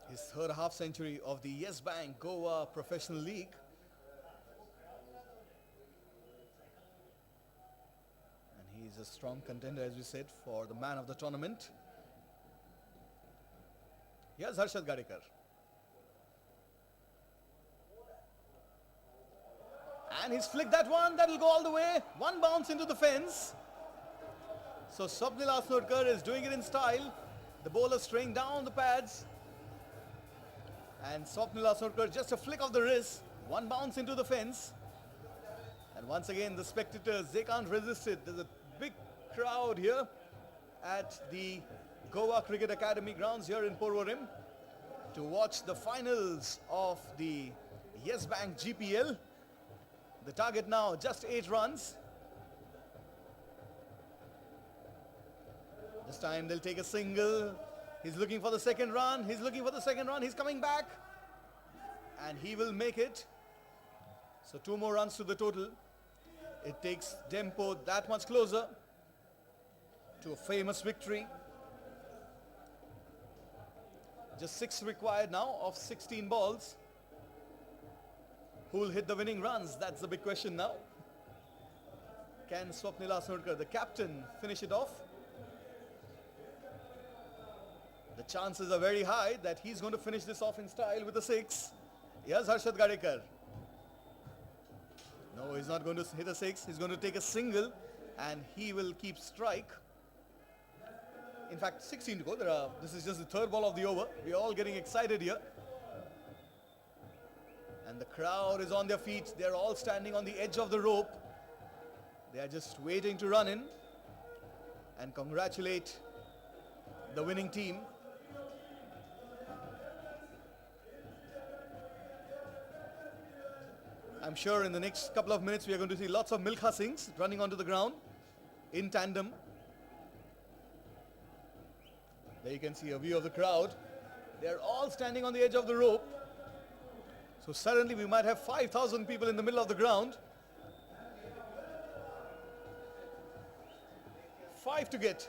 S1: His third half century of the Yes Bank Goa Professional League. And he is a strong contender, as we said, for the man of the tournament. Here's Harshad Gadekar. And he's flicked that one. That'll go all the way. One bounce into the fence. So Swapnil Asnodkar is doing it in style. The bowler straying down the pads. And Swapnil Asnodkar, just a flick of the wrist. One bounce into the fence. And once again, the spectators, they can't resist it. There's a big crowd here at the Goa Cricket Academy grounds here in Porvorim to watch the finals of the Yes Bank GPL. The target now, just 8 runs. This time they'll take a single. He's looking for the second run. He's looking for the second run. He's coming back. And he will make it. So 2 more runs to the total. It takes DEMPO that much closer to a famous victory. Just 6 required now of 16 balls. Who will hit the winning runs? That's the big question now. Can Swapnil Asnodkar, the captain, finish it off? The chances are very high that he's going to finish this off in style with a 6. Here's Harshad Gadekar. No, he's not going to hit a 6. He's going to take a single and he will keep strike. In fact, 16 to go. This is just the third ball of the over. We're all getting excited here. And the crowd is on their feet. They're all standing on the edge of the rope. They are just waiting to run in and congratulate the winning team. I'm sure in the next couple of minutes we are going to see lots of Milkha Singhs running onto the ground in tandem. There you can see a view of the crowd. They're all standing on the edge of the rope. So suddenly we might have 5,000 people in the middle of the ground. 5 to get.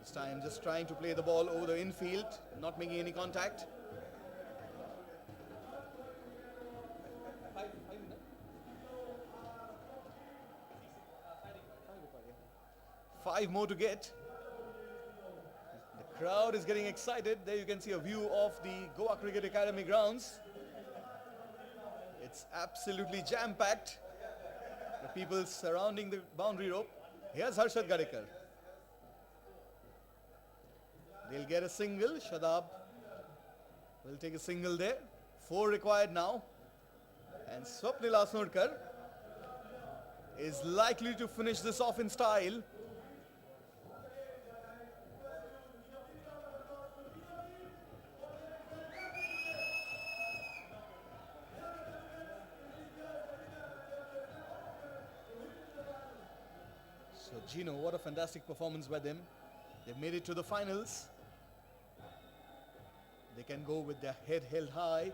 S1: This time just trying to play the ball over the infield, not making any contact. 5 more to get. The crowd is getting excited. There you can see a view of the Goa Cricket Academy grounds. It's absolutely jam-packed. The people surrounding the boundary rope. Here's Harshad Gadekar. They'll get a single. Shadab will take a single there. 4 required now. And Swapnil Asnodkar is likely to finish this off in style. So GENO, what a fantastic performance by them. They've made it to the finals. They can go with their head held high.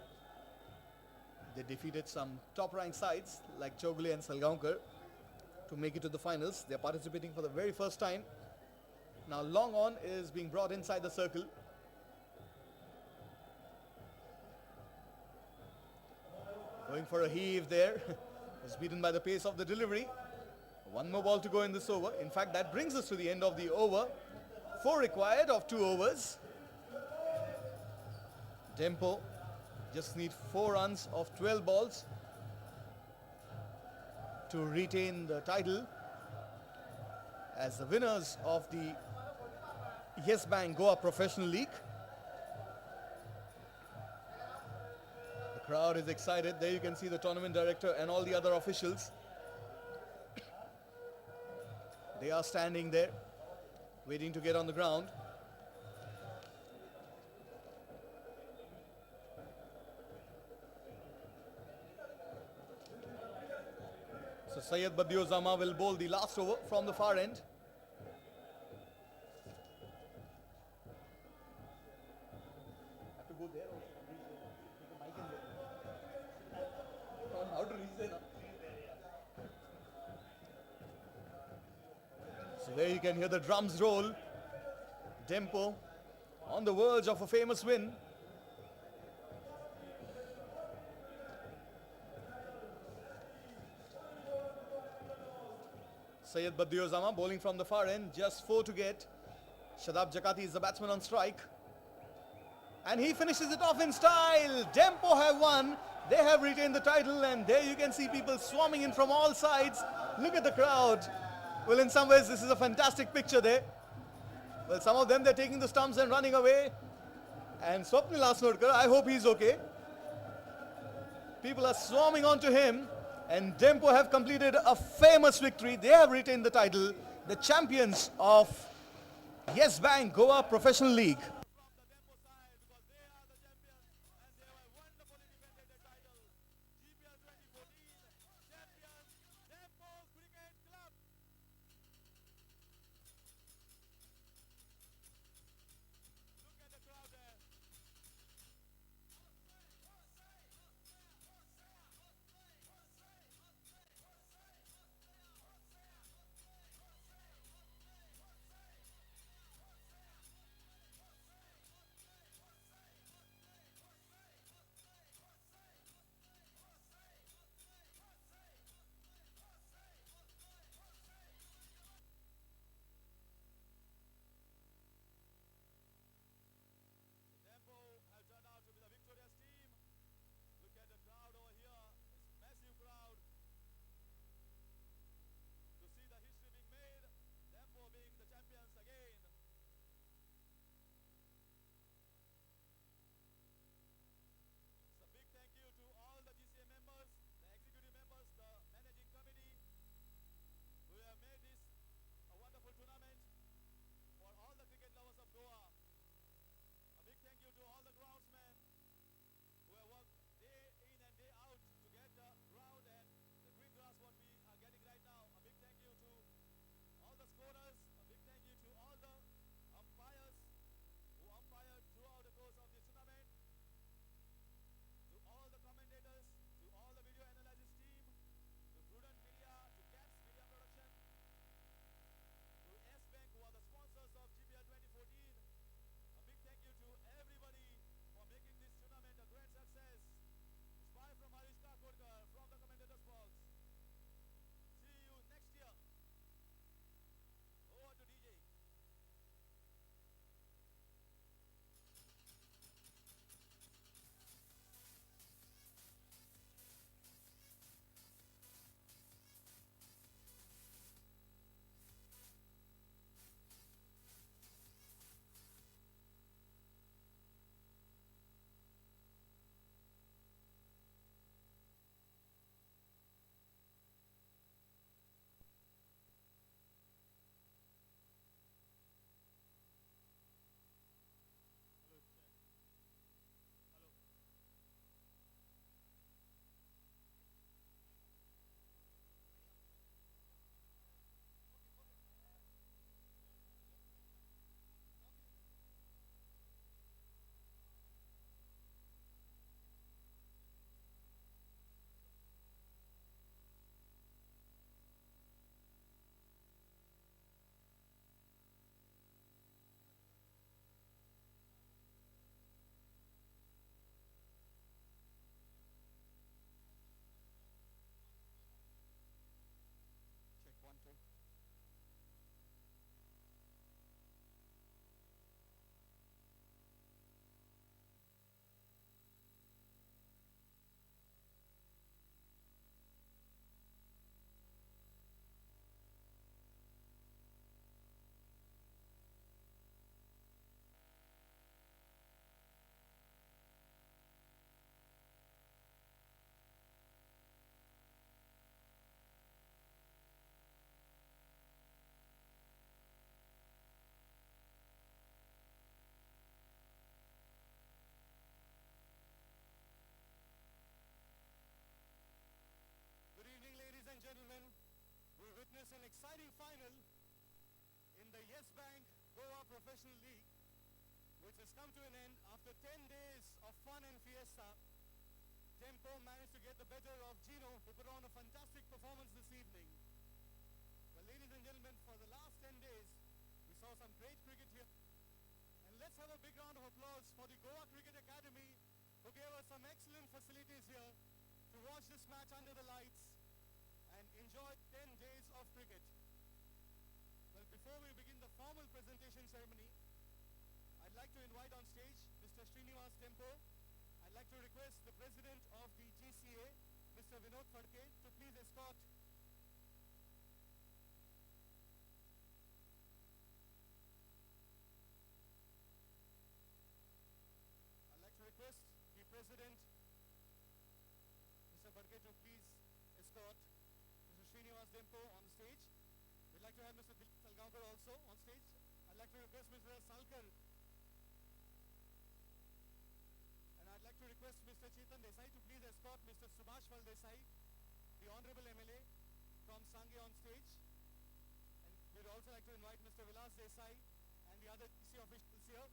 S1: They defeated some top-ranked sides like Chogle and Salgaonkar to make it to the finals. They're participating for the very first time. Now Long On is being brought inside the circle. Going for a heave there. Was beaten by the pace of the delivery. 1 more ball to go in this over. In fact, that brings us to the end of the over. 4 required of 2 overs. DEMPO just need 4 runs of 12 balls to retain the title as the winners of the Yes Bank Goa Professional League. The crowd is excited. There you can see the tournament director and all the other officials. They are standing there, waiting to get on the ground. So Syed Badiozama will bowl the last over from the far end. Have to go there also. Take a mic in there. How to reach there now? So there you can hear the drums roll. DEMPO on the verge of a famous win. Syed Badiozama bowling from the far end, just 4 to get. Shadab Jakati is the batsman on strike. And he finishes it off in style. DEMPO have won. They have retained the title, and there you can see people swarming in from all sides. Look at the crowd. Well, in some ways, this is a fantastic picture there. Well, some of them, they're taking the stumps and running away. And Swapnil Asnodkar, I hope he's okay. People are swarming onto him. And DEMPO have completed a famous victory. They have retained the title, the champions of Yes Bank Goa Professional League.
S4: exciting final in the Yes Bank Goa Professional League, which has come to an end after 10 days of fun and fiesta. DEMPO managed to get the better of GENO, who put on a fantastic performance this evening. Well, ladies and gentlemen, for the last 10 days, we saw some great cricket here. And let's have a big round of applause for the Goa Cricket Academy, who gave us some excellent facilities here to watch this match under the lights and enjoy 10 days of cricket. Well, before we begin the formal presentation ceremony, I'd like to invite on stage Mr. Srinivas DEMPO. I'd like to request the President of the GCA, Mr. Vinod Phadke, to please escort I'd like to request the President, Mr. Phadke, to please escort Mr. Srinivas DEMPO on the stage. We'd like to have Mr. Dilip Salgaonkar also on stage. I'd like to request Mr. Salkar. And I'd like to request Mr. Chetan Desai to please escort Mr. Subhash Val Desai, the Honorable MLA from Sangye on stage. And we'd also like to invite Mr. Vilas Desai and the other DC officials here.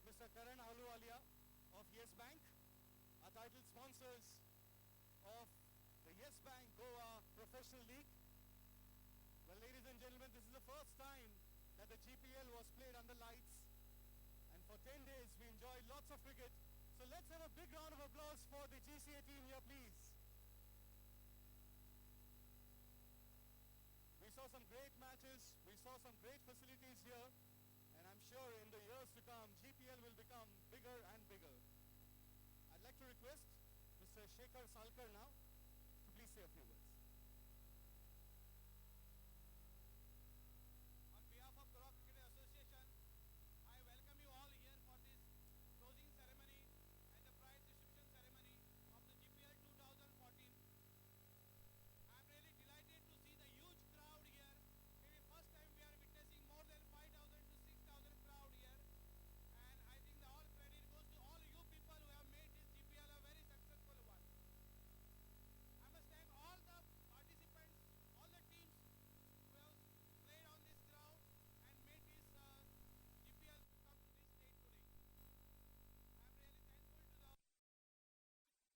S4: Mr. Karan Ahluwalia of Yes Bank, our title sponsors of the Yes Bank Goa Professional League. Well, ladies and gentlemen, this is the first time that the GPL was played under lights. And for 10 days, we enjoyed lots of cricket. So let's have a big round of applause for the GCA team here, please. We saw some great matches. We saw some great facilities here. And I'm sure in the years to come, GPL will become bigger and bigger. I'd like to request Mr. Shekhar Salkar now to please say a few words.